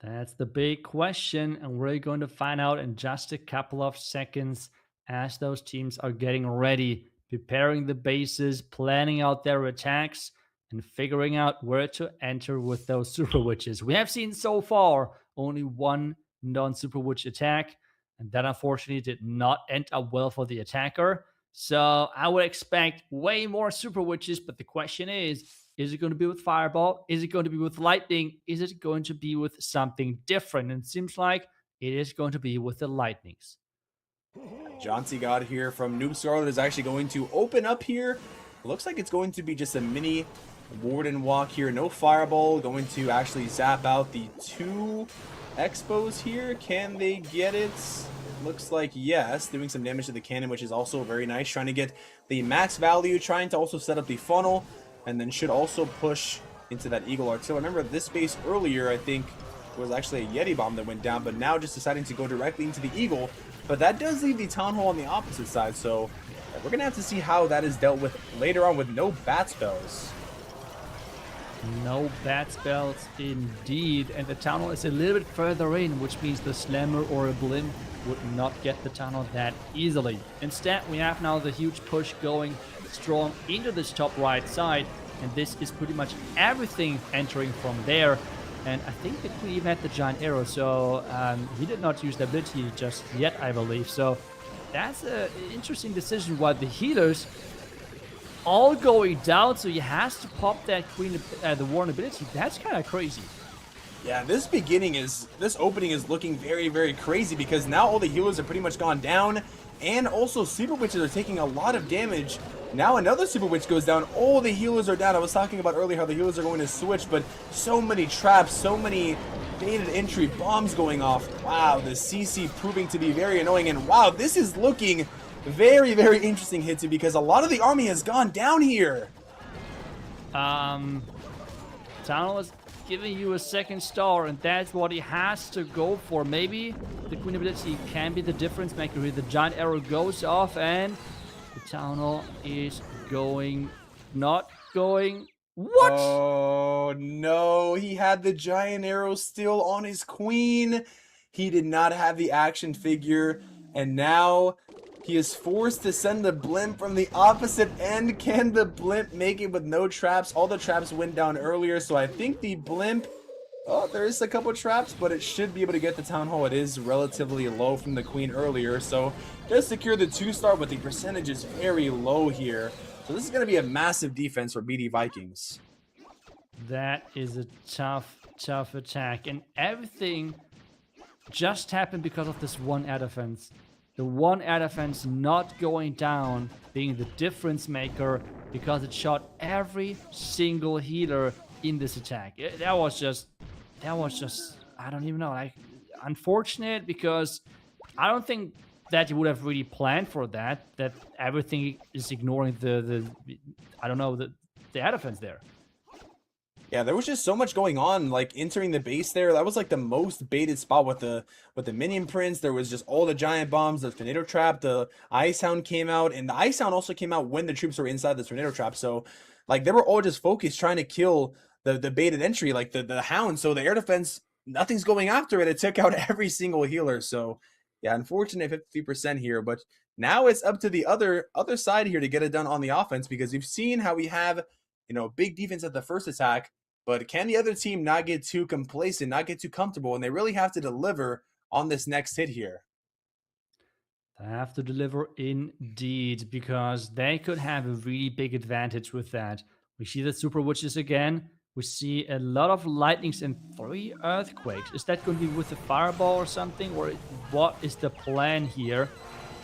That's the big question, and we're going to find out in just a couple of seconds as those teams are getting ready, preparing the bases, planning out their attacks, and figuring out where to enter with those Super Witches. We have seen so far only 1 non-Super Witch attack, and that unfortunately did not end up well for the attacker. So I would expect way more Super Witches, but the question is it going to be with Fireball? Is it going to be with Lightning? Is it going to be with something different? And it seems like it is going to be with the Lightnings. John God here from Noob Scarlet is actually going to open up here. Looks like it's going to be just a mini Warden walk here. No Fireball. Going to actually zap out the 2 Expos here. Can they get it? Looks like yes. Doing some damage to the cannon, which is also very nice. Trying to get the max value. Trying to also set up the funnel. And then should also push into that Eagle Artillery. Remember, this base earlier, I think, was actually a Yeti bomb that went down, but now just deciding to go directly into the Eagle. But that does leave the Town Hall on the opposite side, so we're going to have to see how that is dealt with later on with no bat spells. No bat spells indeed, and the Town Hall is a little bit further in, which means the Slammer or a Blimp would not get the Town Hall that easily. Instead, we have now the huge push going strong into this top right side, and this is pretty much everything entering from there. And I think that we even had the giant arrow, so he did not use the ability just yet, I believe. So that's an interesting decision why the healers all going down, so he has to pop that the Warren ability. That's kind of crazy. Yeah, this opening is looking very crazy, because now all the healers are pretty much gone down, and also Super Witches are taking a lot of damage. Now another Super Witch goes down. All the healers are down. I was talking about earlier how the healers are going to switch, but so many traps, so many baited entry bombs going off. Wow, the CC proving to be very annoying, and wow, this is looking very interesting, Hitsu, because a lot of the army has gone down here. Town Hall is giving you a second star, and that's what he has to go for. Maybe the Queen ability can be the difference maker here. The giant arrow goes off, and the Town Hall is not going. What? Oh no, he had the giant arrow still on his queen. He did not have the action figure, and now he is forced to send the blimp from the opposite end. Can the blimp make it with no traps? All the traps went down earlier, so I think the blimp... Oh, there is a couple traps, but it should be able to get the Town Hall. It is relatively low from the Queen earlier, so does secure the 2-star, but the percentage is very low here. So this is going to be a massive defense for BD Vikings. That is a tough attack. And everything just happened because of this one air defense. The one air defense not going down, being the difference maker, because it shot every single healer in this attack. That was just, I don't even know, like, unfortunate, because I don't think that you would have really planned for that everything is ignoring the I don't know, the air defense there. Yeah, there was just so much going on, like entering the base there. That was like the most baited spot with the minion prints. There was just all the giant bombs, the tornado trap, the ice hound came out, and the ice hound also came out when the troops were inside the tornado trap. So like they were all just focused trying to kill the baited entry, like the hound. So the air defense, nothing's going after it. It took out every single healer. So yeah, unfortunate 50% here, but now it's up to the other side here to get it done on the offense, because we've seen how we have, you know, big defense at the first attack. But can the other team not get too complacent, not get too comfortable, and they really have to deliver on this next hit here? They have to deliver indeed, because they could have a really big advantage with that. We see the super witches again. We see a lot of lightnings and 3 earthquakes. Is that going to be with the fireball or something? Or what is the plan here?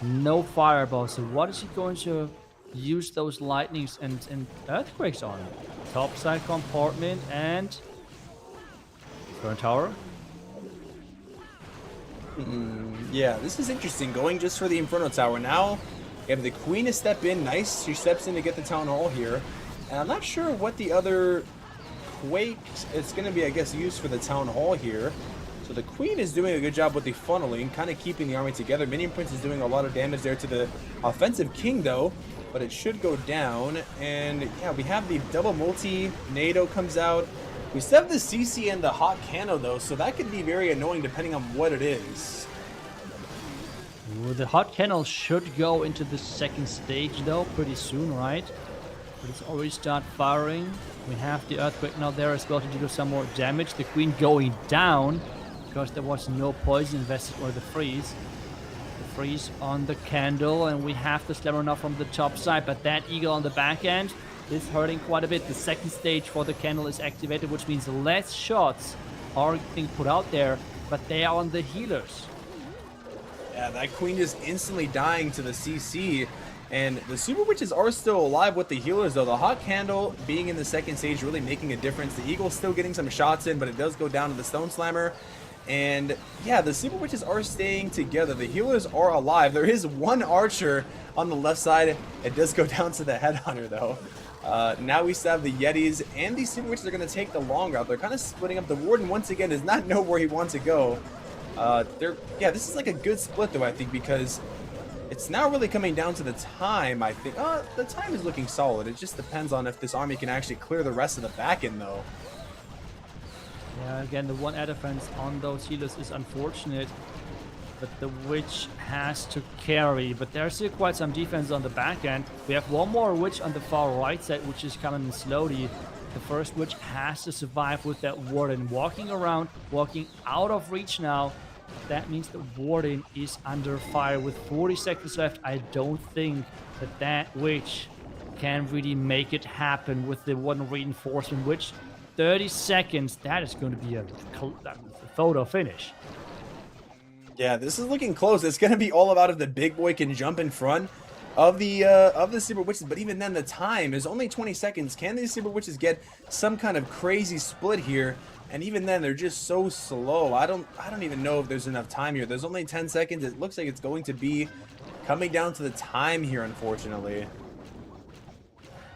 No fireball. So what is he going to use those lightnings and earthquakes on? Topside compartment and current tower. Yeah, this is interesting. Going just for the Inferno Tower. Now, you have the Queen to step in. Nice. She steps in to get the Town Hall here. And I'm not sure what the other Quake is going to be, I guess, used for the Town Hall here. So the Queen is doing a good job with the funneling, kind of keeping the army together. Minion Prince is doing a lot of damage there to the offensive King, though. But it should go down. And yeah, we have the double multi. NATO comes out. We still have the CC and the hot cano, though, so that could be very annoying depending on what it is. Ooh, the hot cannel should go into the second stage, though, pretty soon, right? But it's already start firing. We have the earthquake now there as well to do some more damage. The Queen going down because there was no poison invested, or the freeze. The freeze on the candle, and we have the slammer now from the top side, but that eagle on the back end is hurting quite a bit. The second stage for the candle is activated, which means less shots are being put out there, but they are on the healers. Yeah, that Queen just instantly dying to the CC, and the Super Witches are still alive with the healers, though. The hot candle being in the second stage really making a difference. The Eagle's still getting some shots in, but it does go down to the Stone Slammer. And yeah, the Super Witches are staying together. The healers are alive. There is one archer on the left side. It does go down to the Headhunter, though. Now we still have the Yetis, and these Super Witches are going to take the long route. They're kind of splitting up. The Warden, once again, does not know where he wants to go. Yeah, this is like a good split, though, I think, because it's now really coming down to the time, I think. The time is looking solid. It just depends on if this army can actually clear the rest of the back end, though. Yeah, again, the one air defense on those healers is unfortunate, but the Witch has to carry. But there's still quite some defense on the back end. We have one more Witch on the far right side, which is coming in slowly. The first Witch has to survive with that Warden walking around, walking out of reach now. That means the Warden is under fire with 40 seconds left. I don't think that Witch can really make it happen with the one reinforcement, which 30 seconds, that is going to be a photo finish. Yeah, this is looking close. It's going to be all about if the big boy can jump in front of the Super Witches, but even then the time is only 20 seconds. Can these Super Witches get some kind of crazy split here? And even then, they're just so slow. I don't even know if there's enough time here. There's only 10 seconds. It looks like it's going to be coming down to the time here, unfortunately.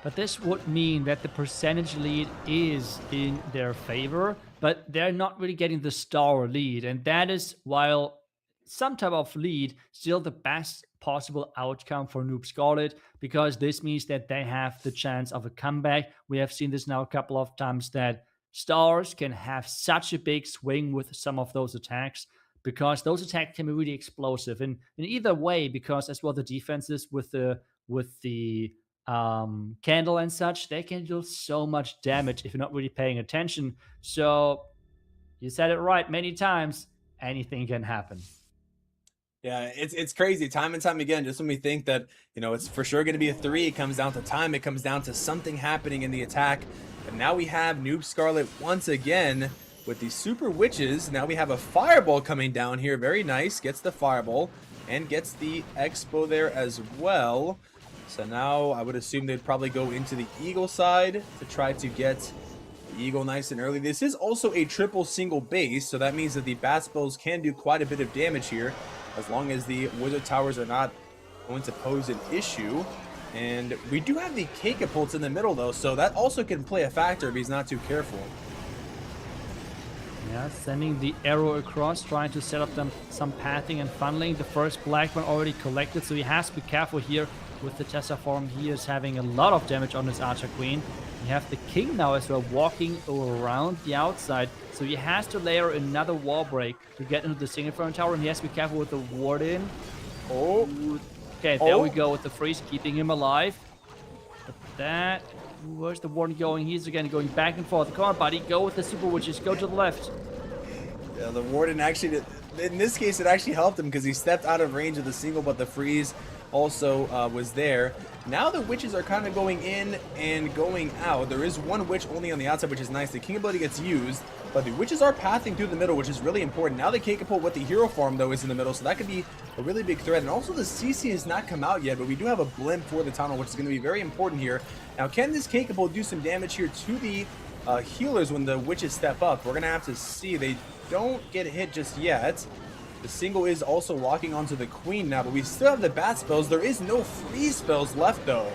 But this would mean that the percentage lead is in their favor, but they're not really getting the star lead. And that is, while some type of lead, still the best possible outcome for Noob Scarlet, because this means that they have the chance of a comeback. We have seen this now a couple of times, that stars can have such a big swing with some of those attacks, because those attacks can be really explosive. And in either way, because as well the defenses with the candle and such, they can do so much damage if you're not really paying attention. So you said it right many times, anything can happen. Yeah, it's crazy time and time again. Just when we think that, you know, it's for sure going to be a 3, it comes down to time. It comes down to something happening in the attack. And now we have Noob Scarlet once again with the Super Witches. Now we have a Fireball coming down here. Very nice. Gets the Fireball and gets the Expo there as well. So now I would assume they'd probably go into the Eagle side to try to get the Eagle nice and early. This is also a triple single base, so that means that the Bat Spells can do quite a bit of damage here, as long as the Wizard Towers are not going to pose an issue. And we do have the Catapults in the middle though, so that also can play a factor if he's not too careful. Yeah, sending the arrow across, trying to set up some pathing and funneling. The first black one already collected, so he has to be careful here with the Tessa form. He is having a lot of damage on his Archer Queen. We have the King now as well walking around the outside, so he has to layer another wall break to get into the single front tower, and he has to be careful with the Warden. Oh, okay, there we go with the freeze, keeping him alive. But that, where's the Warden going? He's again going back and forth. Come on, buddy, go with the Super Witches, go to the left. yeah, the Warden actually, in this case, it actually helped him because he stepped out of range of the single, but the freeze also was there. Now the witches are kind of going in and going out. There is one witch only on the outside, which is nice. The King Ability gets used, but the witches are pathing through the middle, which is really important. Now the Catapult with the hero farm, though, is in the middle, so that could be a really big threat. And also the CC has not come out yet, but we do have a blimp for the tunnel, which is going to be very important here. Now, can this Catapult do some damage here to the healers when the witches step up? We're going to have to see. They don't get hit just yet. The single is also locking onto the Queen now, but we still have the Bat Spells. There is no freeze spells left, though.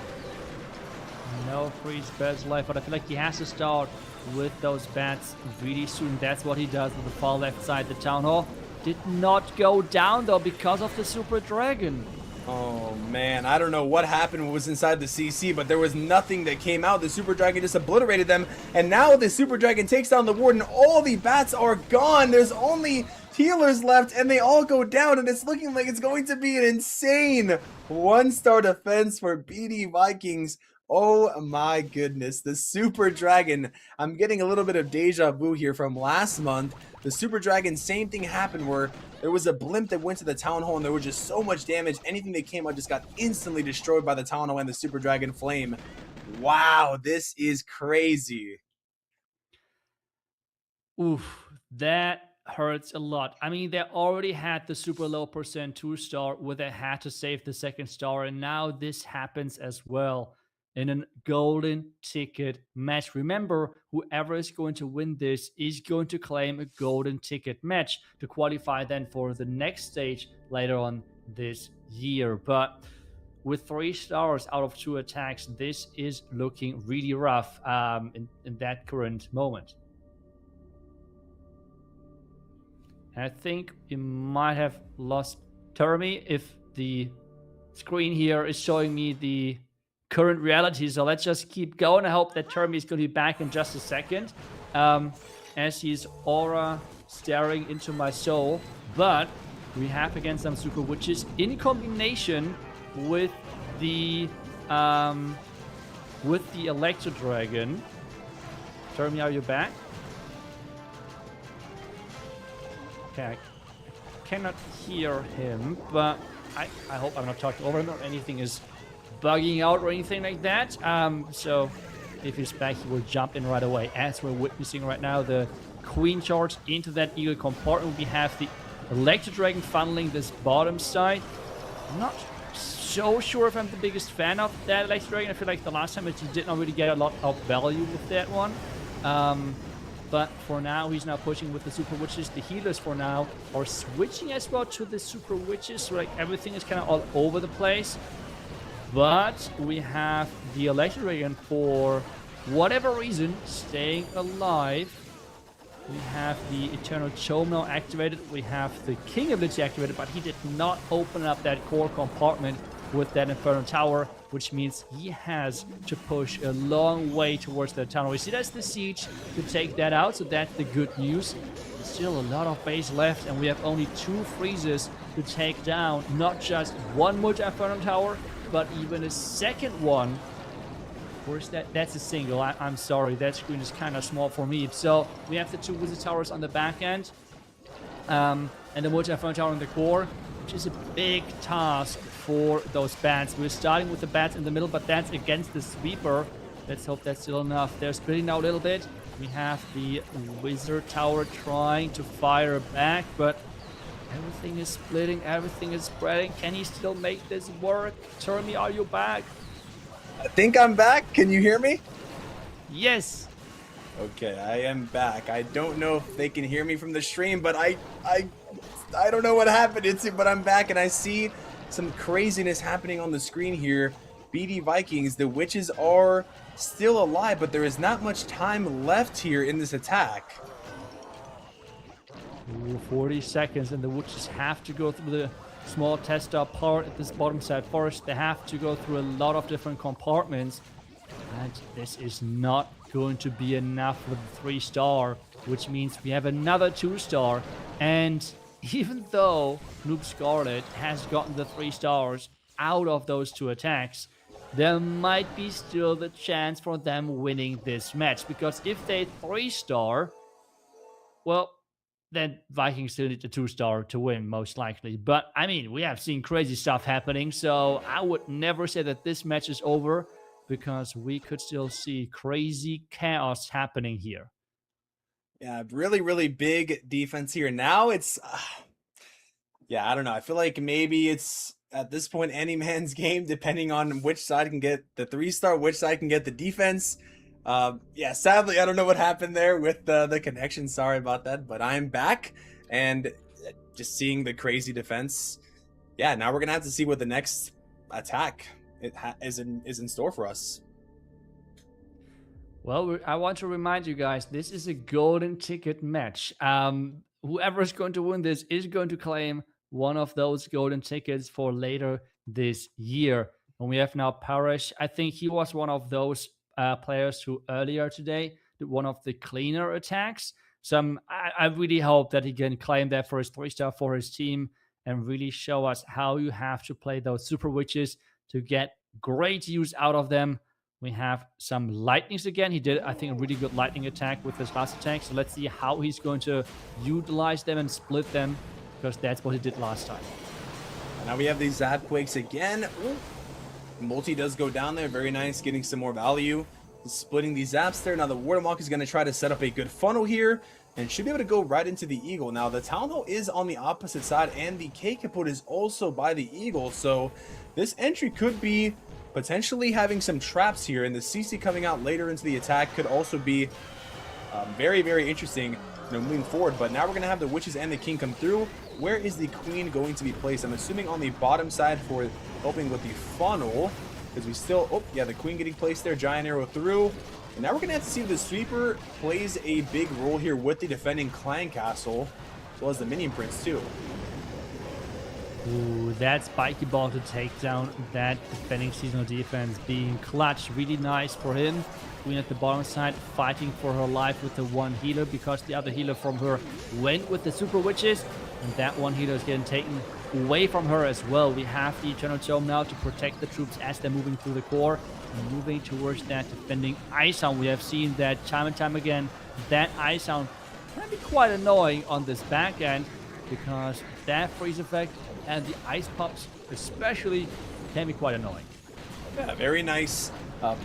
No freeze spells left, but I feel like he has to start with those bats really soon. That's what he does with the far left side. The Town Hall did not go down, though, because of the Super Dragon. Oh, man. I don't know what happened, what was inside the CC, but there was nothing that came out. The Super Dragon just obliterated them, and now the Super Dragon takes down the Warden. All the bats are gone. There's only healers left, and they all go down, and it's looking like it's going to be an insane one-star defense for BD Vikings. Oh my goodness, the Super Dragon. I'm getting a little bit of deja vu here from last month. The Super Dragon, same thing happened where there was a blimp that went to the Town Hall and there was just so much damage. Anything that came out just got instantly destroyed by the Town Hall and the Super Dragon Flame. Wow, this is crazy. Oof, that hurts a lot. I mean, they already had the super low percent 2-star where they had to save the 2nd star, and now this happens as well in a golden ticket match. Remember, whoever is going to win this is going to claim a golden ticket match to qualify then for the next stage later on this year. But with 3 stars out of 2 attacks, this is looking really rough in that current moment. And I think we might have lost Termi if the screen here is showing me the current reality. So let's just keep going. I hope that Termi is going to be back in just a second, as he's aura staring into my soul. But we have again some Super Witches in combination with the Electro Dragon. Termi, are you back? Okay, I cannot hear him, but I hope I'm not talking over him or anything is bugging out or anything like that. So if he's back, he will jump in right away. As we're witnessing right now, the Queen charge into that Eagle compartment. We have the Electro Dragon funneling this bottom side. I'm not so sure if I'm the biggest fan of that Electro Dragon. I feel like the last time it did not really get a lot of value with that one. But for now, he's now pushing with the Super Witches. The healers for now are switching as well to the Super Witches. So like everything is kind of all over the place. But we have the Electro Dragon, for whatever reason, staying alive. We have the Eternal Chome now activated. We have the King ability activated, but he did not open up that core compartment with that Inferno Tower, which means he has to push a long way towards the tunnel. We see that's the siege to take that out, so that's the good news. There's still a lot of base left, and we have only 2 freezes to take down, not just one multi-Inferno Tower, but even a second one. Where's that? That's a single. I'm sorry, that screen is kind of small for me. So we have the 2 Wizard Towers on the back end. and the multi-front tower in the core, which is a big task for those bats. We're starting with the bats in the middle, but that's against the sweeper. Let's hope that's still enough. They're splitting now a little bit. We have the wizard tower trying to fire back, but everything is splitting, everything is spreading. Can he still make this work? Termi, are you back? I think I'm back. Can you hear me? Yes. Okay, I am back. I don't know if they can hear me from the stream, but I don't know what happened. But I'm back, and I see some craziness happening on the screen here. BD Vikings, the witches are still alive, but there is not much time left here in this attack. Ooh, 40 seconds, and the witches have to go through the small test up part at this bottom side forest. They have to go through a lot of different compartments, and this is not going to be enough for the 3-star, which means we have another 2-star. And even though Noob Scarlet has gotten the 3 stars out of those 2 attacks, there might be still the chance for them winning this match, because if they 3-star, well, then Vikings still need the 2-star to win, most likely. But, I mean, we have seen crazy stuff happening, so I would never say that this match is over, because we could still see crazy chaos happening here. Yeah, really, really big defense here. Now it's, yeah, I don't know. I feel like maybe it's, at this point, any man's game, depending on which side can get the 3-star, which side can get the defense. Yeah, sadly, I don't know what happened there with the connection. Sorry about that, but I'm back, and just seeing the crazy defense. Yeah, now we're gonna have to see what the next attack is in store for us. Well, I want to remind you guys, this is a golden ticket match. Whoever is going to win this is going to claim one of those golden tickets for later this year. And we have now Parrish. I think he was one of those players who earlier today did one of the cleaner attacks. So I really hope that he can claim that for his 3-star for his team and really show us how you have to play those super witches to get great use out of them. We have some lightnings again. He did, I think, a really good lightning attack with his last attack. So let's see how he's going to utilize them and split them, because that's what he did last time. Now we have these Zap Quakes again. Ooh. Multi does go down there. Very nice, getting some more value. Splitting these Zaps there. Now the Wardenwalk is going to try to set up a good funnel here and should be able to go right into the Eagle. Now the Town Hall is on the opposite side, and the K Kaput is also by the Eagle. So this entry could be potentially having some traps here, and the CC coming out later into the attack could also be very, very interesting, moving forward. But now we're going to have the Witches and the King come through. Where is the Queen going to be placed? I'm assuming on the bottom side for helping with the funnel, because we still, oh yeah, the Queen getting placed there, Giant Arrow through. And now we're going to have to see if the Sweeper plays a big role here with the defending Clan Castle, as well as the Minion Prince too. Ooh, that spiky ball to take down that defending seasonal defense being clutch. Really nice for him. Queen at the bottom side fighting for her life with the one healer, because the other healer from her went with the super witches, and that one healer is getting taken away from her as well. We have the Eternal Tome now to protect the troops as they're moving through the core and moving towards that defending Ice Sound. We have seen that time and time again. That Ice Sound can be quite annoying on this back end, because that freeze effect and the ice pops especially can be quite annoying. Yeah, very nice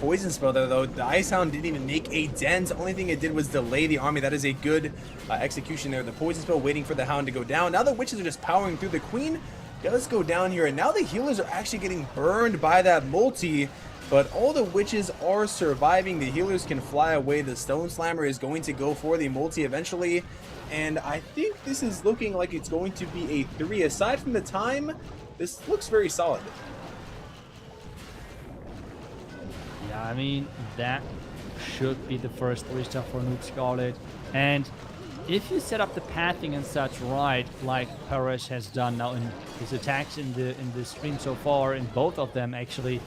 poison spell there, though. The Ice Hound didn't even make a dent. The only thing it did was delay the army. That is a good execution there. The poison spell waiting for the Hound to go down. Now the Witches are just powering through. The Queen does go down here, and now the healers are actually getting burned by that multi, but all the Witches are surviving. The healers can fly away. The Stone Slammer is going to go for the multi eventually, and I think this is looking like it's going to be a 3. Aside from the time, this looks very solid. Yeah, I mean, that should be the first 3-star for Noob Scarlet. And if you set up the pathing and such right, like Parrish has done now in his attacks in the stream so far, in both of them actually,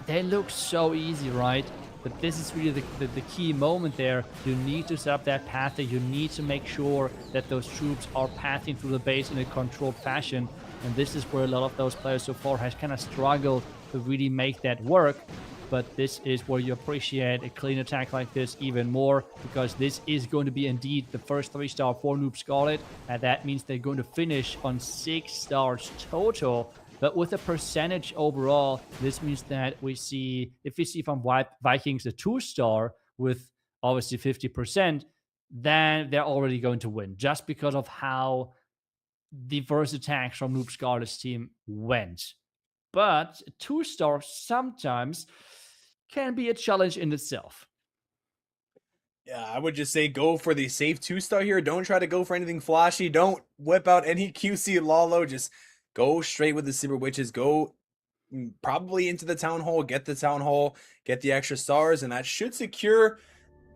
they look so easy, right? But this is really the key moment there. You need to set up that pathing. You need to make sure that those troops are pathing through the base in a controlled fashion. And this is where a lot of those players so far has kind of struggled to really make that work. but this is where you appreciate a clean attack like this even more, because this is going to be indeed the first 3-star for Noob Scarlet, and that means they're going to finish on 6 stars total. But with a percentage overall, this means that we see, if we see from Vikings a 2-star with obviously 50%, then they're already going to win, just because of how the first attacks from Noob Scarlet's team went. But 2-star sometimes can be a challenge in itself. Yeah, I would just say go for the safe 2-star here. Don't try to go for anything flashy. Don't whip out any QC Lalo. Just go straight with the Super Witches. Go probably into the Town Hall, get the Town Hall, get the extra stars, and that should secure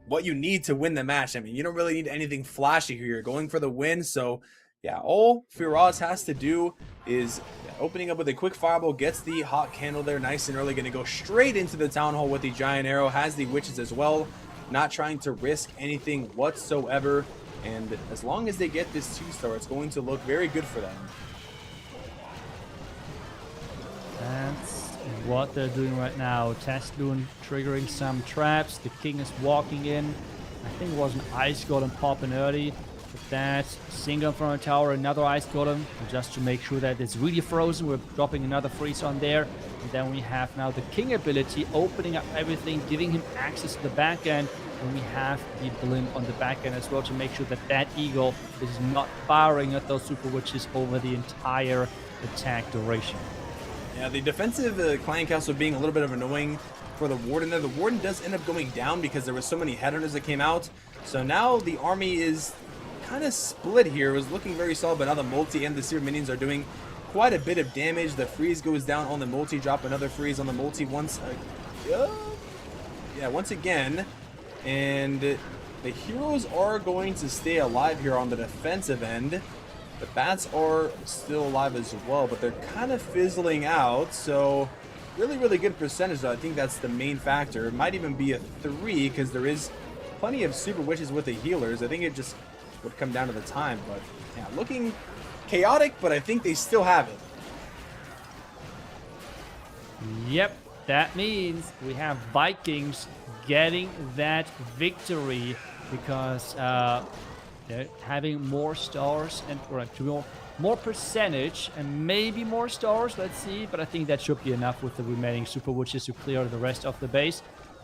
what you need to win the match. I mean, you don't really need anything flashy here. You're going for the win, so yeah, all Firas has to do is opening up with a quick fireball, gets the hot candle there nice and early, going to go straight into the Town Hall with the giant arrow, has the witches as well, not trying to risk anything whatsoever, and as long as they get this 2-star, it's going to look very good for them. That's what they're doing right now. Testloon triggering some traps. The king is walking in. I think it was an ice golem popping early. But that's single from a tower, another ice golem, just to make sure that it's really frozen. We're dropping another freeze on there. And then we have now the king ability, opening up everything, giving him access to the back end. And we have the blimp on the back end as well to make sure that that eagle is not firing at those super witches over the entire attack duration. Yeah, the defensive clan castle being a little bit of annoying for the warden there. The warden does end up going down because there was so many headhunters that came out. So now the army is kind of split here. It was looking very solid, but now the multi and the seer minions are doing quite a bit of damage. The freeze goes down on the multi, drop another freeze on the multi once again. And the heroes are going to stay alive here on the defensive end. The bats are still alive as well, but they're kind of fizzling out. So really good percentage, though. I think that's the main factor. It might even be a 3 because there is plenty of super witches with the healers. I think it just would come down to the time, but yeah, looking chaotic, but I think they still have it. Yep, that means we have Vikings getting that victory because they're having more stars and more percentage and maybe more stars. Let's see, but I think that should be enough with the remaining super witches to clear the rest of the base.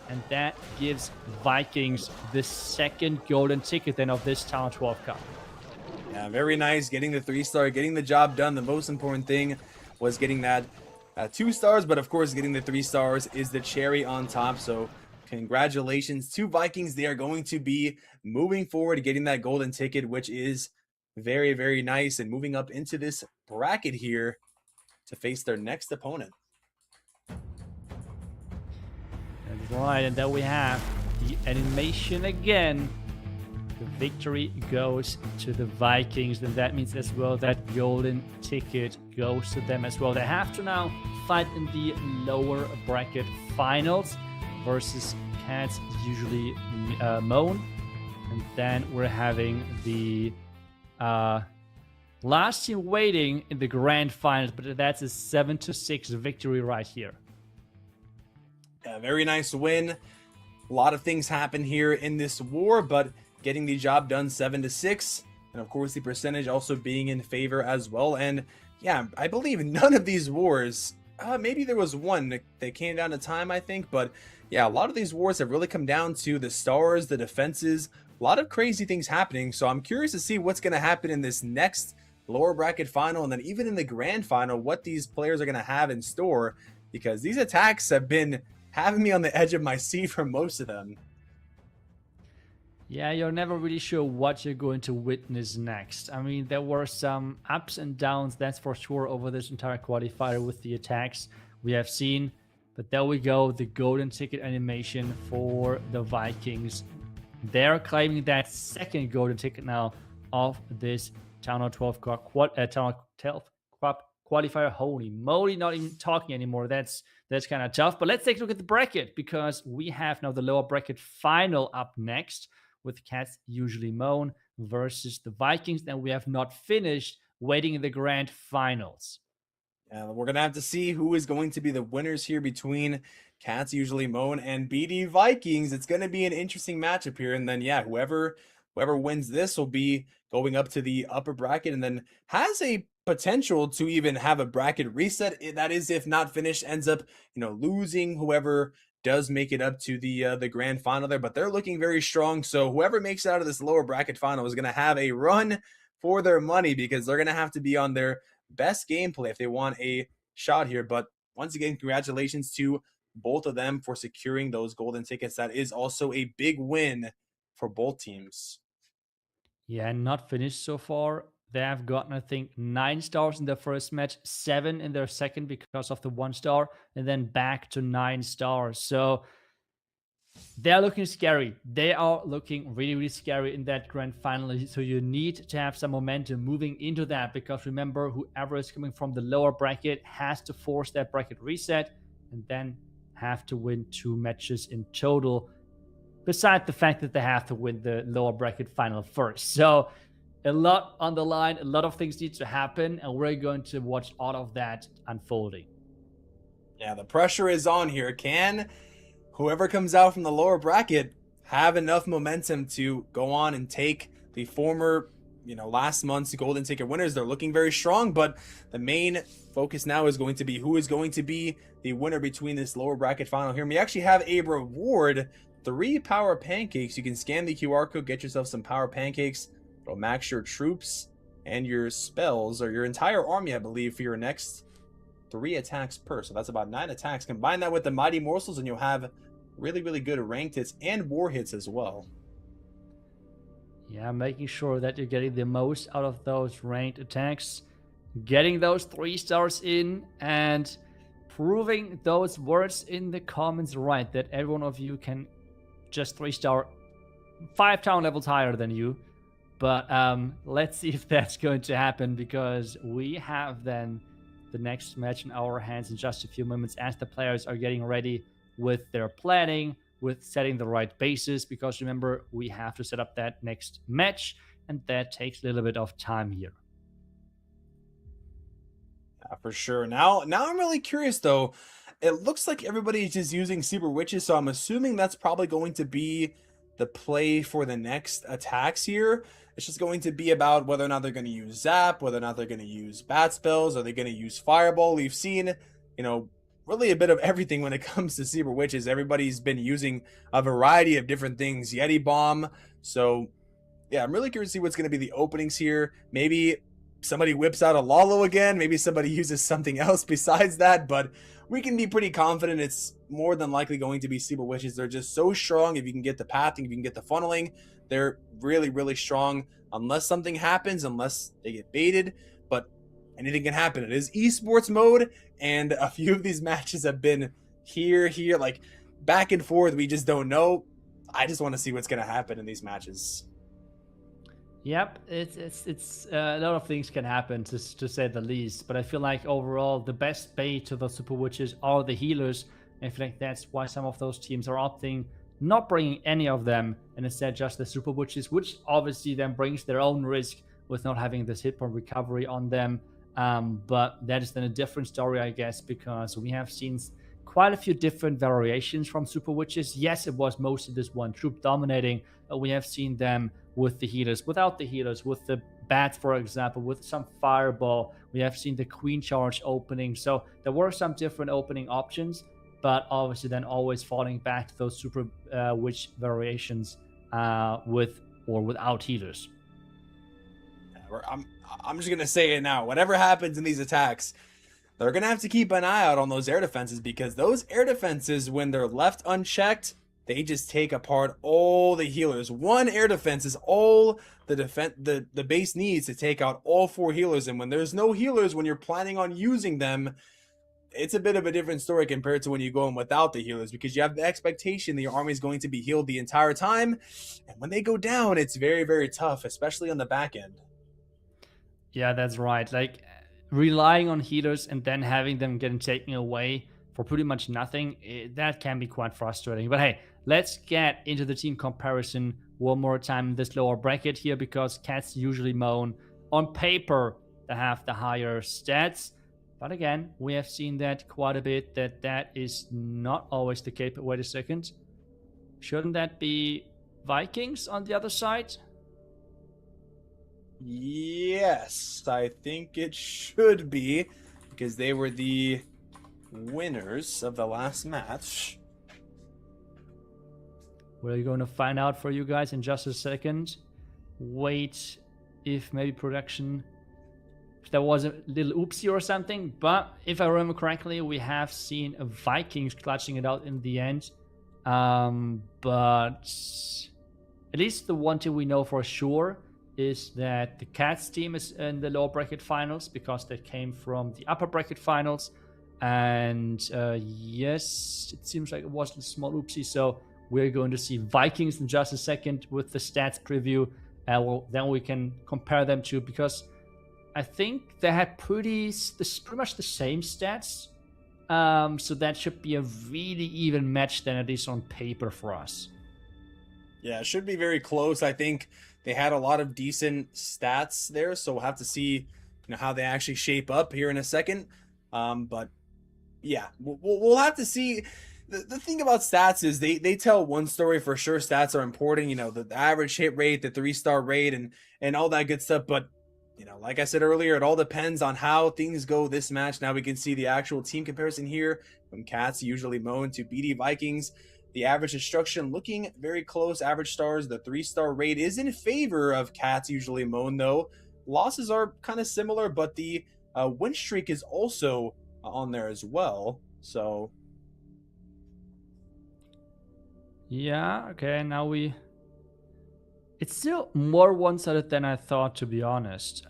And that gives Vikings the second golden ticket then of this Town 12 Cup. Yeah, very nice. Getting the 3-star, getting the job done. The most important thing was getting that 2 stars, but of course getting the 3 stars is the cherry on top. So congratulations to Vikings. They are going to be moving forward, getting that golden ticket, which is very nice, and moving up into this bracket here to face their next opponent. That's right, and then we have the animation again. The victory goes to the Vikings, and that means as well that golden ticket goes to them as well. They have to now fight in the lower bracket finals versus Catsusuallymoan. And then we're having the last team waiting in the grand finals, but that's a 7-6 victory right here. Yeah, very nice win. A lot of things happen here in this war, but getting the job done 7-6, and of course the percentage also being in favor as well. And yeah, I believe none of these wars, maybe there was one that came down to time, I think, but yeah, a lot of these wars have really come down to the stars, the defenses, a lot of crazy things happening. So I'm curious to see what's going to happen in this next lower bracket final, and then even in the grand final, what these players are going to have in store, because these attacks have been having me on the edge of my seat for most of them. Yeah, you're never really sure what you're going to witness next. I mean, there were some ups and downs, that's for sure, over this entire qualifier with the attacks we have seen. But there we go, the golden ticket animation for the Vikings. They're claiming that second golden ticket now of this Town 12 Cup qualifier. Holy moly, not even talking anymore. That's kind of tough. But let's take a look at the bracket, because we have now the lower bracket final up next with Catsusuallymoan versus the Vikings. And we have not finished waiting in the grand finals. We're gonna have to see who is going to be the winners here between Catsusuallymoan and BD Vikings. It's gonna be an interesting matchup here, and then yeah, whoever wins this will be going up to the upper bracket, and then has a potential to even have a bracket reset. That is, if not finished, ends up losing. Whoever does make it up to the grand final there, but they're looking very strong. So whoever makes it out of this lower bracket final is gonna have a run for their money, because they're gonna have to be on their best gameplay if they want a shot here. But once again, congratulations to both of them for securing those golden tickets. That is also a big win for both teams. Yeah, not finished so far. They have gotten, I think, 9 stars in their first match, 7 in their second because of the 1 star, and then back to 9 stars. So they're looking scary. They are looking really, really scary in that grand final. So you need to have some momentum moving into that, because remember, whoever is coming from the lower bracket has to force that bracket reset and then have to win 2 matches in total, besides the fact that they have to win the lower bracket final first. So a lot on the line, a lot of things need to happen, and we're going to watch all of that unfolding. Yeah, the pressure is on here. Can whoever comes out from the lower bracket have enough momentum to go on and take the former, last month's golden ticket winners? They're looking very strong, but the main focus now is going to be who is going to be the winner between this lower bracket final here. And we actually have a reward, 3 power pancakes. You can scan the QR code, get yourself some power pancakes. It'll max your troops and your spells, or your entire army, I believe, for your next 3 attacks per. So that's about 9 attacks. Combine that with the mighty morsels and you'll have really, really good ranked hits and war hits as well. Yeah, making sure that you're getting the most out of those ranked attacks, getting those 3 stars in, and proving those words in the comments right, that every one of you can just 3-star 5 town levels higher than you. But let's see if that's going to happen, because we have then the next match in our hands in just a few moments, as the players are getting ready with their planning, with setting the right bases, because remember, we have to set up that next match, and that takes a little bit of time here. Yeah, for sure. Now I'm really curious though. It looks like everybody is just using Super Witches, so I'm assuming that's probably going to be the play for the next attacks here. It's just going to be about whether or not they're going to use Zap, whether or not they're going to use Bat Spells, are they going to use Fireball. We've seen, really a bit of everything when it comes to Super Witches. Everybody's been using a variety of different things, Yeti Bomb. So yeah, I'm really curious to see what's going to be the openings here. Maybe somebody whips out a Lalo again. Maybe somebody uses something else besides that, but we can be pretty confident it's more than likely going to be Super Witches. They're just so strong. If you can get the pathing, if you can get the funneling, they're really, really strong. Unless something happens, unless they get baited, but anything can happen. It is esports mode, and a few of these matches have been here, like back and forth. We just don't know. I just want to see what's going to happen in these matches. Yep, it's a lot of things can happen, to say the least. But I feel like overall the best bait to the Super Witches are the healers. I feel like that's why some of those teams are opting not bringing any of them, and instead just the Super Witches, which obviously then brings their own risk with not having this hit point recovery on them. But that is then a different story, I guess, because we have seen quite a few different variations from Super Witches. Yes, it was mostly this one troop dominating, but we have seen them with the healers, without the healers, with the bats, for example, with some fireball. We have seen the queen charge opening. So there were some different opening options, but obviously then always falling back to those Super Witch variations with or without healers. I'm just gonna say it now. Whatever happens in these attacks, they're gonna have to keep an eye out on those air defenses, because those air defenses, when they're left unchecked, they just take apart all the healers. One air defense is all the base needs to take out all 4 healers. And when there's no healers, when you're planning on using them, it's a bit of a different story compared to when you go in without the healers, because you have the expectation that your army is going to be healed the entire time. And when they go down, it's very, very tough, especially on the back end. Yeah, that's right. Like, relying on healers and then having them getting taken away for pretty much nothing, that can be quite frustrating. But hey, let's get into the team comparison one more time in this lower bracket here, because Catsusuallymoan on paper they have the higher stats, But again, we have seen that quite a bit, that is not always the case. But wait a second. Shouldn't that be Vikings on the other side? Yes, I think it should be, because they were the winners of the last match. We're going to find out for you guys in just a second. Wait, if maybe production, if there was a little oopsie or something. But if I remember correctly, we have seen a Vikings clutching it out in the end. But at least the one thing we know for sure is that the Cats team is in the lower bracket finals, because they came from the upper bracket finals. And yes, it seems like it was a small oopsie. So we're going to see Vikings in just a second with the stats preview. Then we can compare them to, because I think they had pretty much the same stats. So that should be a really even match than it is on paper for us. Yeah, it should be very close. I think they had a lot of decent stats there, so we'll have to see, how they actually shape up here in a second. But yeah, we'll have to see. The thing about stats is they tell one story for sure. Stats are important, the average hit rate, the 3-star rate, and all that good stuff. But like I said earlier, it all depends on how things go this match. Now we can see the actual team comparison here from Catsusuallymoan to BD Vikings. The average destruction looking very close. Average stars, the 3-star rate is in favor of Catsusuallymoan, though. Losses are kind of similar, but the win streak is also on there as well. So yeah, okay, now it's still more one-sided than I thought, to be honest,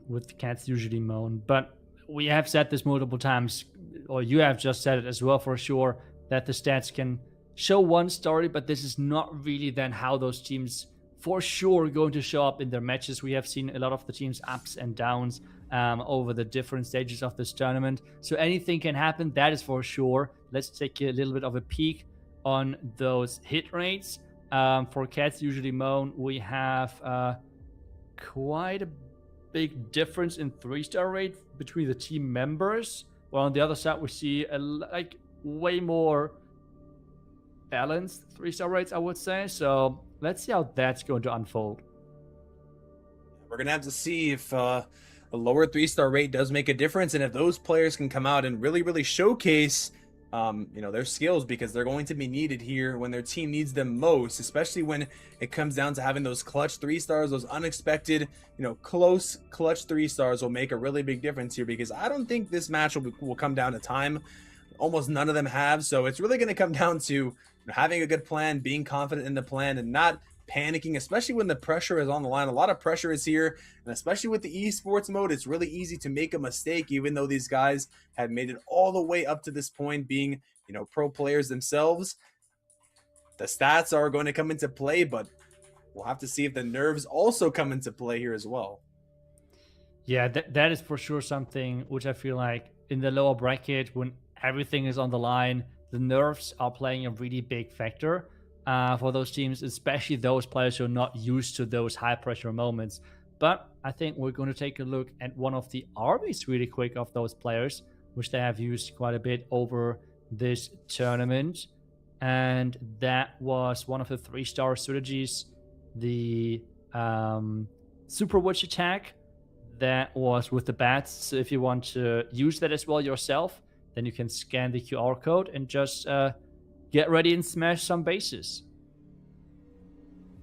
with Catsusuallymoan. But we have said this multiple times, or you have just said it as well for sure, that the stats can show one story, but this is not really then how those teams for sure going to show up in their matches. We have seen a lot of the teams' ups and downs over the different stages of this tournament. So anything can happen, that is for sure. Let's take a little bit of a peek on those hit rates. For Catsusuallymoan, we have quite a big difference in 3-star rate between the team members. While on the other side, we see way more balanced 3-star rates, I would say. So let's see how that's going to unfold. We're going to have to see if a lower 3-star rate does make a difference, and if those players can come out and really showcase their skills, because they're going to be needed here when their team needs them most, especially when it comes down to having those clutch 3-stars, those unexpected, close clutch 3-stars will make a really big difference here, because I don't think this match will come down to time. Almost none of them have, so it's really going to come down to having a good plan, being confident in the plan, and not panicking, especially when the pressure is on the line. A lot of pressure is here, and especially with the esports mode, it's really easy to make a mistake, even though these guys have made it all the way up to this point, being pro players themselves. The stats are going to come into play, but we'll have to see if the nerves also come into play here as well. Yeah, that is for sure something which I feel like in the lower bracket, when everything is on the line, the nerves are playing a really big factor for those teams, especially those players who are not used to those high pressure moments. But I think we're going to take a look at one of the armies really quick of those players, which they have used quite a bit over this tournament. And that was one of the 3-star strategies, the Super Witch attack. That was with the bats. So if you want to use that as well yourself, then you can scan the QR code and just get ready and smash some bases.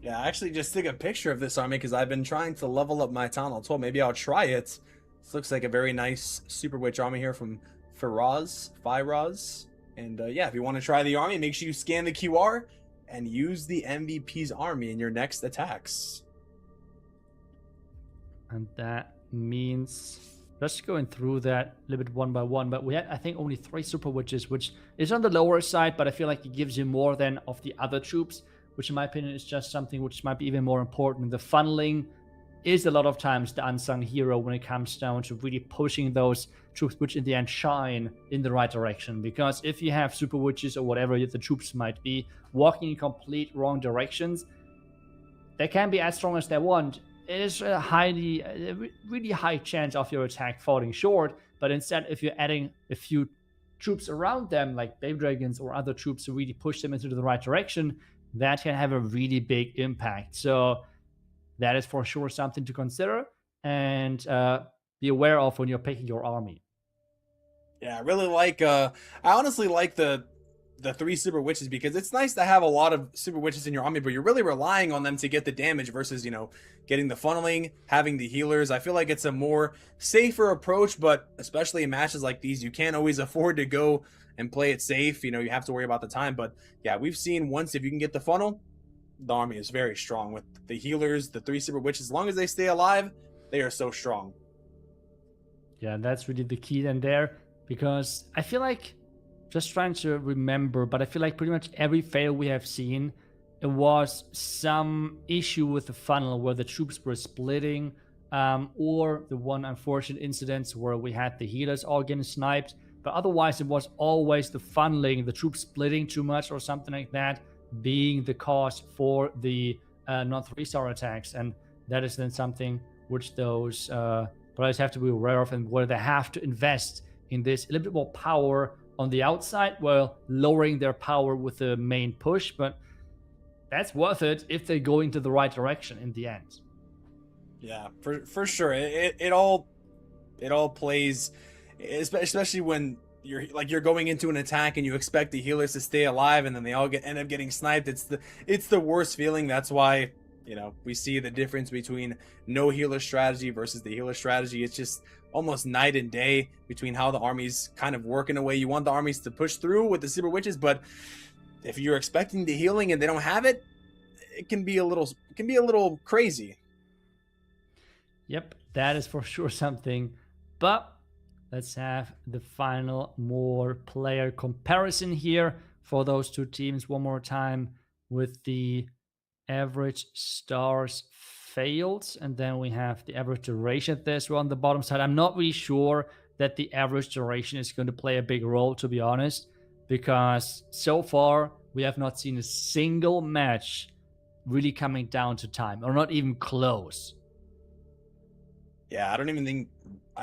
Yeah, I actually just took a picture of this army because I've been trying to level up my Town Hall 12. Maybe I'll try it. This looks like a very nice Super Witch army here from Firaz. And yeah, if you want to try the army, make sure you scan the QR and use the MVP's army in your next attacks. And that means just going through that a little bit one by one, but we had, I think, only 3 Super Witches, which is on the lower side, but I feel like it gives you more than of the other troops, which in my opinion is just something which might be even more important. The funneling is a lot of times the unsung hero when it comes down to really pushing those troops, which in the end shine in the right direction. Because if you have Super Witches or whatever the troops might be walking in complete wrong directions, they can be as strong as they want. It is a really high chance of your attack falling short, But instead, if you're adding a few troops around them, like baby dragons or other troops, to really push them into the right direction, that can have a really big impact. So that is for sure something to consider and be aware of when you're picking your army. Yeah, I really like I honestly like the three super witches, because it's nice to have a lot of super witches in your army, but you're really relying on them to get the damage versus, you know, getting the funneling, having the healers. I feel like it's a more safer approach, but especially in matches like these, you can't always afford to go and play it safe. You know, you have to worry about the time. But yeah, we've seen once if you can get the funnel, the army is very strong with the healers, the three super witches. As long as they stay alive, they are so strong. Yeah, that's really the key then there, because I feel like, just trying to remember, but I feel like pretty much every fail we have seen, it was some issue with the funnel where the troops were splitting, or the one unfortunate incidents where we had the healers all getting sniped. But otherwise, it was always the funneling, the troops splitting too much or something like that, being the cause for the non-3-star attacks. And that is then something which those players have to be aware of, and where they have to invest in this a little bit more power on the outside while lowering their power with the main push. But that's worth it if they go into the right direction in the end. Yeah, for sure. It all plays, especially when you're going into an attack and you expect the healers to stay alive, and then they all end up getting sniped. It's the worst feeling. That's why, you know, we see the difference between no healer strategy versus the healer strategy. It's just almost night and day between how the armies kind of work in a way. You want the armies to push through with the super witches, but if you're expecting the healing and they don't have it, it can be a little crazy. Yep, that is for sure something. But let's have the final more player comparison here for those two teams one more time, with the average stars failed, and then we have the average duration this one on the bottom side. I'm not really sure that the average duration is going to play a big role, to be honest, because so far we have not seen a single match really coming down to time, or not even close. Yeah, I don't even think,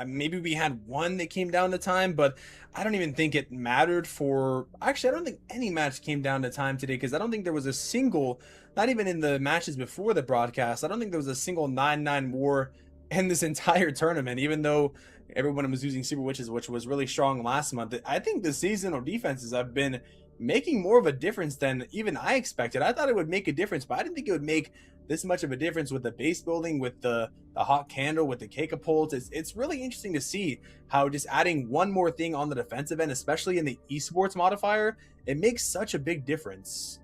maybe we had one that came down to time, but I don't even think it mattered for, actually I don't think any match came down to time today, because I don't think there was a single, not even in the matches before the broadcast, I don't think there was a single 9-9 war in this entire tournament, even though everyone was using super witches, which was really strong last month. I think the seasonal defenses have been making more of a difference than even I expected. I thought it would make a difference, but I didn't think it would make this much of a difference with the base building, with the hot candle, with the catapults. It's really interesting to see how just adding one more thing on the defensive end, especially in the esports modifier, it makes such a big difference.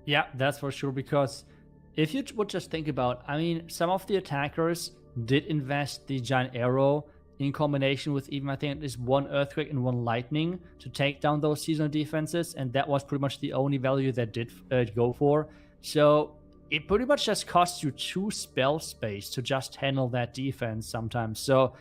Yeah, that's for sure, because if you would just think about, I mean, some of the attackers did invest the giant arrow in combination with even, I think, this one earthquake and one lightning to take down those seasonal defenses, and that was pretty much the only value that did go for. So it pretty much just costs you 2 spell space to just handle that defense sometimes. So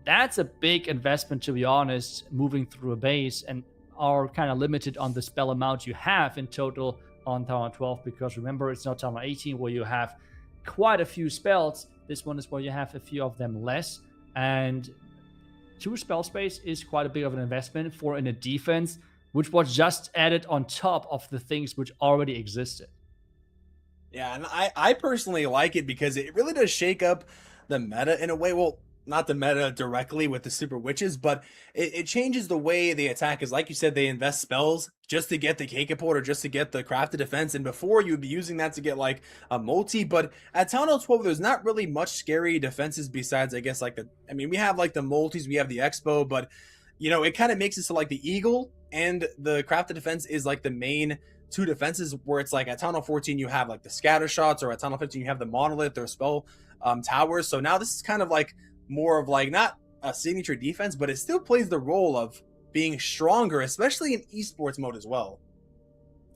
that's a big investment, to be honest, moving through a base, and are kind of limited on the spell amount you have in total on Tower 12, because remember, it's not Tower 18 where you have quite a few spells. This one is where you have a few of them less, and 2 spell space is quite a bit of an investment for in a defense which was just added on top of the things which already existed. Yeah, and I personally like it because it really does shake up the meta in a way. Well, not the meta directly with the super witches, but it changes the way they attack. Because like you said, they invest spells just to get the catapult or just to get the crafted defense, and before you'd be using that to get like a multi. But at Town Hall 12, there's not really much scary defenses besides, I guess, like we have like the multis, we have the expo, but you know, it kind of makes it so like the eagle and the crafted defense is like the main 2 defenses, where it's like at Town Hall 14 you have like the scatter shots, or at Town Hall 15 you have the monolith or spell towers. So now this is kind of like more of like not a signature defense, but it still plays the role of being stronger, especially in esports mode as well.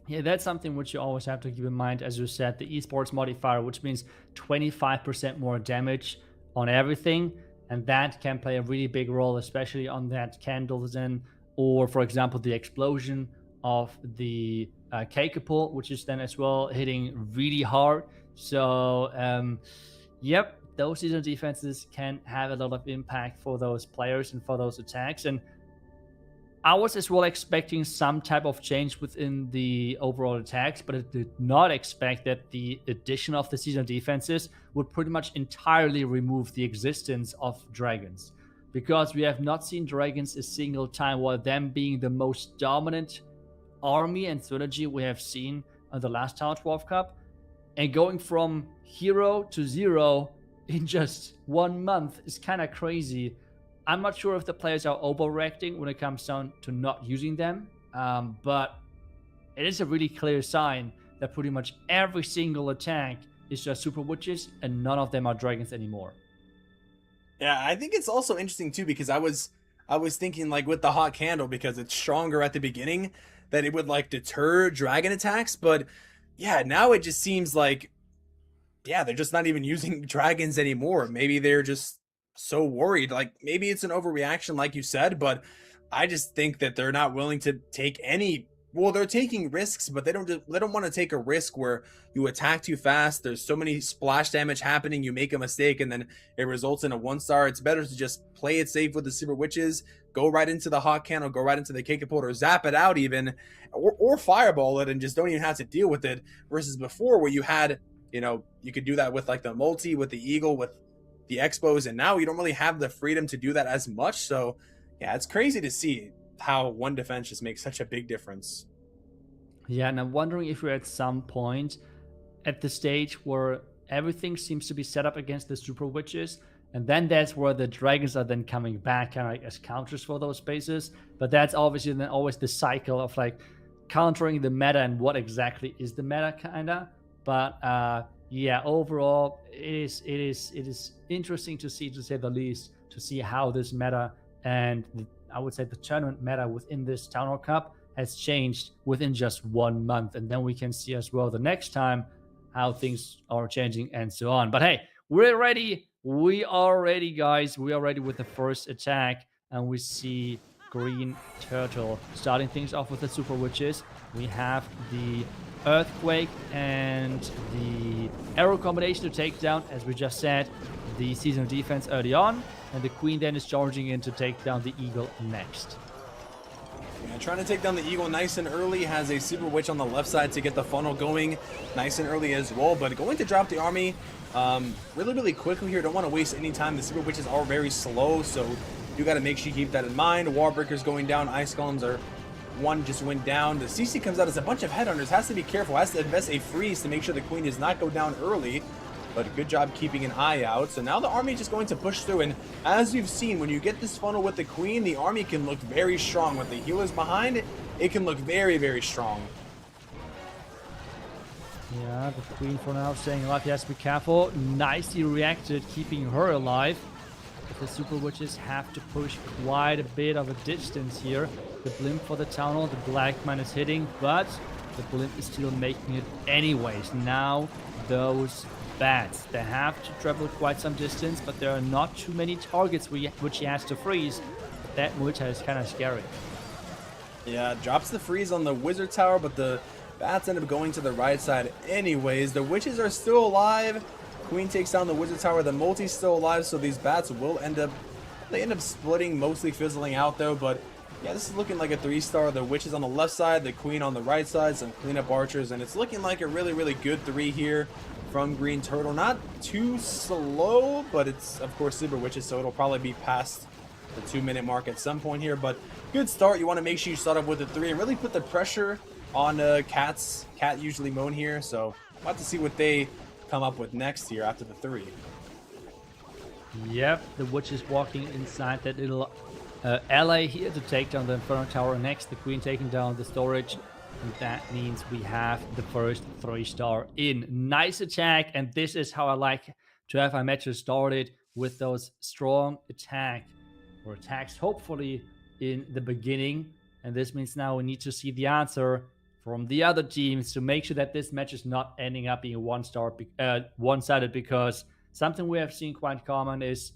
Yeah, that's something which you always have to keep in mind. As you said, the esports modifier, which means 25% more damage on everything, and that can play a really big role, especially on that candle then, or for example the explosion of the catapult, which is then as well hitting really hard. So yep, those seasonal defenses can have a lot of impact for those players and for those attacks. And I was as well expecting some type of change within the overall attacks, but I did not expect that the addition of the seasonal defenses would pretty much entirely remove the existence of dragons. Because we have not seen dragons a single time, while them being the most dominant army and strategy we have seen on the last Tower 12 Cup. And going from hero to zero in just 1 month is kind of crazy. I'm not sure if the players are overreacting when it comes down to not using them, but it is a really clear sign that pretty much every single attack is just super witches and none of them are dragons anymore. Yeah, I think it's also interesting too, because I was thinking like with the hot candle, because it's stronger at the beginning, that it would like deter dragon attacks, but yeah, now it just seems like, yeah, they're just not even using dragons anymore. Maybe they're just so worried. Like maybe it's an overreaction, like you said, but I just think that they're not willing to take any. Well, they're taking risks, but they don't want to take a risk where you attack too fast. There's so many splash damage happening. You make a mistake and then it results in a 1-star. It's better to just play it safe with the super witches, go right into the hot candle, go right into the catapult, or zap it out even, or fireball it and just don't even have to deal with it. Versus before, where you had, you could do that with like the multi, with the eagle, with the expos, and now you don't really have the freedom to do that as much. So yeah, it's crazy to see how one defense just makes such a big difference. Yeah, and I'm wondering if we're at some point at the stage where everything seems to be set up against the super witches, and then that's where the dragons are then coming back kind of like as counters for those spaces. But that's obviously then always the cycle of like countering the meta and what exactly is the meta kinda. But yeah, overall it is interesting to see, to say the least, to see how this meta and I would say the tournament meta within this Town Hall Cup has changed within just 1 month. And then we can see as well the next time how things are changing and so on. But hey, we're ready. We are ready, guys. We are ready with the first attack. And we see Green Turtle starting things off with the Super Witches. We have the Earthquake and the Arrow combination to take down, as we just said, the seasonal defense early on. And the Queen then is charging in to take down the Eagle next. Yeah, trying to take down the Eagle nice and early. Has a Super Witch on the left side to get the funnel going nice and early as well. But going to drop the army really quickly here. Don't want to waste any time. The Super Witches are very slow, so you got to make sure you keep that in mind. Wall breakers going down. Ice columns are one just went down. The CC comes out as a bunch of headhunters. Has to be careful. Has to invest a freeze to make sure the Queen does not go down early. But good job keeping an eye out. So now the army is just going to push through. And as you've seen, when you get this funnel with the Queen, the army can look very strong. With the healers behind, it can look very strong. Yeah, the Queen for now staying alive. He has to be careful. Nicely reacted, keeping her alive. But the Super Witches have to push quite a bit of a distance here. The blimp for the Town Hall, the Black Mine is hitting, but the blimp is still making it anyways. Now those bats, they have to travel quite some distance, but there are not too many targets which he has to freeze. But that multi is kind of scary. Yeah, drops the freeze on the Wizard Tower, but the bats end up going to the right side anyways. The witches are still alive. Queen takes down the Wizard Tower. The multi's still alive, so these bats will end up splitting, mostly fizzling out though. But yeah, this is looking like a 3-star. The witches on the left side, the Queen on the right side, some cleanup archers, and it's looking like a really good 3 here from Green Turtle. Not too slow, but it's of course Super Witches, so it'll probably be past the 2-minute mark at some point here. But good start. You want to make sure you start off with a 3 and really put the pressure on Catsusuallymoan here. So about to see what they come up with next here after the 3. Yep, the witch is walking inside that little alley here to take down the Inferno Tower next. The Queen taking down the storage. And that means we have the first 3-star in. Nice attack, and this is how I like to have my matches started, with those strong attacks hopefully in the beginning. And this means now we need to see the answer from the other teams to make sure that this match is not ending up being one-sided, because something we have seen quite common is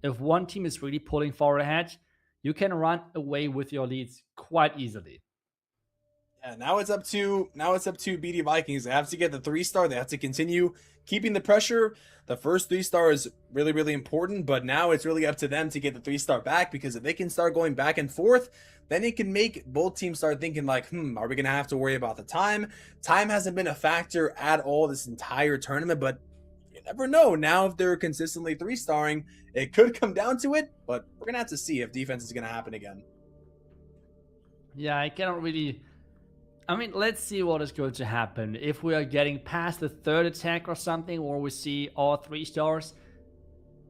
if one team is really pulling far ahead, you can run away with your leads quite easily. And now it's up to BD Vikings. They have to get the 3-star. They have to continue keeping the pressure. The first 3-star is really, really important, but now it's really up to them to get the 3-star back, because if they can start going back and forth, then it can make both teams start thinking like, are we gonna have to worry about the time? Time hasn't been a factor at all this entire tournament, but you never know. Now if they're consistently 3-starring, it could come down to it, but we're gonna have to see if defense is gonna happen again. Yeah, I cannot really... I mean, let's see what is going to happen. If we are getting past the third attack or something, or we see all 3-stars,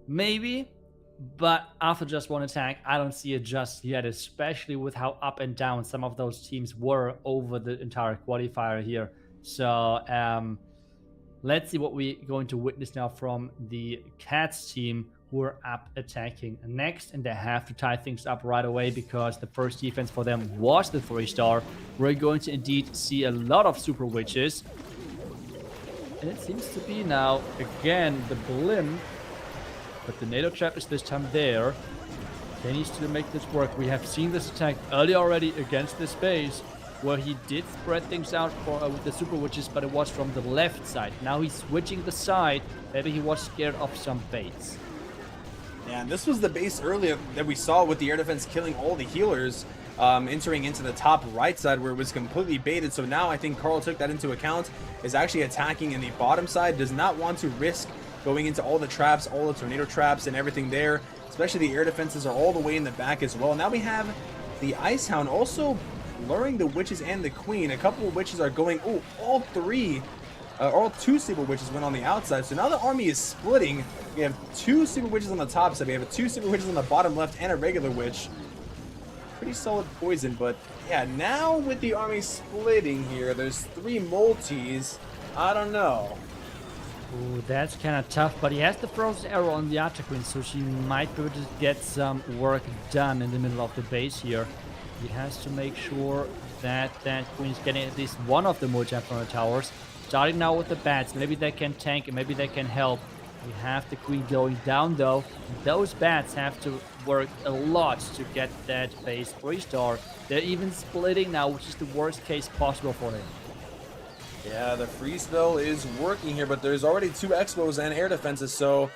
maybe. But after just one attack, I don't see it just yet, especially with how up and down some of those teams were over the entire qualifier here. So, let's see what we're going to witness now from the Cats team, who are up attacking next, and they have to tie things up right away because the first defense for them was the 3-star. We're going to indeed see a lot of super witches, and it seems to be now again the blimp, but the NATO trap is this time there. They need to make this work. We have seen this attack earlier already against this base, where he did spread things out for, with the super witches, but it was from the left side. Now he's switching the side. Maybe he was scared of some baits. Yeah, and this was the base earlier that we saw with the air defense killing all the healers, entering into the top right side where it was completely baited. So now I think Carl took that into account, is actually attacking in the bottom side, does not want to risk going into all the traps, all the tornado traps and everything there, especially the air defenses are all the way in the back as well. Now we have the Ice Hound also luring the witches and the queen. A couple of witches are going, all two super witches went on the outside. So now the army is splitting. We have 2 super witches on the top side. We have 2 super witches on the bottom left and a regular witch. Pretty solid poison, but yeah, now with the army splitting here, there's 3 multis. I don't know. Ooh, that's kind of tough, but he has the frozen arrow on the Archer Queen, so she might be able to get some work done in the middle of the base here. He has to make sure that that Queen is getting at least one of the multi-front towers. Starting now with the bats, maybe they can tank and maybe they can help. We have the Queen going down though. Those bats have to work a lot to get that base 3-star. They're even splitting now, which is the worst case possible for him. Yeah, the free spell is working here, but there's already 2 expos and air defenses, so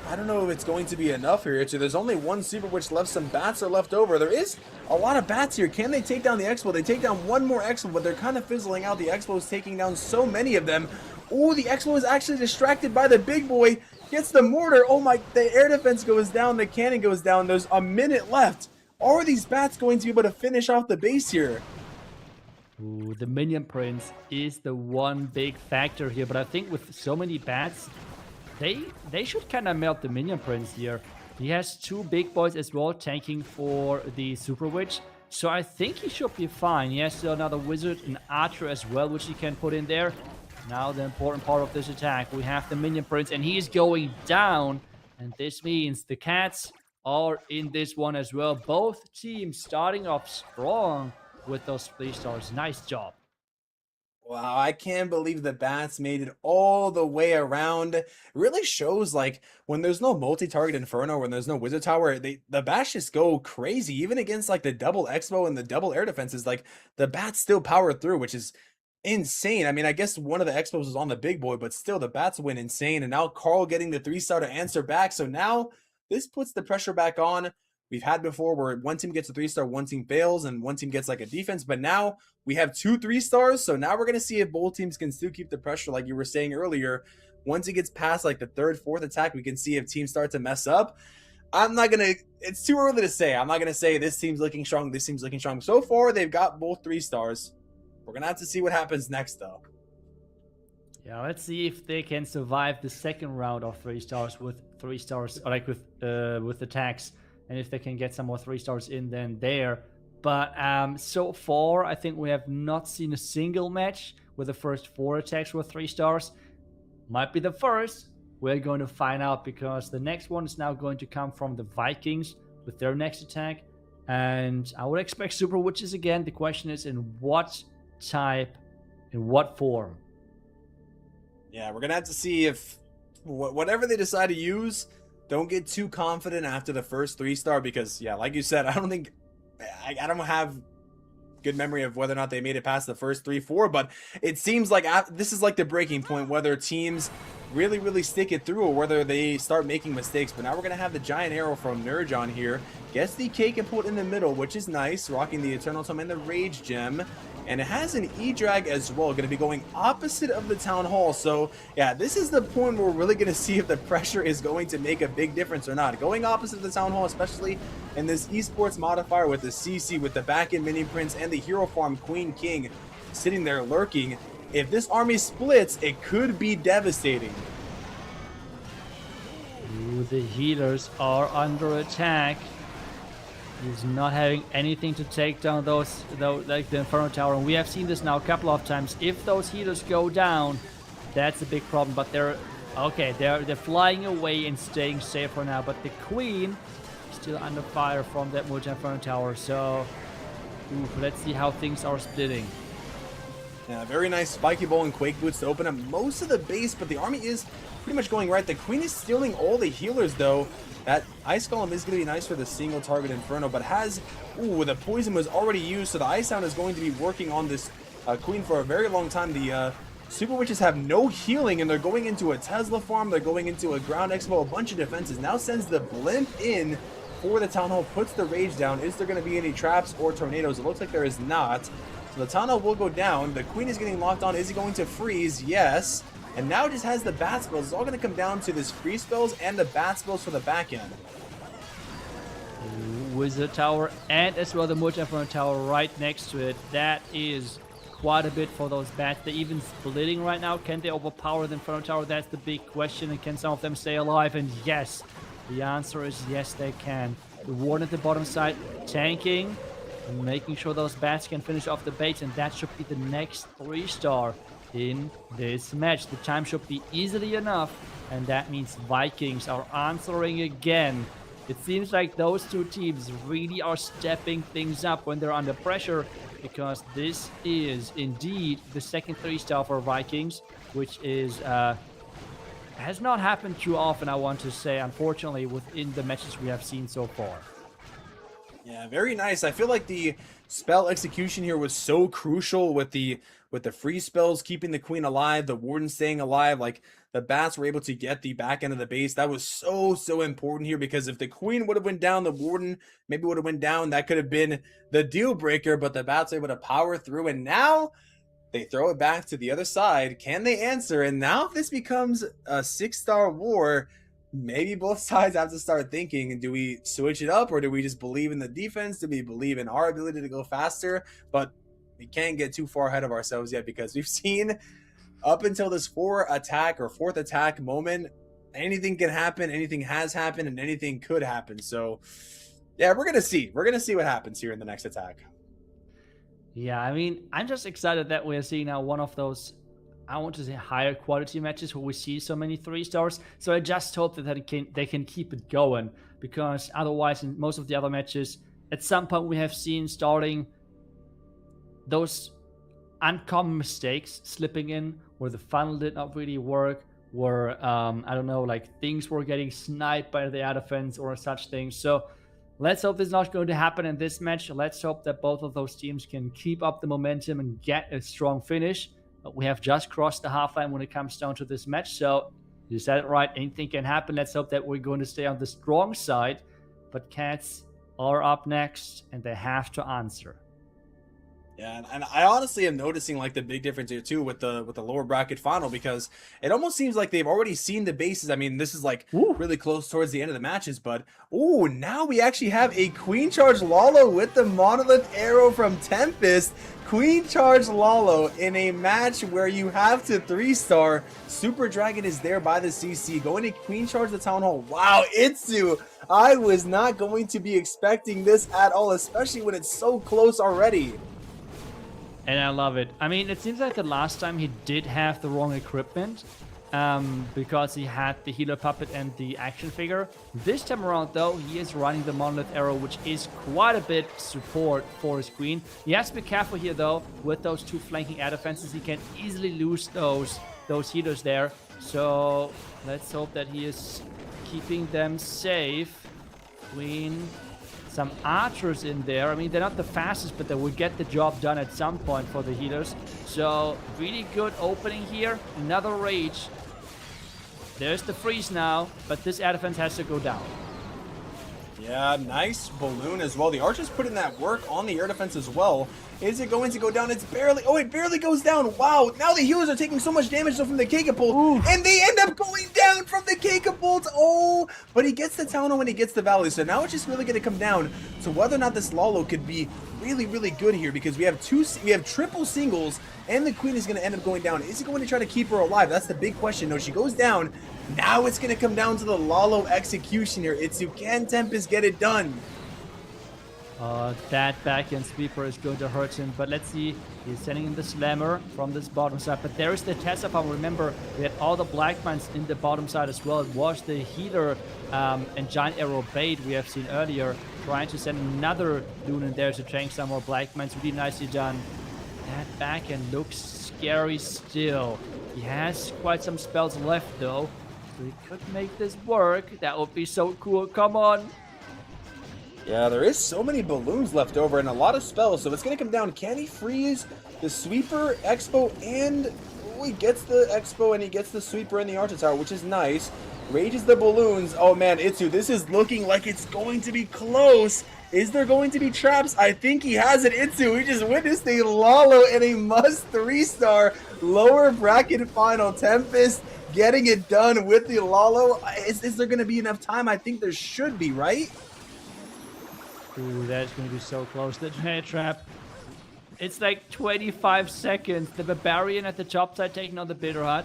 I don't know if it's going to be enough here. So there's only 1 super witch left. Some bats are left over. There is a lot of bats here. Can they take down the expo? They take down 1 more expo, but they're kind of fizzling out. The expo is taking down so many of them. Oh, the expo is actually distracted by the big boy. Gets the mortar. Oh my, the air defense goes down. The cannon goes down. There's a minute left. Are these bats going to be able to finish off the base here? Ooh, the minion prince is the one big factor here, but I think with so many bats, they should kind of melt the minion prince here. He has 2 big boys as well tanking for the super witch, so I think he should be fine. He has still another wizard, an archer as well, which he can put in there. Now the important part of this attack, we have the minion prince, and he's going down, and this means the cats are in this one as well. Both teams starting off strong with those 3-stars. Nice job. Wow, I can't believe the bats made it all the way around. It really shows like when there's no multi-target inferno, when there's no wizard tower, the bats just go crazy. Even against like the double expo and the double air defenses, like the bats still power through, which is insane. I mean, I guess one of the expos was on the big boy, but still the bats went insane. And now Carl getting the 3-star to answer back. So now this puts the pressure back on. We've had before where one team gets a 3-star, one team fails, and one team gets like a defense. But now we have 2 3-stars. So now we're going to see if both teams can still keep the pressure like you were saying earlier. Once it gets past like the 3rd, 4th attack, we can see if teams start to mess up. I'm not going to, it's too early to say. I'm not going to say this team's looking strong, this team's looking strong. So far, they've got both 3-stars. We're going to have to see what happens next though. Yeah, let's see if they can survive the second round of 3-stars with 3-stars, like with attacks. And if they can get some more 3-stars in then there. But so far, I think we have not seen a single match with the first 4 attacks with 3-stars. Might be the first. We're going to find out because the next one is now going to come from the Vikings with their next attack. And I would expect super witches again. The question is in what type, in what form? Yeah, we're going to have to see if whatever they decide to use, don't get too confident after the first 3-star because, yeah, like you said, I don't good memory of whether or not they made it past the first 3-4, but it seems like this is like the breaking point, whether teams really stick it through or whether they start making mistakes. But now we're gonna have the giant arrow from Nurjon here, gets the cake and put it in the middle, which is nice, rocking the Eternal Tome and the Rage Gem. And it has an E-Drag as well, going to be going opposite of the Town Hall. So, yeah, this is the point where we're really going to see if the pressure is going to make a big difference or not. Going opposite of the Town Hall, especially in this esports modifier with the CC, with the back-end mini prints, and the Hero Farm Queen King sitting there lurking. If this army splits, it could be devastating. Ooh, the healers are under attack. He's not having anything to take down those like the Inferno Tower, and we have seen this now a couple of times. If those healers go down, that's a big problem. But they're okay. They're flying away and staying safe for now. But the Queen is still under fire from that multi-Inferno Tower. So, let's see how things are splitting. Yeah, very nice Spiky Ball and Quake Boots to open up most of the base, but the army is pretty much going right. The Queen is stealing all the healers, though. That Ice Golem is going to be nice for the single target Inferno, but has... Ooh, the poison was already used, so the Ice Hound is going to be working on this Queen for a very long time. The Super Witches have no healing, and they're going into a Tesla farm, they're going into a Ground Expo, a bunch of defenses. Now sends the Blimp in for the Town Hall, puts the Rage down. Is there going to be any traps or tornadoes? It looks like there is not. So the Town Hall will go down. The Queen is getting locked on. Is he going to freeze? Yes. And now it just has the bat spells. It's all going to come down to this freeze spells and the bat spells for the back end. Wizard Tower and as well the multi-Inferno Tower right next to it. That is quite a bit for those bats. They're even splitting right now. Can they overpower the Inferno Tower? That's the big question. And can some of them stay alive? And yes, the answer is yes, they can. The Warden at the bottom side tanking and making sure those bats can finish off the bait. And that should be the next 3-star in this match. The time should be easily enough, and that means Vikings are answering again. It seems like those two teams really are stepping things up when they're under pressure, because this is indeed the second 3-star for Vikings, which is has not happened too often, I want to say, unfortunately, within the matches we have seen so far. Yeah, very nice. I feel like the spell execution here was so crucial with the free spells, keeping the Queen alive, the Warden staying alive. Like, the bats were able to get the back end of the base. That was so important here, because if the Queen would have went down, the Warden maybe would have went down. That could have been the deal breaker, but the bats were able to power through, and now they throw it back to the other side. Can they answer? And now if this becomes a 6-star war, maybe both sides have to start thinking, do we switch it up, or do we just believe in the defense? Do we believe in our ability to go faster? But we can't get too far ahead of ourselves yet, because we've seen up until this 4th attack moment, anything can happen, anything has happened, and anything could happen. So yeah, we're gonna see what happens here in the next attack. Yeah, I mean, I'm just excited that we're seeing now one of those, I want to say, higher quality matches where we see so many 3-stars. So I just hope that they can keep it going, because otherwise in most of the other matches, at some point we have seen starting those uncommon mistakes slipping in, where the funnel did not really work, where I don't know, like things were getting sniped by the air defense or such things. So let's hope this is not going to happen in this match. Let's hope that both of those teams can keep up the momentum and get a strong finish. But we have just crossed the half-line when it comes down to this match, so you said it right, anything can happen. Let's hope that we're going to stay on the strong side. But Cats are up next, and they have to answer. Yeah, and I honestly am noticing like the big difference here too with the lower bracket final, because it almost seems like they've already seen the bases. I mean, this is like really close towards the end of the matches, but now we actually have a Queen Charge Lalo with the Monolith Arrow from Tempest. Queen Charge Lalo in a match where you have to 3-star. Super Dragon is there by the CC, going to Queen Charge the Town Hall. Wow, Itsu, I was not going to be expecting this at all, especially when it's so close already. And I love it. I mean, it seems like the last time he did have the wrong equipment, because he had the healer puppet and the action figure. This time around, though, he is running the Monolith Arrow, which is quite a bit support for his Queen. He has to be careful here, though, with those 2 flanking air defenses. He can easily lose those healers there. So let's hope that he is keeping them safe. Queen some archers in there. I mean, they're not the fastest, but they will get the job done at some point for the healers. So really good opening here. Another rage. There's the freeze now, but this air defense has to go down. Yeah, nice balloon as well. The archers put in that work on the air defense as well. Is it going to go down? It's barely... Oh, it barely goes down. Wow. Now the healers are taking so much damage from the Catapult. And they end up going down from the Catapult. Oh, but he gets the Town when he gets the Valley. So now it's just really going to come down to whether or not this Lalo could be really, really good here. Because we have triple singles. And the Queen is going to end up going down. Is he going to try to keep her alive? That's the big question. No, she goes down. Now it's going to come down to the Lalo execution here. Can Tempest get it done? That back-end sweeper is going to hurt him, but let's see. He's sending in the slammer from this bottom side, but there is the Tessa farm. Remember, we had all the black mines in the bottom side as well. It was the healer and giant arrow bait we have seen earlier, trying to send another Loon in there to tank some more black mines. Really nicely done. That back-end looks scary still. He has quite some spells left though, so he could make this work. That would be so cool. Come on. Yeah, there is so many balloons left over and a lot of spells, so it's going to come down. Can he freeze the Sweeper, Expo, and he gets the Expo and he gets the Sweeper and the Archer Tower, which is nice. Rages the balloons. Oh man, Itsu, this is looking like it's going to be close. Is there going to be traps? I think he has it. Itsu, we just witnessed a Lalo and a must 3-star lower bracket final. Tempest getting it done with the Lalo. Is there going to be enough time? I think there should be, right? Ooh, that's going to be so close. The giant trap. It's like 25 seconds. The Barbarian at the top side taking on the Bitter Hut.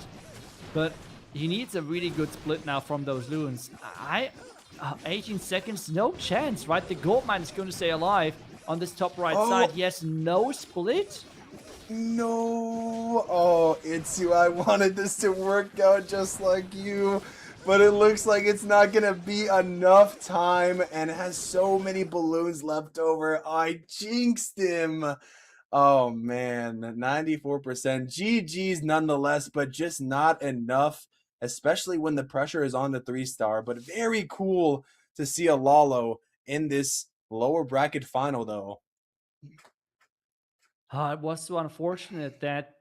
But he needs a really good split now from those Loons. 18 seconds, no chance, right? The gold mine is going to stay alive on this top right side. Yes, no split. No. Oh, Itsu, I wanted this to work out just like you. But it looks like it's not going to be enough time and has so many balloons left over. I jinxed him. Oh, man. 94%. GG's nonetheless, but just not enough, especially when the pressure is on the 3-star. But very cool to see a Lalo in this lower bracket final, though. It was so unfortunate that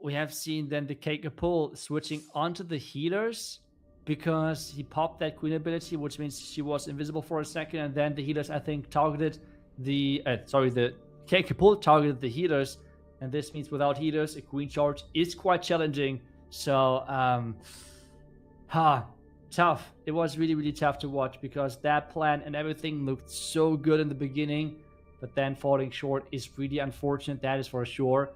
we have seen then the Catapult switching onto the healers, because he popped that Queen ability, which means she was invisible for a second, and then the healers, I think, targeted the Catapult targeted the healers, and this means without healers, a Queen charge is quite challenging. So, tough. It was really, really tough to watch, because that plan and everything looked so good in the beginning, but then falling short is really unfortunate, that is for sure.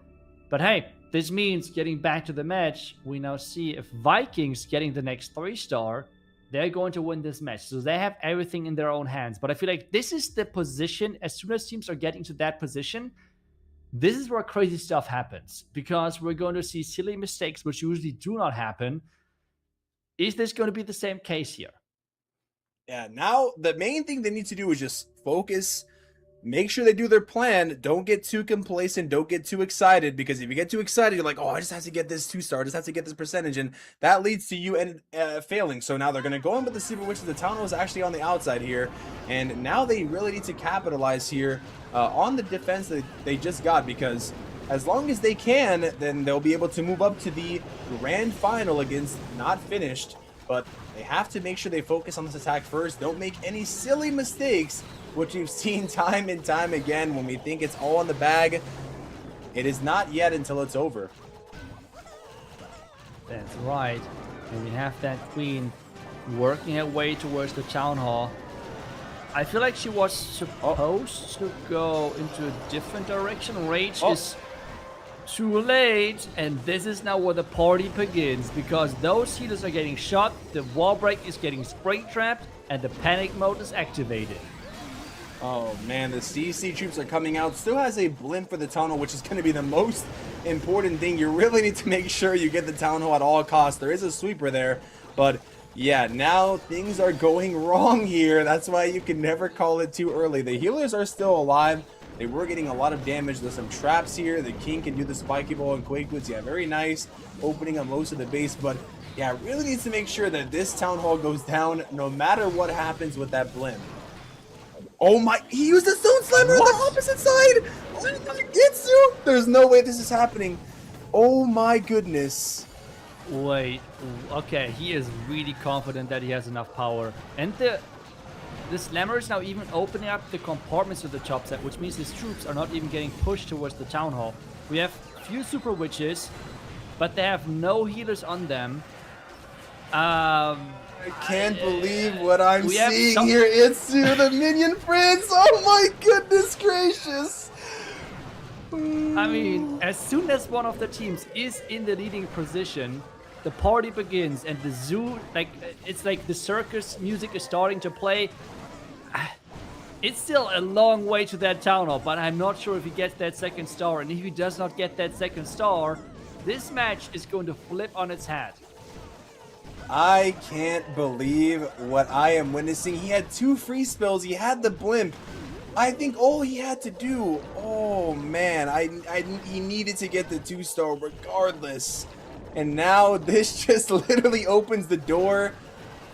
But hey, this means getting back to the match, we now see if Vikings getting the next 3-star, they're going to win this match. So they have everything in their own hands. But I feel like this is the position, as soon as teams are getting to that position, this is where crazy stuff happens. Because we're going to see silly mistakes, which usually do not happen. Is this going to be the same case here? Yeah, now the main thing they need to do is just focus. Make sure they do their plan. Don't get too complacent. Don't get too excited, because if you get too excited, you're like, oh, I just have to get this 2-star. I just have to get this percentage, and that leads to you failing. So now they're going to go in with the Super Witch. The Town is actually on the outside here, and now they really need to capitalize here on the defense that they just got, because as long as they can, then they'll be able to move up to the grand final against Not Finished. But they have to make sure they focus on this attack first. Don't make any silly mistakes, which we've seen time and time again when we think it's all in the bag. It is not yet until it's over. That's right. And we have that Queen working her way towards the Town Hall. I feel like she was supposed to go into a different direction. Rage is too late, and this is now where the party begins, because those healers are getting shot, the wall break is getting spray trapped, and the panic mode is activated. Oh man, the CC troops are coming out. Still has a blimp for the Town Hall, which is going to be the most important thing. You really need to make sure you get the Town Hall at all costs. There is a sweeper there, but yeah, now things are going wrong here. That's why you can never call it too early. The healers are still alive. They were getting a lot of damage. There's some traps here. The King can do the spiky ball and Quake Boots. Yeah, very nice opening on most of the base. But yeah, really needs to make sure that this Town Hall goes down no matter what happens with that blimp. Oh my, he used a Stone Slammer on the opposite side! Oh my, Itsu! There's no way this is happening. Oh my goodness. Wait, okay, he is really confident that he has enough power. And the Slammer is now even opening up the compartments of the top set, which means his troops are not even getting pushed towards the Town Hall. We have few Super Witches, but they have no healers on them. I can't believe what I'm seeing here, Itsu, the Minion Prince! Oh my goodness gracious! I mean, as soon as one of the teams is in the leading position, the party begins and the zoo, like, it's like the circus music is starting to play. It's still a long way to that Town Hall, but I'm not sure if he gets that second star. And if he does not get that second star, this match is going to flip on its head. I can't believe what I am witnessing. He had 2 free spells. He had the blimp. I think all he had to do, oh man, he needed to get the 2-star regardless. And now this just literally opens the door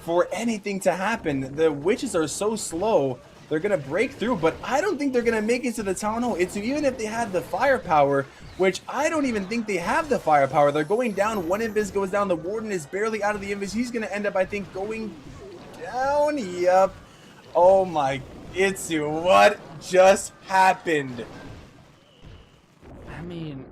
for anything to happen. The witches are so slow. They're going to break through, but I don't think they're going to make it to the Town Hall. It's even if they had the firepower, which I don't even think they have the firepower. They're going down. One invis goes down. The Warden is barely out of the invis. He's going to end up, I think, going down. Yep. Oh my, Itsu, what just happened? I mean,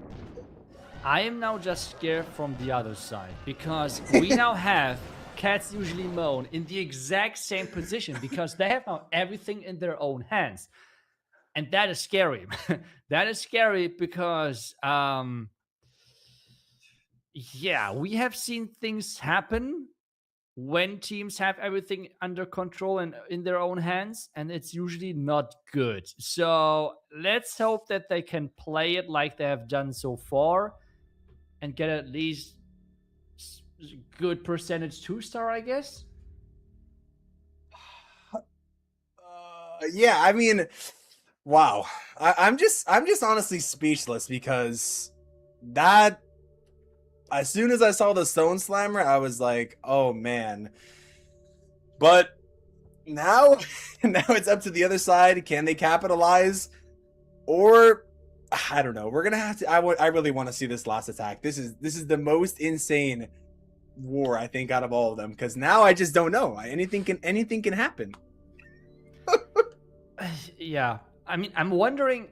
I am now just scared from the other side, because we now have Catsusuallymoan in the exact same position, because they have now everything in their own hands. And that is scary. That is scary because, yeah, we have seen things happen when teams have everything under control and in their own hands, and it's usually not good. So let's hope that they can play it like they have done so far and get at least good percentage 2-star, I guess. Yeah, I mean, wow. I'm just honestly speechless, because that, as soon as I saw the Stone Slammer, I was like, oh man. But now it's up to the other side. Can they capitalize? Or I don't know. We're gonna have to. I really want to see this last attack. This is the most insane war, I think, out of all of them, because now I just don't know. Anything can happen. Yeah, I mean, I'm wondering,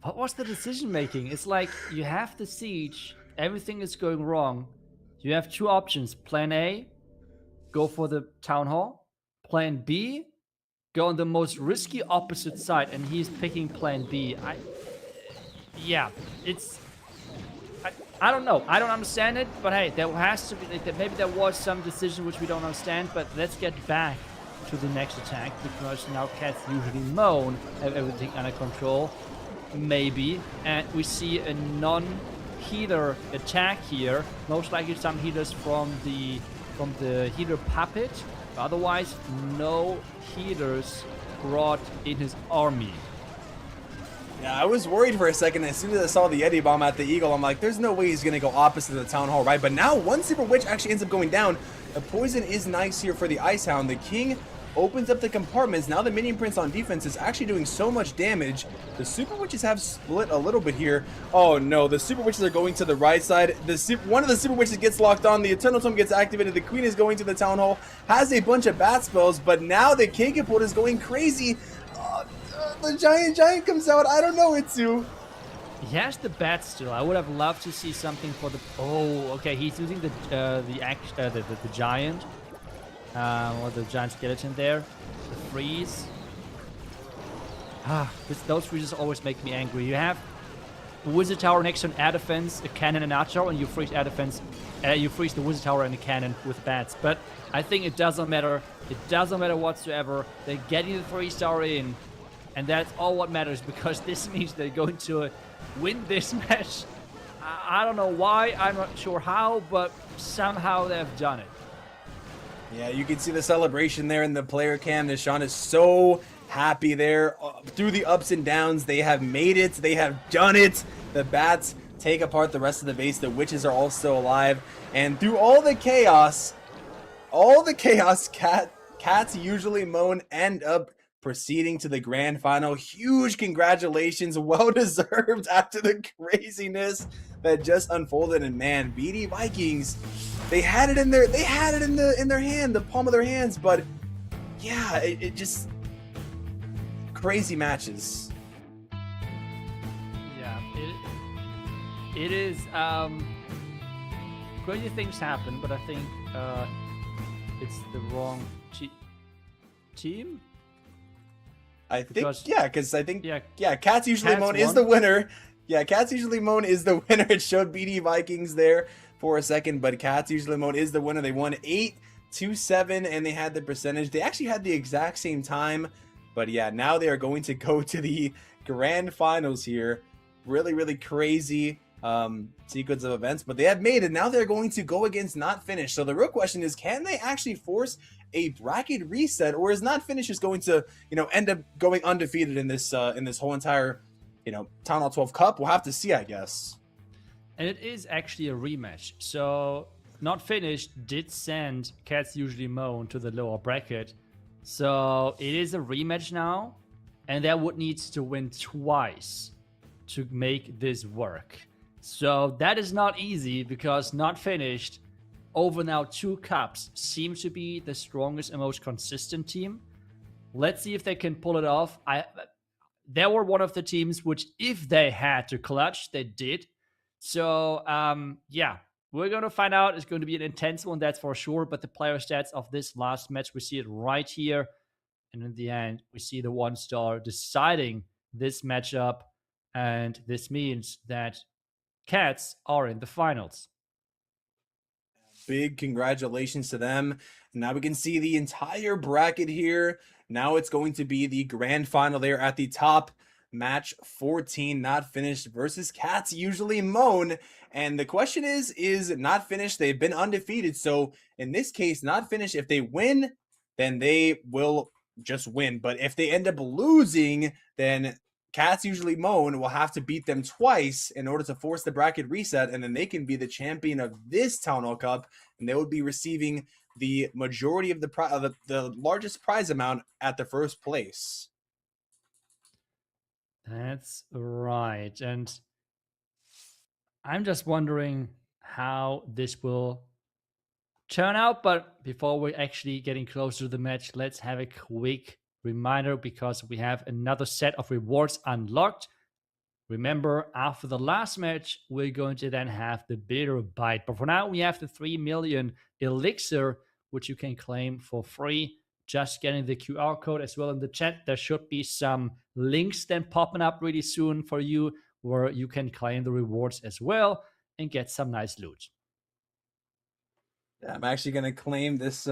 what was the decision making? It's like you have the siege, everything is going wrong. You have 2 options. Plan A, go for the Town Hall. Plan B, go on the most risky opposite side, and he's picking Plan B. Yeah, it's, I don't know. I don't understand it, but hey, there has to be, maybe there was some decision which we don't understand, but let's get back to the next attack, because now Catsusuallymoan have everything under control. Maybe. And we see a non-healer attack here. Most likely some healers from the healer puppet. But otherwise, no healers brought in his army. Yeah, I was worried for a second. As soon as I saw the Yeti Bomb at the Eagle, I'm like, there's no way he's going to go opposite of the Town Hall, right? But now one Super Witch actually ends up going down. The poison is nice here for the Ice Hound. The King opens up the compartments. Now the Minion Prince on defense is actually doing so much damage. The Super Witches have split a little bit here. Oh no, the Super Witches are going to the right side. One of the Super Witches gets locked on. The Eternal Tome gets activated. The Queen is going to the Town Hall. Has a bunch of bat spells, but now the Kinkaport is going crazy. The giant giant comes out. I don't know, Itsu. He has the bat still. I would have loved to see something for the. Oh, okay. He's using the giant, or the giant skeleton there. The freeze. Those freezes always make me angry. You have a wizard tower next to an air defense, a cannon, and an archer, and you freeze air defense. You freeze the wizard tower and the cannon with bats. But I think it doesn't matter. It doesn't matter whatsoever. They're getting the 3-star in. And that's all what matters, because this means they're going to win this match. I don't know why, I'm not sure how, but somehow they've done it. Yeah, you can see the celebration there in the player cam. Nishan is so happy there. Through the ups and downs, they have made it. They have done it. The bats take apart the rest of the base. The witches are all still alive. And through all the chaos, Catsusuallymoan end up proceeding to the grand final. Huge congratulations, well deserved after the craziness that just unfolded. And man, BD ViKinGs, they had it in their in their hand, the palm of their hands. But yeah, it just crazy matches. Yeah, it is. Crazy things happen, but I think it's the wrong team. I think, because I think, Catsusuallymoan Cats is the winner. Yeah, Catsusuallymoan is the winner. It showed BD ViKinGs there for a second, but Catsusuallymoan is the winner. They won 8-7, and they had the percentage. They actually had the exact same time, but yeah, now they are going to go to the grand finals here. Really, really crazy sequence of events, but they have made it. Now they're going to go against Not Finished. So the real question is, can they actually force a bracket reset, or is Not Finished just going to, end up going undefeated in this whole entire, Town Hall 12 Cup? We'll have to see, I guess. And it is actually a rematch. So Not Finished did send Catsusuallymoan to the lower bracket. So it is a rematch now, and they would need to win twice to make this work. So that is not easy, because Not Finished, over now 2 cups, seems to be the strongest and most consistent team. Let's see if they can pull it off. They were one of the teams which, if they had to clutch, they did. So, yeah, we're going to find out. It's going to be an intense one, that's for sure. But the player stats of this last match, we see it right here. And in the end, we see the 1-star deciding this matchup. And this means that Cats are in the finals. Big congratulations to them. Now we can see the entire bracket here. Now it's going to be the grand final there at the top. Match 14, Not Finished versus Catsusuallymoan. And the question is Not Finished, they've been undefeated. So in this case, Not Finished, if they win, then they will just win. But if they end up losing, then Catsusuallymoan will have to beat them twice in order to force the bracket reset, and then they can be the champion of this Town Hall Cup, and they would be receiving the majority of the largest prize amount at the first place. That's right. And I'm just wondering how this will turn out. But before we're actually getting closer to the match, let's have a quick reminder, because we have another set of rewards unlocked. Remember, after the last match, we're going to then have the bitter bite. But for now, we have the 3 million elixir, which you can claim for free. Just getting the QR code as well in the chat. There should be some links then popping up really soon for you, where you can claim the rewards as well and get some nice loot. Yeah, I'm actually going to claim this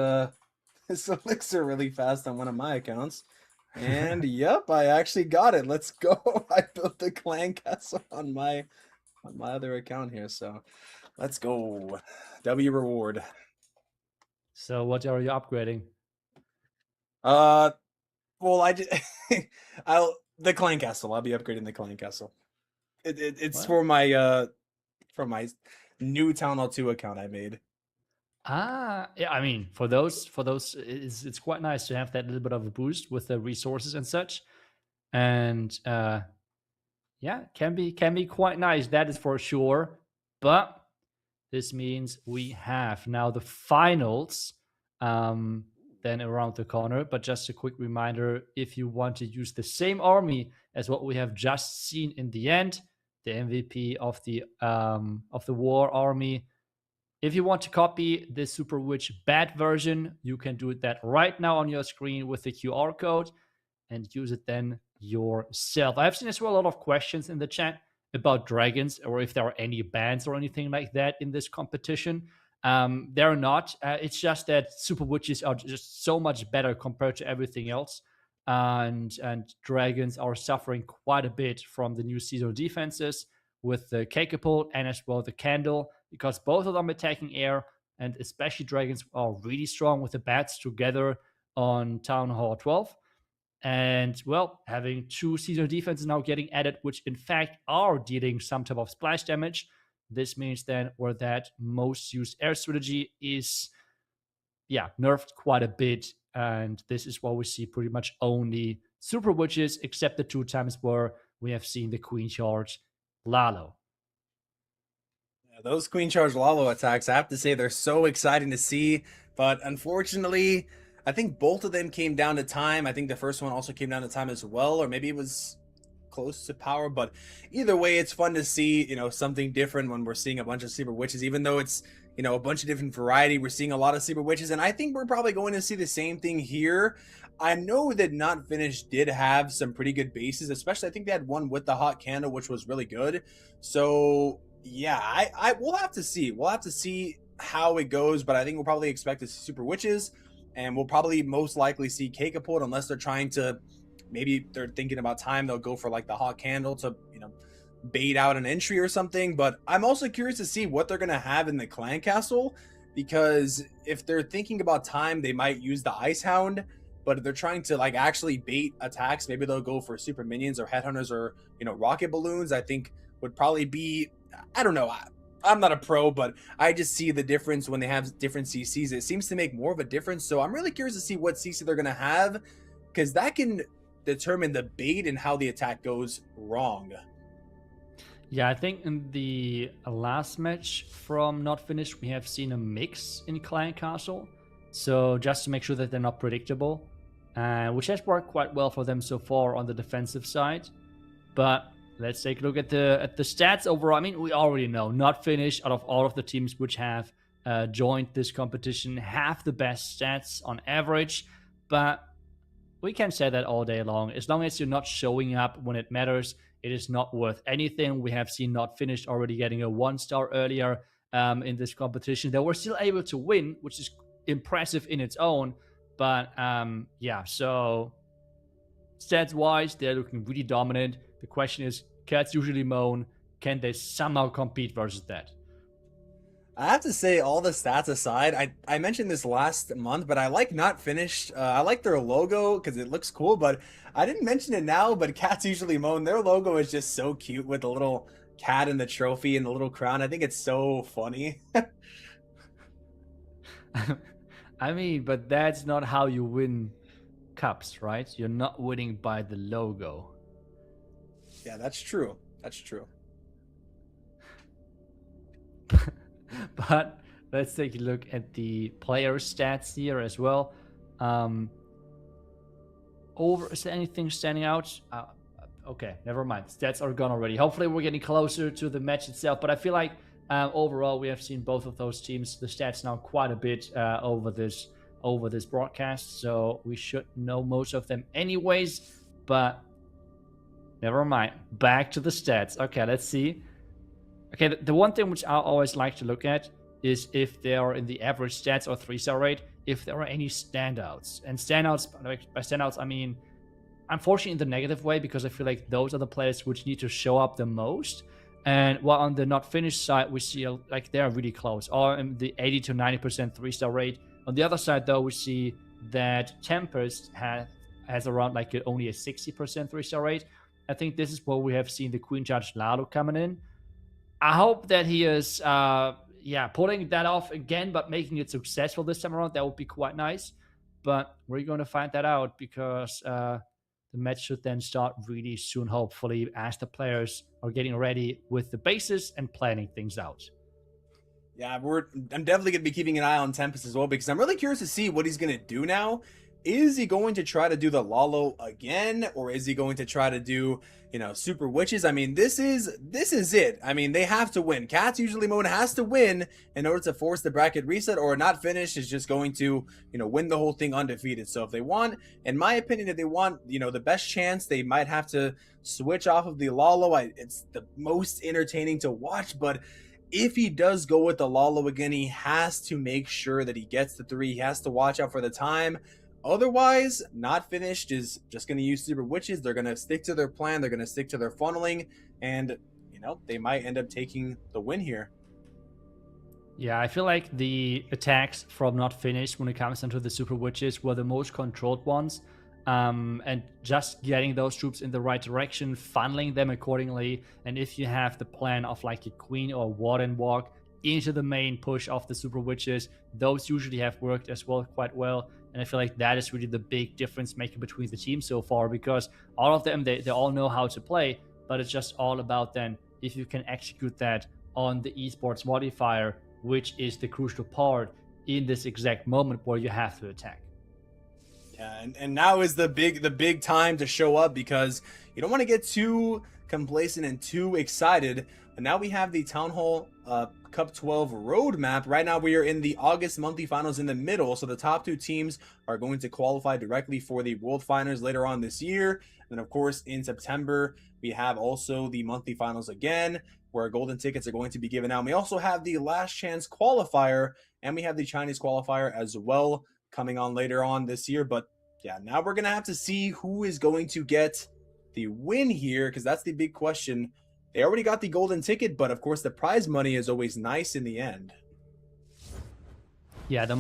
this elixir really fast on one of my accounts. And yep, I actually got it. Let's go. I built the clan castle on my other account here, so let's go. W reward. So what are you upgrading? Well, the clan castle. I'll be upgrading the clan castle. It's for my new Town Hall 2 account I made. Yeah, I mean, for those, it's quite nice to have that little bit of a boost with the resources and such, and yeah, can be quite nice. That is for sure. But this means we have now the finals, then around the corner. But just a quick reminder: if you want to use the same army as what we have just seen in the end, the MVP of the war army. If you want to copy the Super Witch Bad version, you can do that right now on your screen with the QR code and use it then yourself. I've seen as well a lot of questions in the chat about dragons, or if there are any bans or anything like that in this competition. There are not. It's just that Super Witches are just so much better compared to everything else. And dragons are suffering quite a bit from the new seasonal defenses with the Catapult and as well the Candle, because both of them attacking air, and especially dragons are really strong with the bats together on Town Hall 12. And, well, having 2 seasonal defenses now getting added, which in fact are dealing some type of splash damage. This means then where that most used air strategy is, nerfed quite a bit. And this is what we see pretty much only super witches, except the 2 times where we have seen the queen charge Lalo. Yeah, those Queen Charge Lalo attacks, I have to say, they're so exciting to see. But unfortunately, I think both of them came down to time. I think the first one also came down to time as well, or maybe it was close to power. But either way, it's fun to see, something different when we're seeing a bunch of super witches, even though it's, a bunch of different variety. We're seeing a lot of super witches, and I think we're probably going to see the same thing here. I know that Not Finished did have some pretty good bases, especially I think they had one with the hot candle, which was really good. So yeah, we'll have to see. We'll have to see how it goes, but I think we'll probably expect to see super witches, and we'll probably most likely see Kakapult, unless they're trying to, maybe they're thinking about time, they'll go for like the hot candle to, bait out an entry or something. But I'm also curious to see what they're going to have in the clan castle, because if they're thinking about time, they might use the Ice Hound. But if they're trying to like actually bait attacks, maybe they'll go for super minions or headhunters or, rocket balloons. I think would probably be, I don't know. I'm not a pro, but I just see the difference when they have different CCs. It seems to make more of a difference. So I'm really curious to see what CC they're going to have, because that can determine the bait and how the attack goes wrong. Yeah, I think in the last match from Not Finished, we have seen a mix in Clan Castle. So just to make sure that they're not predictable, which has worked quite well for them so far on the defensive side. But let's take a look at the stats overall. I mean, we already know Not Finished, out of all of the teams which have joined this competition, have the best stats on average. But we can say that all day long. As long as you're not showing up when it matters, it is not worth anything. We have seen Not Finished already getting a 1-star earlier in this competition. They were still able to win, which is impressive in its own. But yeah, so stats-wise, they're looking really dominant. The question is, Catsusuallymoan, can they somehow compete versus that? I have to say, all the stats aside, I mentioned this last month, but I like Not Finished. I like their logo because it looks cool, but I didn't mention it now, but Catsusuallymoan, their logo is just so cute with the little cat and the trophy and the little crown. I think it's so funny. I mean, but that's not how you win cups, right? You're not winning by the logo. Yeah, that's true. That's true. But let's take a look at the player stats here as well. Is there anything standing out? Okay, never mind. Stats are gone already. Hopefully we're getting closer to the match itself, but I feel like overall we have seen both of those teams, the stats now quite a bit over this broadcast, so we should know most of them anyways, but never mind. Back to the stats. Okay, let's see. Okay, the one thing which I always like to look at is if they are in the average stats or 3-star rate, if there are any standouts. And standouts, by standouts, I mean, unfortunately in the negative way, because I feel like those are the players which need to show up the most. And while on the Not Finished side, we see like they're really close, or in the 80 to 90% 3-star rate. On the other side, though, we see that Tempest has around like only a 60% 3-star rate. I think this is where we have seen the Queen Charge Lalo coming in. I hope that he is, pulling that off again, but making it successful this time around. That would be quite nice. But we're going to find that out, because the match should then start really soon, hopefully, as the players are getting ready with the bases and planning things out. Yeah, I'm definitely going to be keeping an eye on Tempest as well, because I'm really curious to see what he's going to do now. Is he going to try to do the Lalo again, or is he going to try to do, Super Witches? I mean, this is it. I mean, they have to win. Catsusuallymoan has to win in order to force the bracket reset, or Not Finished is just going to, win the whole thing undefeated. So if they want, in my opinion, if they want, the best chance, they might have to switch off of the Lalo. It's the most entertaining to watch, but if he does go with the Lalo again, he has to make sure that he gets the 3. He has to watch out for the time. Otherwise, Not Finished is just going to use Super Witches. They're going to stick to their plan. They're going to stick to their funneling. And, they might end up taking the win here. Yeah, I feel like the attacks from Not Finished when it comes down to the Super Witches were the most controlled ones. And just getting those troops in the right direction, funneling them accordingly. And if you have the plan of like a Queen or Warden walk into the main push of the Super Witches, those usually have worked as well quite well. And I feel like that is really the big difference maker between the teams so far, because all of them, they all know how to play, but it's just all about then if you can execute that on the esports modifier, which is the crucial part in this exact moment where you have to attack. Yeah, and now is the big time to show up, because you don't want to get too complacent and too excited. But now we have the Town Hall Cup 12 roadmap. Right now we are in the August monthly finals in the middle, so the top 2 teams are going to qualify directly for the World Finals later on this year. And of course in September we have also the monthly finals again, where golden tickets are going to be given out. And we also have the last chance qualifier, and we have the Chinese qualifier as well coming on later on this year. But yeah, now we're gonna have to see who is going to get the win here, because that's the big question. They already got the golden ticket, but of course the prize money is always nice in the end. Yeah, the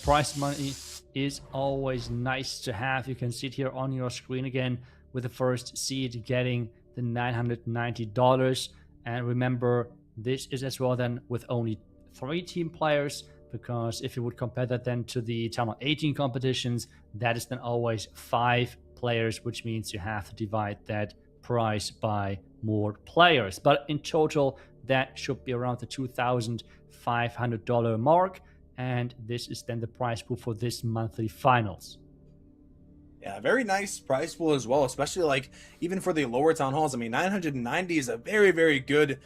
prize money is always nice to have. You can see it here on your screen again, with the first seed getting the $990. And remember, this is as well then with only 3 team players, because if you would compare that then to the Town Hall 18 competitions, that is then always 5 players, which means you have to divide that price by more players. But in total, that should be around the $2,500 mark. And this is then the prize pool for this monthly finals. Yeah, very nice prize pool as well, especially like even for the lower town halls. I mean, 990 is a very, very good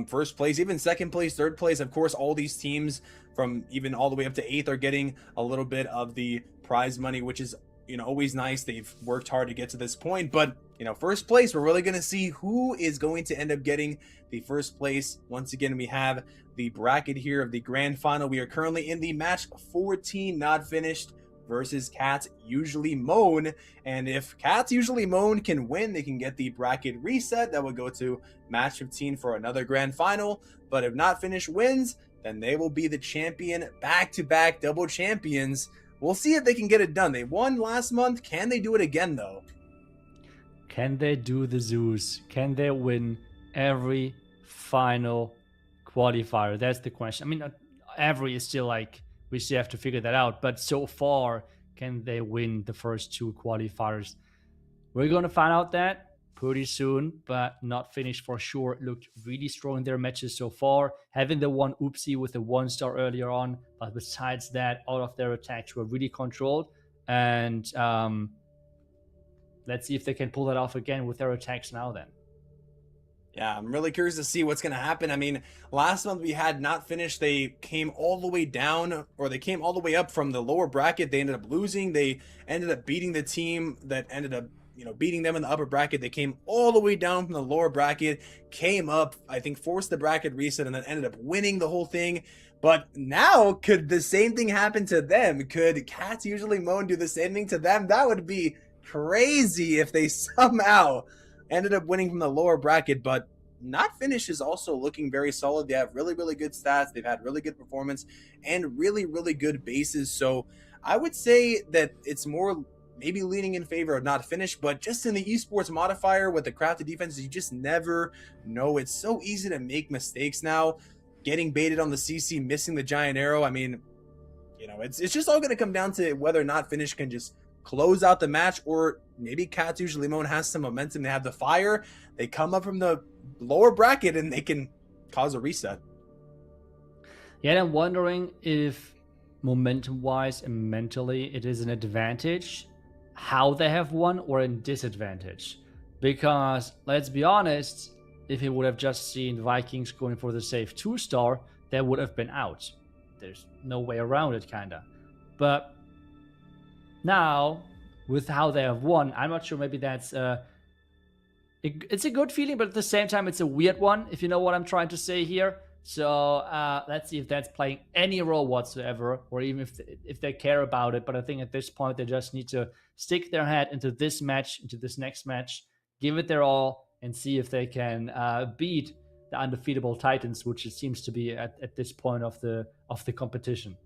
first place, even second place, third place. Of course, all these teams from even all the way up to 8th are getting a little bit of the prize money, which is, you know, always nice. They've worked hard to get to this point, but you know, first place, we're really going to see who is going to end up getting the first place. Once again, we have the bracket here of the grand final. We are currently in the match 14, not finished, versus Catsusuallymoan. And if Catsusuallymoan can win, they can get the bracket reset. That would go to match 15 for another grand final. But if not finished wins, then they will be the champion, back-to-back double champions. We'll see if they can get it done. They won last month. Can they do it again, though? Can they do the Zeus? Can they win every final qualifier? That's the question. I mean, every is still like, we still have to figure that out. But so far, can they win the first 2 qualifiers? We're going to find out that pretty soon, but not finished for sure. Looked really strong in their matches so far. Having the one oopsie with the 1-star earlier on. But besides that, all of their attacks were really controlled. And let's see if they can pull that off again with their attacks now then. Yeah, I'm really curious to see what's going to happen. I mean, last month we had not finished. They came all the way down, or they came all the way up from the lower bracket. They ended up losing. They ended up beating the team that ended up, you know, beating them in the upper bracket. They came all the way down from the lower bracket, came up, I think forced the bracket reset, and then ended up winning the whole thing. But now, could the same thing happen to them? Could Catsusuallymoan do the same thing to them? That would be crazy if they somehow ended up winning from the lower bracket. But not finished is also looking very solid. They have really, really good stats. They've had really good performance and really, really good bases. So I would say that it's more maybe leaning in favor of not finished, but just in the esports modifier with the crafted defenses, you just never know. It's so easy to make mistakes now. Getting baited on the CC, missing the giant arrow. I mean, you know, it's just all going to come down to whether or not finish can just close out the match, or maybe Catsusuallymoan has some momentum. They have the fire. They come up from the lower bracket and they can cause a reset. Yeah, I'm wondering if momentum-wise and mentally it is an advantage how they have won, or a disadvantage. Because let's be honest, if he would have just seen Vikings going for the safe 2-star, they would have been out. There's no way around it, kinda. But now, with how they have won, I'm not sure, maybe that's it's a good feeling, but at the same time it's a weird one, if you know what I'm trying to say here. So let's see if that's playing any role whatsoever, or even if they care about it. But I think at this point they just need to stick their head into this match, into this next match, give it their all, and see if they can beat the undefeatable Titans, which it seems to be at this point of the competition.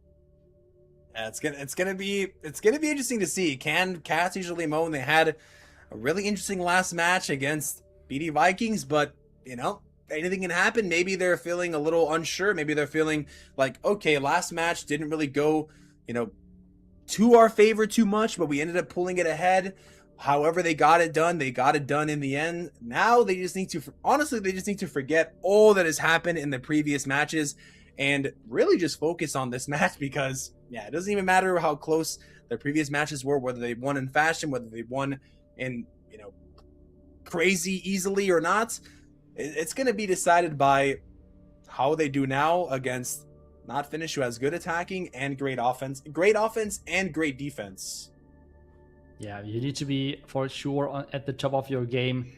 Yeah, it's gonna be interesting to see. Can Catsusuallymoan? They had a really interesting last match against BD Vikings, but you know, anything can happen. Maybe they're feeling a little unsure. Maybe they're feeling like, okay, last match didn't really go, you know, to our favor too much, but we ended up pulling it ahead. However they got it done in the end. Now they just need to, honestly, they just need to forget all that has happened in the previous matches and really just focus on this match, because yeah, it doesn't even matter how close their previous matches were, whether they won in fashion, whether they won in, you know, crazy easily or not. It's going to be decided by how they do now against Not Finish, who has good attacking and great offense and great defense. Yeah, you need to be for sure at the top of your game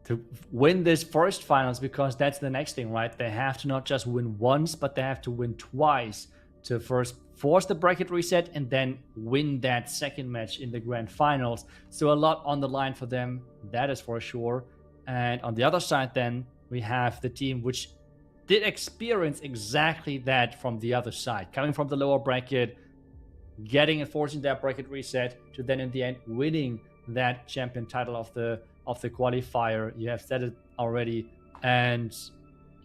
to win this first finals, because that's the next thing, right? They have to not just win once, but they have to win twice to first force the bracket reset and then win that second match in the grand finals. So a lot on the line for them, that is for sure. And on the other side then, we have the team which did experience exactly that from the other side, coming from the lower bracket, getting and forcing that bracket reset to then in the end winning that champion title of the qualifier. You have said it already, and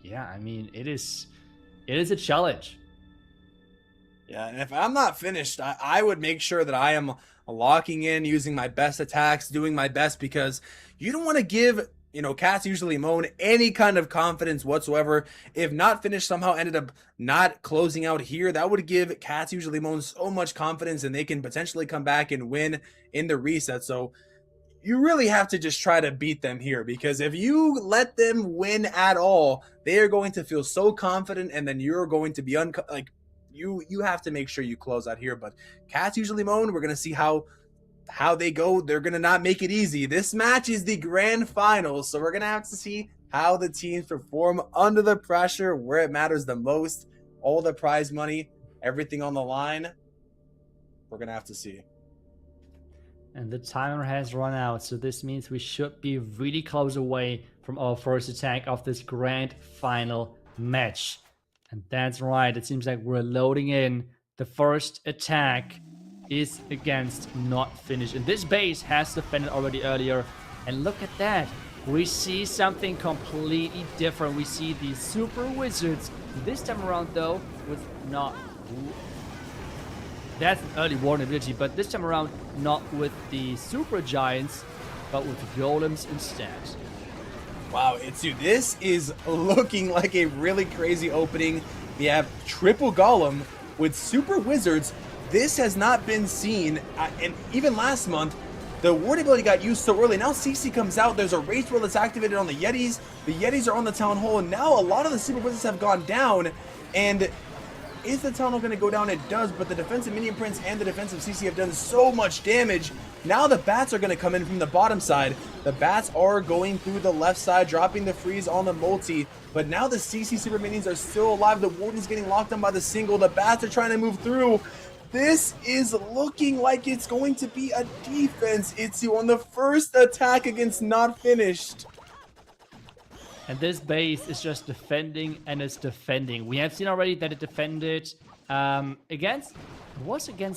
yeah, I mean, it is a challenge. Yeah, and if I'm not finished, I would make sure that I am locking in, using my best attacks, doing my best, because you don't want to give, you know, Catsusuallymoan any kind of confidence whatsoever. If Not Finished somehow ended up not closing out here, that would give Catsusuallymoan so much confidence, and they can potentially come back and win in the reset. So you really have to just try to beat them here, because if you let them win at all, they are going to feel so confident, and then you're going to be you have to make sure you close out here. But Catsusuallymoan, we're going to see how they go. They're going to not make it easy. This match is the grand finals, so we're going to have to see how the teams perform under the pressure, where it matters the most. All the prize money, everything on the line. We're going to have to see. And the timer has run out, so this means we should be really close away from our first attack of this grand final match. And that's right, it seems like we're loading in. The first attack is against Not Finished. And this base has defended already earlier. And look at that. We see something completely different. We see the Super Wizards. This time around, though, with not... That's an early warning ability, but this time around, not with the Super Giants, but with the Golems instead. Wow, this is looking like a really crazy opening. We have triple Golem with Super Wizards. This has not been seen, and even last month, the ward ability got used so early. Now CC comes out, there's a Race Wheel that's activated on the Yetis. The Yetis are on the Town Hall, and now a lot of the Super Wizards have gone down, and is the Town Hall going to go down? It does, but the defensive minion prints and the defensive CC have done so much damage. Now the bats are going to come in from the bottom side. The bats are going through the left side, dropping the freeze on the multi, but now the CC super minions are still alive. The warden's getting locked on by the single. The bats are trying to move through. This is looking like it's going to be a defense issue on the first attack against Not Finished. And this base is just defending and it's defending. We have seen already that it defended against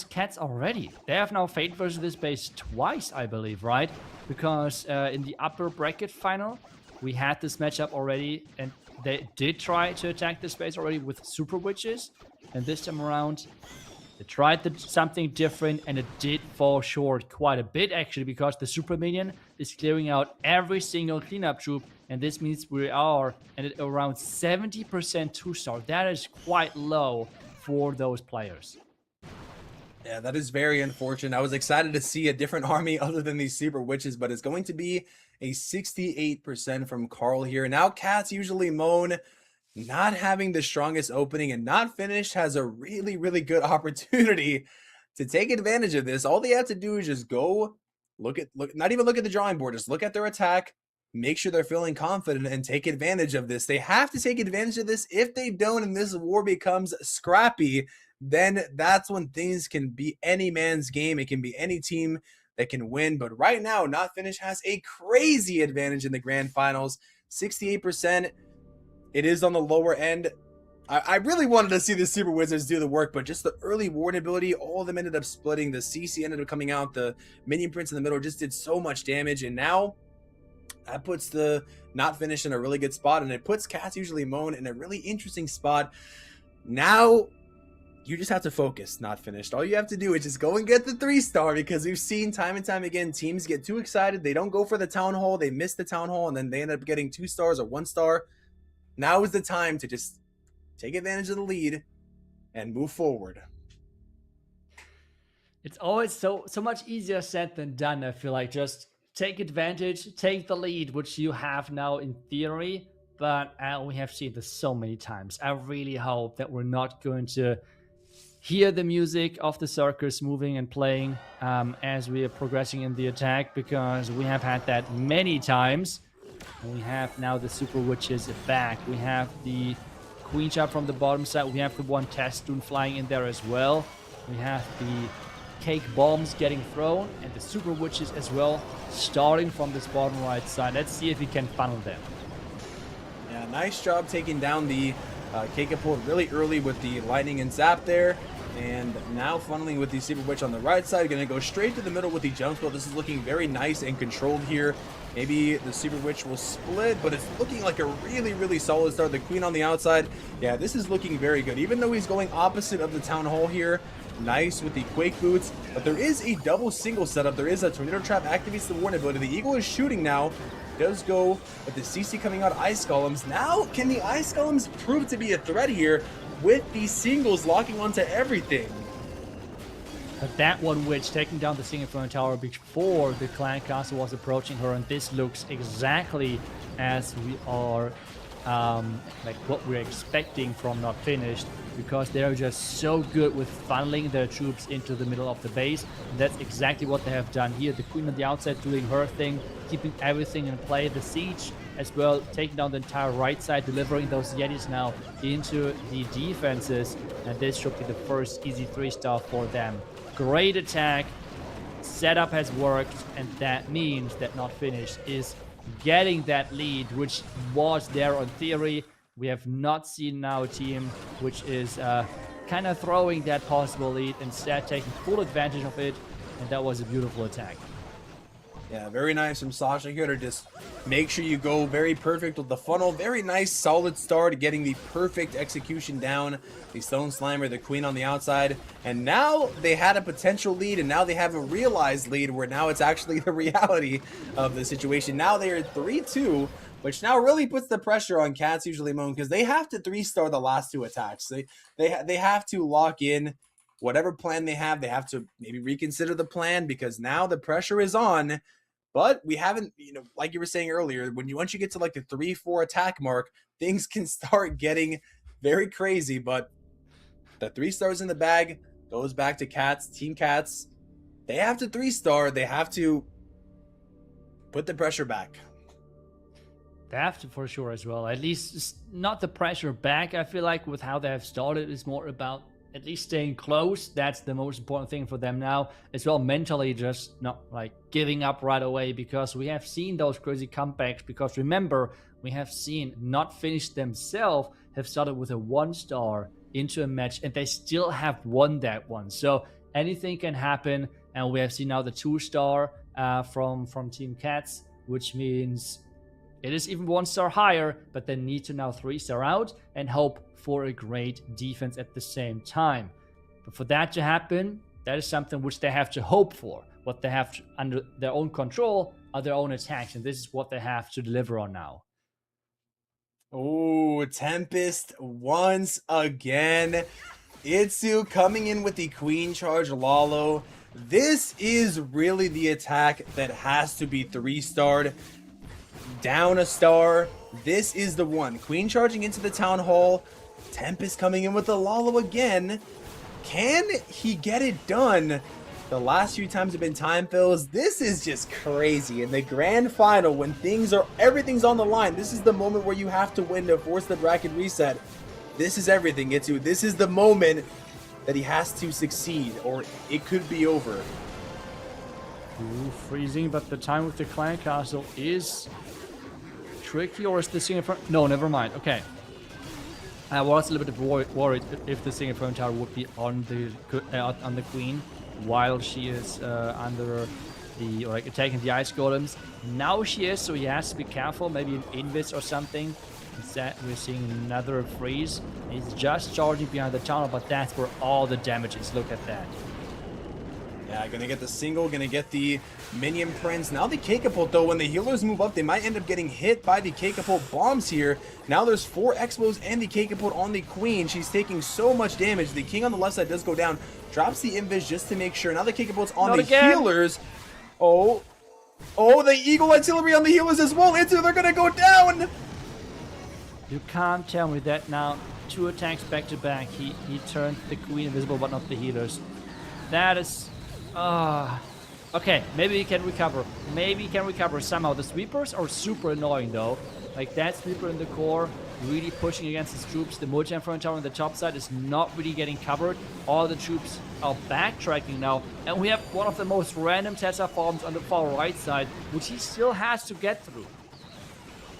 Cats already. They have now fate versus this base twice, I believe, right? Because in the upper bracket final, we had this matchup already, and they did try to attack this base already with Super Witches. And this time around, they tried something different, and it did fall short quite a bit, actually, because the Super Minion is clearing out every single cleanup troop, and this means we are at around 70% 2-star. That is quite low for those players. Yeah, that is very unfortunate. I was excited to see a different army other than these Super Witches, but it's going to be a 68% from Carl here. Now Catsusuallymoan not having the strongest opening and Not Finished has a really, really good opportunity to take advantage of this. All they have to do is just go not even look at the drawing board, just look at their attack, make sure they're feeling confident, and take advantage of this. They have to take advantage of this. If they don't and this war becomes scrappy, then that's when things can be any man's game. It can be any team that can win. But right now, Not Finished has a crazy advantage in the grand finals. 68%. It is on the lower end. I really wanted to see the Super Wizards do the work, but just the early ward ability, all of them ended up splitting. The CC ended up coming out. The minion prints in the middle just did so much damage. And now that puts the Not Finished in a really good spot, and it puts Catsusuallymoan in a really interesting spot. Now you just have to focus, not finished. All you have to do is just go and get the 3-star, because we've seen time and time again, teams get too excited. They don't go for the town hall. They miss the town hall, and then they end up getting 2 stars or 1 star. Now is the time to just take advantage of the lead and move forward. It's always so much easier said than done. I feel like just take advantage, take the lead, which you have now in theory, but we have seen this so many times. I really hope that we're not going to hear the music of the circus moving and playing as we are progressing in the attack, because we have had that many times. We have now the Super Witches back. We have the Queen Shot from the bottom side. We have the one Testoon flying in there as well. We have the Cake Bombs getting thrown and the Super Witches as well, starting from this bottom right side. Let's see if we can funnel them. Yeah, nice job taking down the Cake Port really early with the Lightning and Zap there. And now funneling with the Super Witch on the right side. Going to go straight to the middle with the jump spell. This is looking very nice and controlled here. Maybe the Super Witch will split, but it's looking like a really, really solid start. The Queen on the outside. Yeah, this is looking very good. Even though he's going opposite of the Town Hall here. Nice with the Quake Boots. But there is a double single setup. There is a Tornado Trap, activates the warning ability. The Eagle is shooting now. Does go with the CC coming out, Ice Golems. Now, can the Ice Golems prove to be a threat here with these singles locking onto everything? But that one witch taking down the single front tower before the clan castle was approaching her, and this looks exactly as we are like what we're expecting from Not Finished, because they're just so good with funneling their troops into the middle of the base, and that's exactly what they have done here. The Queen on the outside doing her thing, keeping everything in play. The siege as well, taking down the entire right side, delivering those Yetis now into the defenses, and this should be the first easy 3-star for them. Great attack, setup has worked, and that means that Not Finished is getting that lead, which was there on theory. We have not seen now a team which is kind of throwing that possible lead, instead taking full advantage of it, and that was a beautiful attack. Yeah, very nice from Sasha here to just make sure you go very perfect with the funnel. Very nice, solid start, getting the perfect execution down. The Stone Slimer, the Queen on the outside. And now they had a potential lead, and now they have a realized lead, where now it's actually the reality of the situation. Now they are 3-2, which now really puts the pressure on Catsusuallymoan, because they have to 3-star the last 2 attacks. They have to lock in whatever plan they have. They have to maybe reconsider the plan, because now the pressure is on. But we haven't, like you were saying earlier, once you get to like the 3-4 attack mark, things can start getting very crazy. But the 3 stars in the bag goes back to Cats, Team Cats. They have to 3-star. They have to put the pressure back. They have to, for sure, as well. At least not the pressure back. I feel like with how they have started, it's more about at least staying close. That's the most important thing for them now. As well, mentally, just not like giving up right away, because we have seen those crazy comebacks. Because remember, we have seen Not Finished themselves have started with a 1-star into a match, and they still have won that one. So anything can happen, and we have seen now the 2-star from Team Cats, which means it is even 1-star higher, but they need to now 3-star out and hope for a great defense at the same time. But for that to happen, that is something which they have to hope for. What they have under their own control are their own attacks, and this is what they have to deliver on now. Oh, Tempest once again. Itsu coming in with the Queen Charge Lalo. This is really the attack that has to be 3-starred. Down a star. This is the one. Queen charging into the Town Hall. Tempest coming in with the Lalo again. Can he get it done? The last few times have been time fills. This is just crazy. In the grand final, when everything's on the line, this is the moment where you have to win to force the bracket reset. This is everything, Itsu. This is the moment that he has to succeed, or it could be over. Ooh, freezing, but the time with the clan castle is tricky, or is the single front? No, never mind. Okay. I was a little bit worried if the single front tower would be on the Queen while she is under the, or like attacking the ice golems. Now she is, so he has to be careful. Maybe an invis or something. Instead, we're seeing another freeze. He's just charging behind the tunnel, but that's where all the damage is. Look at that. Yeah, gonna get the single, gonna get the minion prints. Now the K-Catapult, though, when the healers move up, they might end up getting hit by the K-Catapult bombs here. Now there's 4 Expos and the K-Catapult on the Queen. She's taking so much damage. The King on the left side does go down. Drops the Invis just to make sure. Now the K-Catapult's on the healers. Oh, the Eagle Artillery on the healers as well. They're gonna go down. You can't tell me that now. 2 attacks back to back. He turned the Queen invisible, but not the healers. That is... okay, maybe he can recover. Maybe he can recover somehow. The sweepers are super annoying though. Like that sweeper in the core, really pushing against his troops. The multi-front tower on the top side is not really getting covered. All the troops are backtracking now. And we have one of the most random Tesla farms on the far right side, which he still has to get through.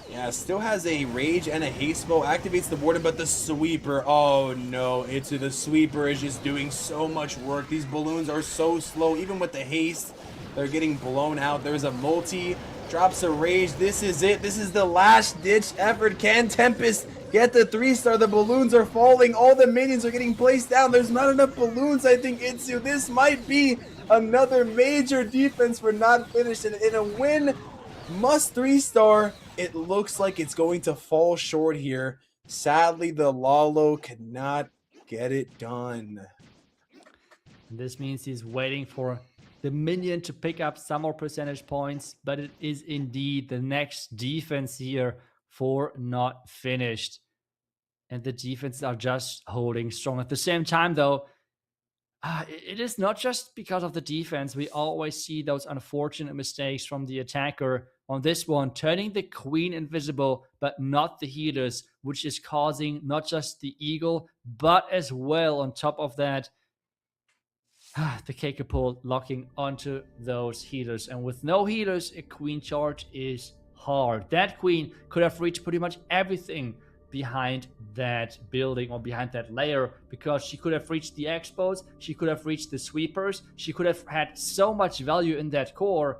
Yeah, still has a rage and a haste bow, activates the warden, but the sweeper, oh no, the sweeper is just doing so much work. These balloons are so slow, even with the haste, they're getting blown out. There's a multi, drops a rage. This is it. This is the last ditch effort. Can Tempest get the 3-star? The balloons are falling. All the minions are getting placed down. There's not enough balloons, I think, Itsu. This might be another major defense for not finishing in a win. Must 3-star. It looks like it's going to fall short here. Sadly, the Lalo could not get it done. This means he's waiting for the minion to pick up some more percentage points, but it is indeed the next defense here for not finished. And the defenses are just holding strong. At the same time, though, it is not just because of the defense. We always see those unfortunate mistakes from the attacker. On this one, turning the Queen invisible, but not the healers, which is causing not just the Eagle, but as well, on top of that, the K-Catapult locking onto those healers. And with no healers, a Queen charge is hard. That Queen could have reached pretty much everything behind that building or behind that layer, because she could have reached the Expos, she could have reached the sweepers, she could have had so much value in that core,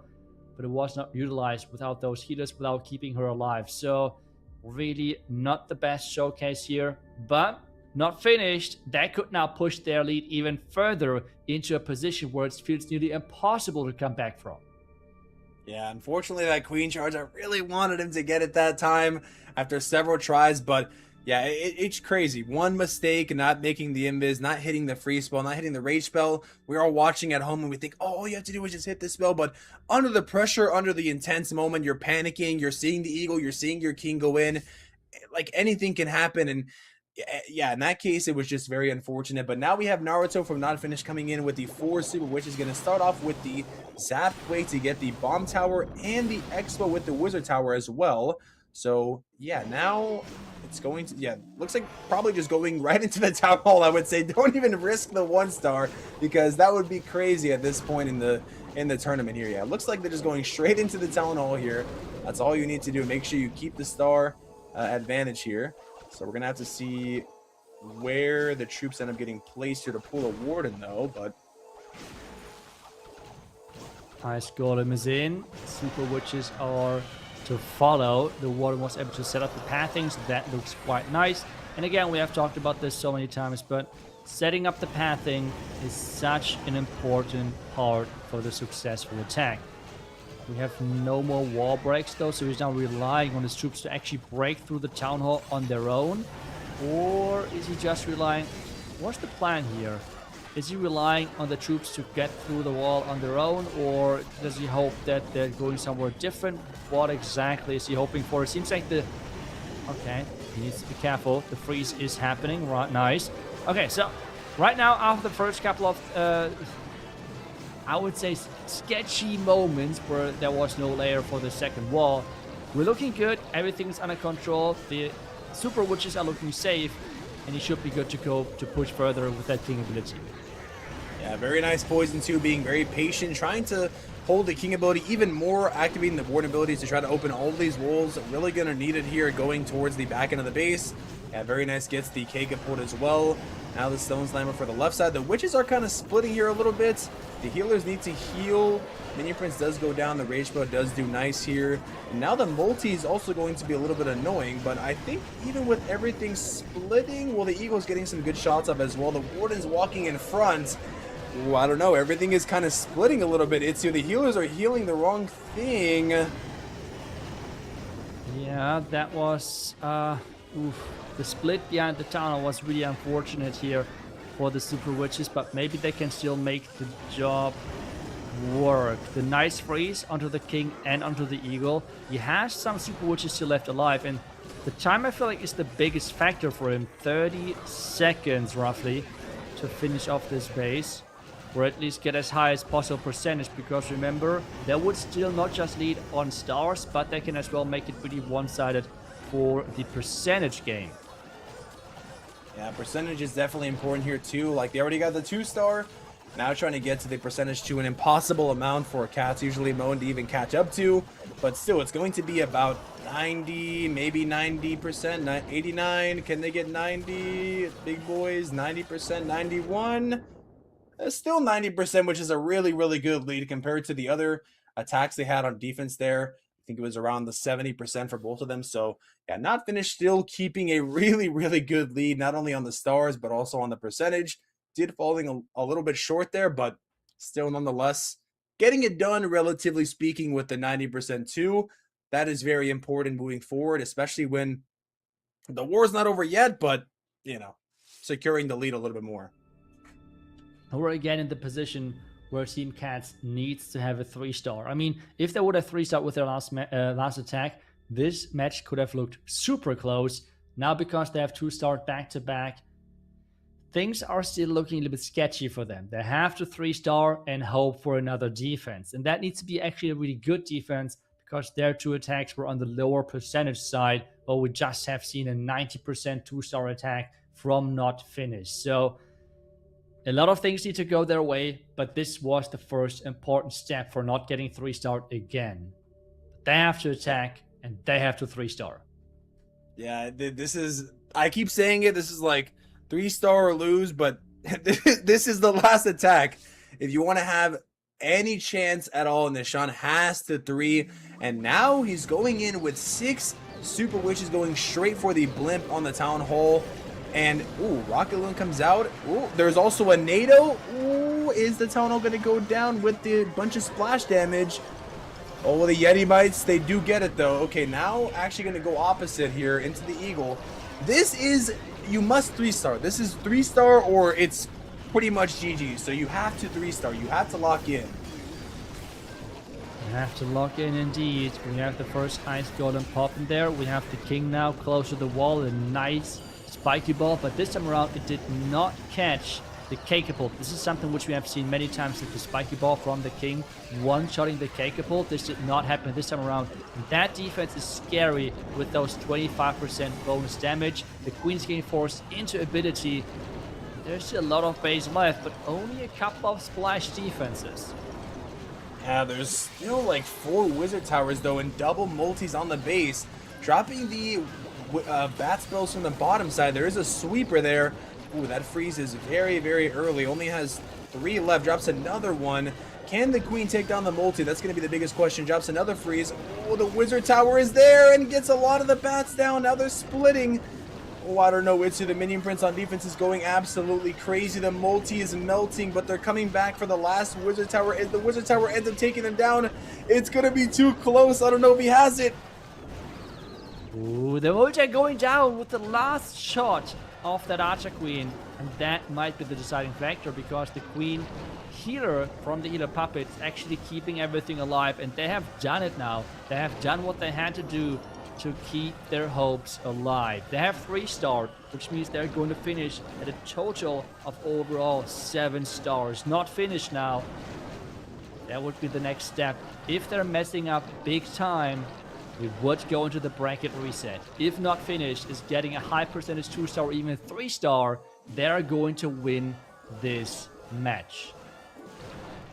but it was not utilized without those healers, without keeping her alive. So really not the best showcase here, but not finished. That could now push their lead even further into a position where it feels nearly impossible to come back from. Yeah, unfortunately that Queen charge, I really wanted him to get it that time after several tries, but yeah, it's crazy. One mistake, not making the invis, not hitting the free spell, not hitting the rage spell. We're all watching at home and we think, oh, all you have to do is just hit this spell. But under the pressure, under the intense moment, you're panicking, you're seeing the Eagle, you're seeing your King go in. Like anything can happen. And yeah, in that case, it was just very unfortunate. But now we have Naruto from Not Finished coming in with the 4 super, which is going to start off with the Zap way to get the Bomb Tower and the Expo with the Wizard Tower as well. So yeah, now it's going to, yeah, looks like probably just going right into the Town Hall, I would say. Don't even risk the 1-star, because that would be crazy at this point in the tournament here. Yeah, it looks like they're just going straight into the Town Hall here. That's all you need to do. Make sure you keep the star advantage here. So we're going to have to see where the troops end up getting placed here to pull a Warden, though. But Ice Golem is in. Super Witches are to follow. The Warden was able to set up the pathing, so that looks quite nice. And again, we have talked about this so many times, but setting up the pathing is such an important part for the successful attack. We have no more wall breaks though, so he's now relying on his troops to actually break through the town hall on their own. Or is he just relying... What's the plan here? Is he relying on the troops to get through the wall on their own, or does he hope that they're going somewhere different? What exactly is he hoping for? It seems like the... Okay, he needs to be careful. The freeze is happening. Right, nice. Okay, so right now, after the first couple of... I would say sketchy moments where there was no layer for the second wall, we're looking good. Everything's under control. The Super Witches are looking safe, and he should be good to go to push further with that King ability. yeah, very nice poison too, being very patient, trying to hold the King ability even more, activating the Warden abilities to try to open all of these walls. Really gonna need it here going towards the back end of the base. Yeah, very nice. Gets the K pulled as well. Now the Stone Slammer for the left side. The Witches are kind of splitting here a little bit. The healers need to heal. Minion Prince does go down. The Rage Bow does do nice here. And now the multi is also going to be a little bit annoying, but I think even with everything splitting, well, the Eagle's getting some good shots up as well. The Warden's walking in front. Ooh, I don't know. Everything is kind of splitting a little bit. It's here. The healers are healing the wrong thing. Yeah, that was... The split behind the tunnel was really unfortunate here for the Super Witches, but maybe they can still make the job work. The nice freeze onto the King and onto the Eagle. He has some Super Witches still left alive, and the time I feel like is the biggest factor for him. 30 seconds roughly to finish off this base, or at least get as high as possible percentage, because remember, they would still not just lead on stars, but they can as well make it pretty one-sided for the percentage game. Yeah, percentage is definitely important here too. Like, they already got the 2-star. Now trying to get to the percentage to an impossible amount for Catsusuallymoan to even catch up to. But still, it's going to be about 90, maybe 90%, 89. Can they get 90? Big boys, 90%, 91. Still 90%, which is a really, really good lead compared to the other attacks they had on defense there. I think it was around the 70% for both of them. So, yeah, not finished, still keeping a really, really good lead, not only on the stars, but also on the percentage. Did falling a little bit short there, but still nonetheless getting it done, relatively speaking, with the 90% too. That is very important moving forward, especially when the war's not over yet, but, you know, securing the lead a little bit more. We're again in the position where Team Cats needs to have a 3-star. I mean, if they would have 3-star with their last attack, this match could have looked super close. Now, because they have 2-star back-to-back, things are still looking a little bit sketchy for them. They have to 3-star and hope for another defense. And that needs to be actually a really good defense, because their 2 attacks were on the lower percentage side, but we just have seen a 90% 2-star attack from not finished. So a lot of things need to go their way, but this was the first important step for not getting 3-star again. They have to attack, and they have to 3-star. Yeah, this is... I keep saying it, this is like 3-star or lose, but this is the last attack. If you want to have any chance at all in this, Sean has to 3, and now he's going in with 6 Super Witches going straight for the blimp on the Town Hall. And, ooh, Rocket Loon comes out. Ooh, there's also a NATO. Ooh, is the Town Hall going to go down with the bunch of splash damage? Oh, the Yeti Mites, they do get it, though. Okay, now actually going to go opposite here into the Eagle. This is, you must 3-star. This is 3-star or it's pretty much GG. So you have to 3-star. You have to lock in. We have to lock in indeed. We have the first Ice Golem pop in there. We have the King now close to the wall. A nice spiky ball, but this time around it did not catch the K-Catapult. This is something which we have seen many times with the spiky ball from the King one-shotting the K-Catapult. This did not happen this time around. That defense is scary with those 25% bonus damage. The Queen's getting forced into ability. There's a lot of base left, but only a couple of splash defenses. Yeah, there's still like 4 Wizard Towers though, and double multis on the base. Dropping the bat spells from the bottom side. There is a sweeper there. Ooh, that freeze is very, very early. Only has 3 left. Drops another one. Can the Queen take down the multi? That's going to be the biggest question. Drops another freeze. Oh, the Wizard Tower is there and gets a lot of the bats down. Now they're splitting. Oh, I don't know. Itsu, the Minion Prince on defense, is going absolutely crazy. The multi is melting, but they're coming back for the last Wizard Tower. As the Wizard Tower ends up taking them down, it's going to be too close. I don't know if he has it. Ooh, the multi going down with the last shot of that Archer Queen, and that might be the deciding factor, because the Queen healer from the healer puppet is actually keeping everything alive, and they have done it now. They have done what they had to do to keep their hopes alive. They have 3-star, which means they're going to finish at a total of overall 7 stars. Not finished now. That would be the next step. If they're messing up big time, we would go into the bracket reset. If not finished, is getting a high percentage 2-star or even 3-star, they're going to win this match.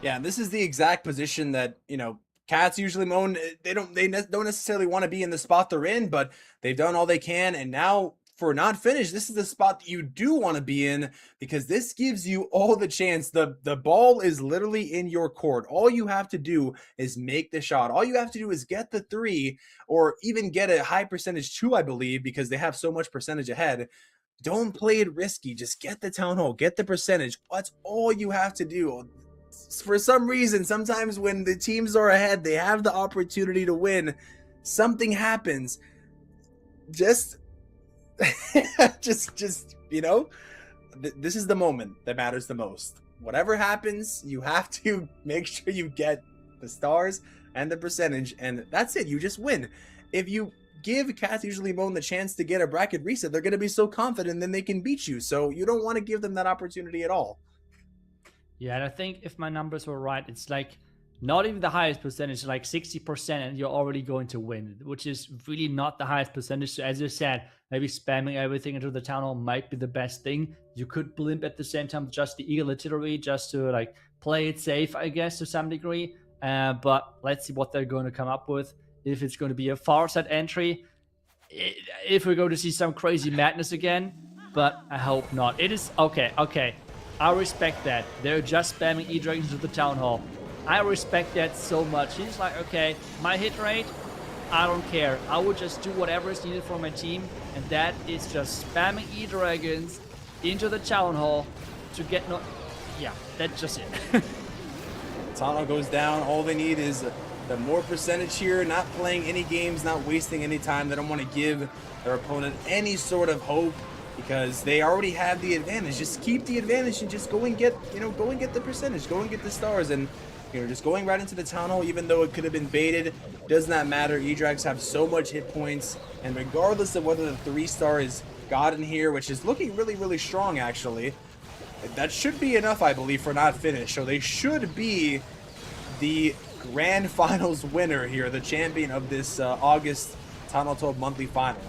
Yeah, this is the exact position that, you know, Catsusuallymoan, they don't necessarily want to be in the spot they're in, but they've done all they can, and now for not finished, this is the spot that you do want to be in, because this gives you all the chance. The ball is literally in your court. All you have to do is make the shot. All you have to do is get the 3, or even get a high percentage 2, I believe, because they have so much percentage ahead. Don't play it risky. Just get the town hall, get the percentage. That's all you have to do. For some reason, sometimes when the teams are ahead, they have the opportunity to win. Something happens. Just you know, this is the moment that matters the most. Whatever happens, you have to make sure you get the stars and the percentage, and that's it. You just win. If you give Catsusuallymoan the chance to get a bracket reset, they're going to be so confident, then they can beat you. So you don't want to give them that opportunity at all. Yeah, and I think if my numbers were right, it's like not even the highest percentage, like 60%, and you're already going to win, which is really not the highest percentage. So as you said, maybe spamming everything into the town hall might be the best thing. You could blimp at the same time, just the eagle artillery, just to like play it safe, I guess, to some degree. But let's see what they're going to come up with. If it's going to be a far side entry, if we're going to see some crazy madness again, but I hope not. It is okay. I respect that. They're just spamming E-Dragons to the town hall. I respect that so much. He's like, okay, my hit rate, I don't care. I will just do whatever is needed for my team, and that is just spamming E-Dragons into the town hall to get no... Yeah, that's just it. Town hall goes down. All they need is the more percentage here, not playing any games, not wasting any time. They don't want to give their opponent any sort of hope, because they already have the advantage. Just keep the advantage and just go and get, go and get the percentage, go and get the stars, and just going right into the town hall, even though it could have been baited, does not matter. E-Drags have so much hit points, and regardless of whether the 3-star is gotten here, which is looking really, really strong actually, that should be enough, I believe, for not finish. So they should be the grand finals winner here, the champion of this August Town Hall 12 monthly final.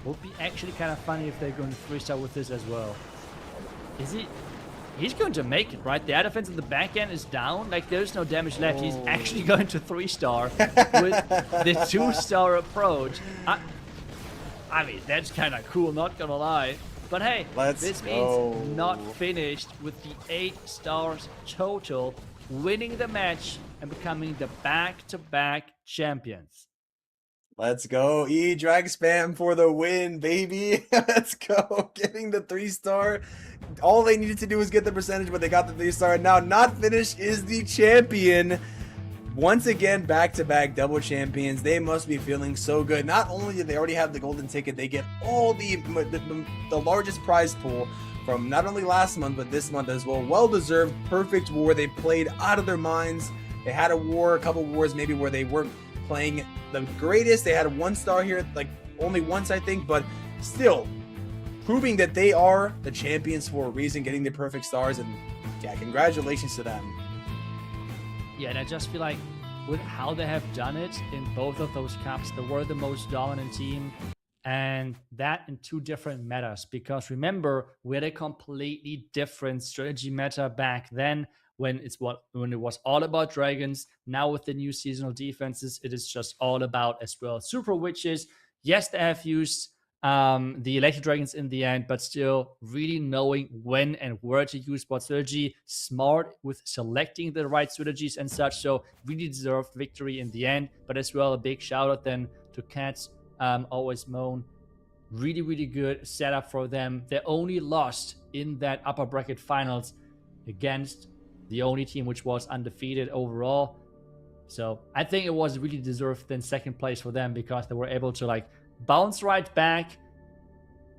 Would be actually kind of funny if they're going to 3-star with this as well. Is it? He's going to make it, right? The air defense in the back end is down. Like, there's no damage left. He's actually going to 3-star with the 2-star approach. I mean, that's kind of cool, not gonna lie. But hey, this means not finished with the 8 stars total, winning the match and becoming the back-to-back champions. Let's go, E-Drag spam for the win, baby. Let's go, getting the 3-star. All they needed to do was get the percentage, but they got the 3-star. And now Not Finished is the champion. Once again, back-to-back double champions. They must be feeling so good. Not only do they already have the golden ticket, they get all the largest prize pool from not only last month, but this month as well. Well-deserved, perfect war. They played out of their minds. They had a couple wars maybe where they weren't playing the greatest. They had 1 star here, like only once, I think, but still proving that they are the champions for a reason, getting the perfect stars. And yeah, congratulations to them. Yeah, and I just feel like with how they have done it in both of those cups, they were the most dominant team, and that in 2 different metas. Because remember, we had a completely different strategy meta back then, when it was all about dragons. Now with the new seasonal defenses, it is just all about as well super witches. Yes, they have used the electric dragons in the end, but still really knowing when and where to use what strategy, smart with selecting the right strategies and such. So really deserved victory in the end. But as well, a big shout out then to Catsusuallymoan. Really, really good setup for them. They only lost in that upper bracket finals against the only team which was undefeated overall. So I think it was really deserved then 2nd place for them, because they were able to like bounce right back,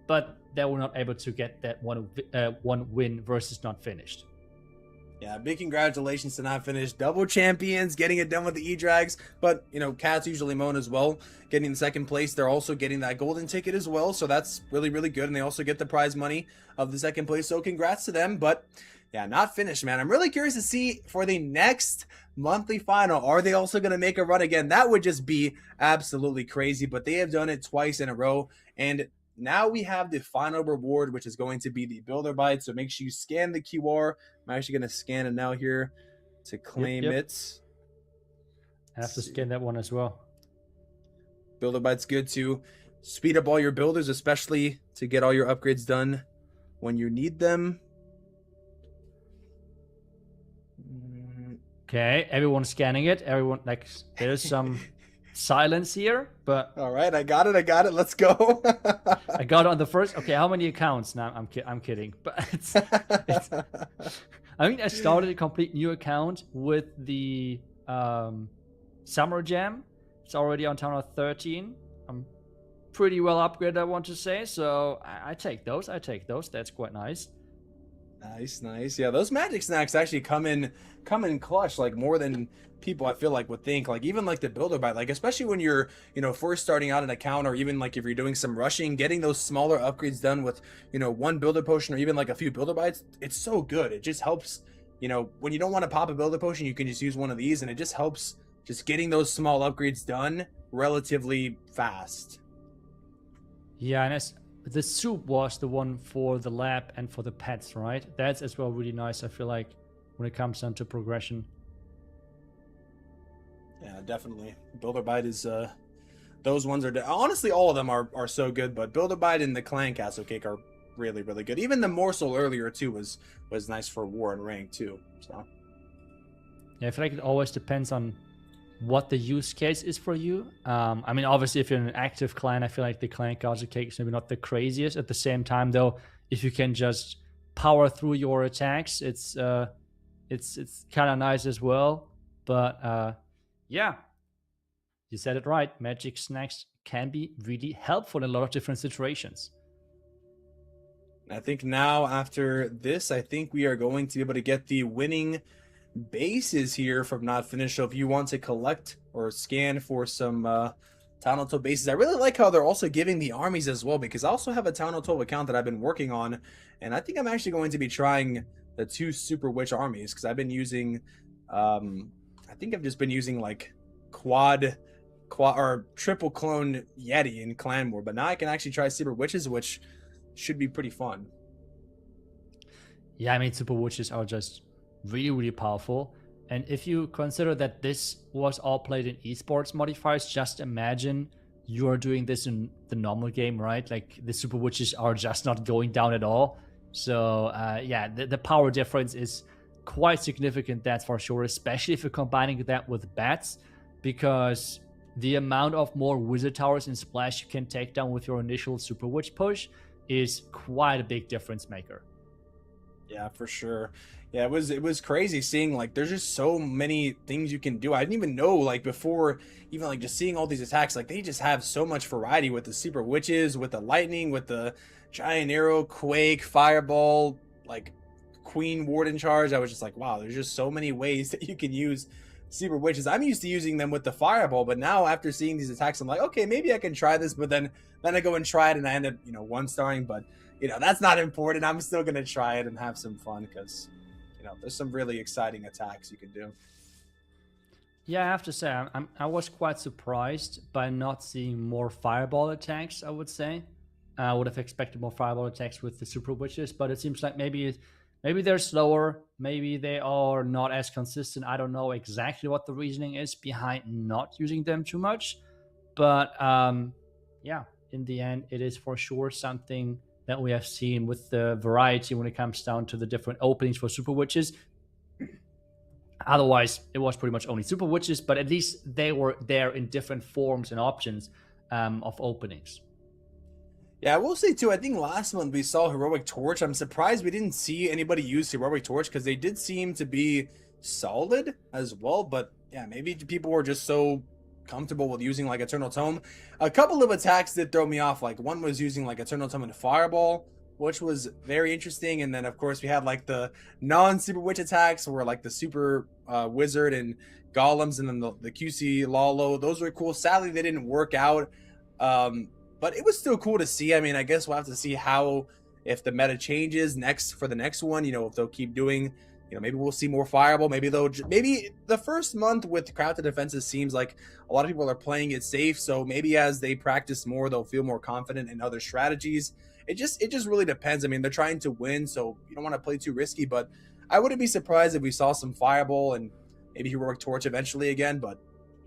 but they were not able to get that one win versus Not Finished. Yeah, big congratulations to Not Finished. Double champions, getting it done with the E-Drags. But, Catsusuallymoan as well, getting 2nd place. They're also getting that golden ticket as well. So that's really, really good. And they also get the prize money of the 2nd place. So congrats to them. But yeah, Not Finished, man. I'm really curious to see for the next monthly final, are they also going to make a run again? That would just be absolutely crazy. But they have done it twice in a row. And now we have the final reward, which is going to be the Builder Bite. So make sure you scan the QR. I'm actually going to scan it now here to claim it. I have to scan that one as well. Builder Bite's good too. speed up all your builders, especially to get all your upgrades done when you need them. Okay, everyone's scanning it. Everyone, like, there's some silence here, but all right, I got it. Let's go. I got it on the first. Okay, how many accounts? Now I'm kidding, but it's I think I started a complete new account with the Summer Jam. It's already on Town Hall 13. I'm pretty well upgraded, I want to say. So I take those. That's quite nice. Nice. Yeah, those magic snacks actually come in clutch, like more than people I feel like would think. Like even like the builder bite, like especially when you're, you know, first starting out an account, or even like if you're doing some rushing, getting those smaller upgrades done with, you know, one builder potion or even like a few builder bites, it's so good. It just helps, you know, when you don't want to pop a builder potion, you can just use one of these, and it just helps just getting those small upgrades done relatively fast. Yeah, and the soup was the one for the lab and for the pets, right? That's as well really nice, I feel like, when it comes down to progression. Yeah, definitely. Builder Bite is those ones are honestly all of them are so good, but Builder Bite and the Clan Castle Cake are really good. Even the morsel earlier too was nice for war and rank too. So yeah, I feel like it always depends on what the use case is for you. I mean, obviously, if you're in an active clan, I feel like the Clan Castle Cake is maybe not the craziest. At the same time, though, if you can just power through your attacks, it's kind of nice as well. But yeah, you said it right. Magic snacks can be really helpful in a lot of different situations. I think now after this, I think we are going to be able to get the winning bases here from Not Finished. So if you want to collect or scan for some Town Hall 12 bases, I really like how they're also giving the armies as well, because I also have a Town Hall 12 account that I've been working on, and I think I'm actually going to be trying the 2 Super Witch armies, because I've been using I think I've just been using like quad or triple clone Yeti in Clan War, but now I can actually try Super Witches, which should be pretty fun. Yeah, I mean, Super Witches are just really powerful. And if you consider that this was all played in esports modifiers, just imagine you are doing this in the normal game, right? Like the Super Witches are just not going down at all. So yeah, the power difference is quite significant, that's for sure, especially if you're combining that with bats, because the amount of more wizard towers in Splash you can take down with your initial Super Witch push is quite a big difference maker. Yeah, for sure. Yeah, it was crazy seeing like there's just so many things you can do. I didn't even know, like before even like just seeing all these attacks, like they just have so much variety with the Super Witches, with the lightning, with the giant arrow, quake, fireball, like Queen Warden charge. I was just like, wow, there's just so many ways that you can use Super Witches. I'm used to using them with the fireball, but now after seeing these attacks, I'm like, okay, maybe I can try this. But then I go and try it, and I end up, you know, 1-starring. But you know, that's not important. I'm still gonna try it and have some fun, because you know, there's some really exciting attacks you can do. Yeah, I have to say, I was quite surprised by not seeing more fireball attacks, I would say. I would have expected more fireball attacks with the Super Witches, but it seems like maybe they're slower, maybe they are not as consistent. I don't know exactly what the reasoning is behind not using them too much. But yeah, in the end, it is for sure something that we have seen with the variety when it comes down to the different openings for Super Witches. Otherwise, it was pretty much only Super Witches, but at least they were there in different forms and options of openings. Yeah, I will say too, I think last month we saw Heroic Torch. I'm surprised we didn't see anybody use Heroic Torch, because they did seem to be solid as well. But yeah, maybe people were just so comfortable with using like Eternal Tome. A couple of attacks did throw me off. Like one was using like Eternal Tome and Fireball, which was very interesting. And then of course we had like the non-Super Witch attacks, where like the Super Wizard and Golems, and then the QC Lalo. Those were cool. Sadly, they didn't work out. But it was still cool to see. I mean, I guess we'll have to see how, if the meta changes next for the next one, you know, if they'll keep doing, you know, maybe we'll see more Fireball. Maybe maybe the first month with Crafted Defenses seems like a lot of people are playing it safe. So maybe as they practice more, they'll feel more confident in other strategies. It just really depends. I mean, they're trying to win, so you don't want to play too risky, but I wouldn't be surprised if we saw some Fireball and maybe Heroic Torch eventually again. But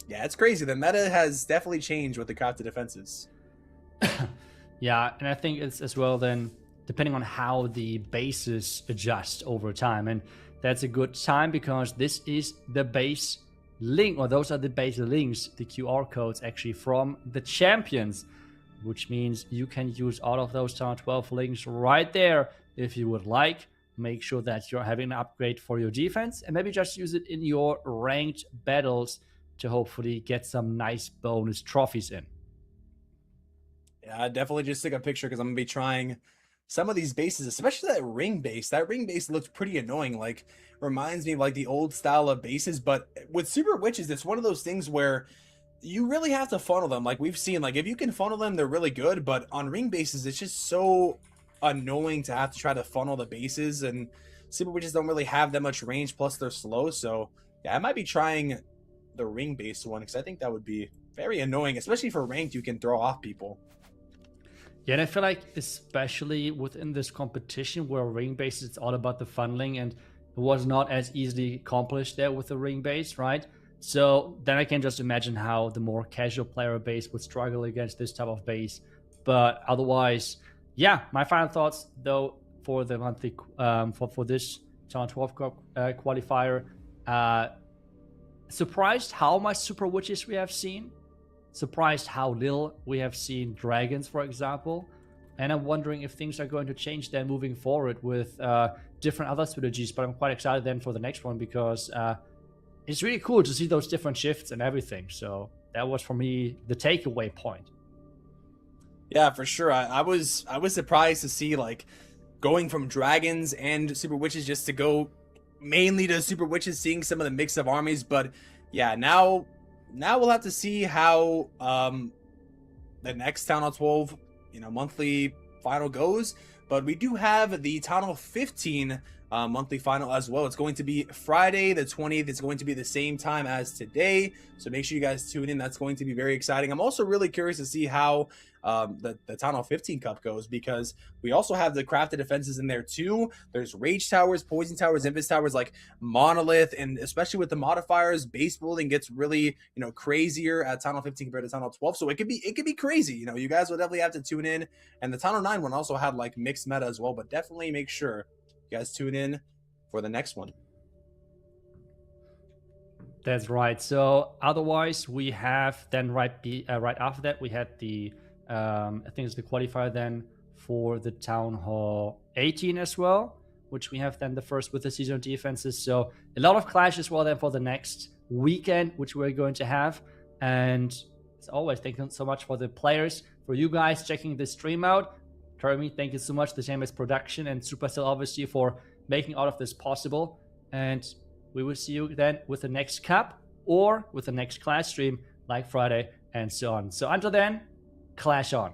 yeah, it's crazy. The meta has definitely changed with the Crafted Defenses. Yeah, and I think it's as well then depending on how the bases adjust over time. And that's a good time because this is the base link, or those are the base links, the QR codes actually from the champions, which means you can use all of those Town 12 links right there if you would like. Make sure that you're having an upgrade for your defense and maybe just use it in your ranked battles to hopefully get some nice bonus trophies in. Yeah, I definitely just took a picture because I'm gonna be trying some of these bases, especially that ring base. That ring base looks pretty annoying. Like, reminds me of like the old style of bases. But with super witches, it's one of those things where you really have to funnel them. Like we've seen, like if you can funnel them, they're really good. But on ring bases, it's just so annoying to have to try to funnel the bases, and super witches don't really have that much range. Plus, they're slow. So yeah, I might be trying the ring base one because I think that would be very annoying, especially for ranked. You can throw off people. Yeah, and I feel like especially within this competition where ring base it's all about the funneling, and it was not as easily accomplished there with the ring base, right? So then I can just imagine how the more casual player base would struggle against this type of base. But otherwise, yeah, my final thoughts though for the monthly for this Town 12 qualifier. Surprised how much super witches we have seen. Surprised how little we have seen dragons, for example. And I'm wondering if things are going to change then moving forward with different other strategies. But I'm quite excited then for the next one because it's really cool to see those different shifts and everything. So that was for me the takeaway point. Yeah, for sure. I was surprised to see like going from dragons and super witches just to go mainly to super witches, seeing some of the mix of armies. But yeah, now we'll have to see how the next Town Hall 12 monthly final goes. But we do have the Town Hall 15 monthly final as well. It's going to be Friday the 20th. It's going to be the same time as today, so make sure you guys tune in. That's going to be very exciting. I'm also really curious to see how the Town Hall 15 Cup goes, because we also have the crafted defenses in there too. There's Rage Towers, Poison Towers, Invis Towers, like Monolith, and especially with the modifiers, base building gets really crazier at Town Hall 15 compared to Town Hall 12. So it could be crazy. You guys will definitely have to tune in. And the Town Hall 9 one also had like mixed meta as well, but definitely make sure you guys tune in for the next one. That's right. So otherwise, we have then right after that we had the I think it's the qualifier then for the Town Hall 18 as well, which we have then the first with the seasonal defenses. So a lot of clash as well then for the next weekend, which we're going to have. And as always, thank you so much for the players, for you guys checking this stream out. Kermit, thank you so much. The same as production, and Supercell obviously for making all of this possible. And we will see you then with the next cup or with the next clash stream like Friday and so on. So until then, clash on.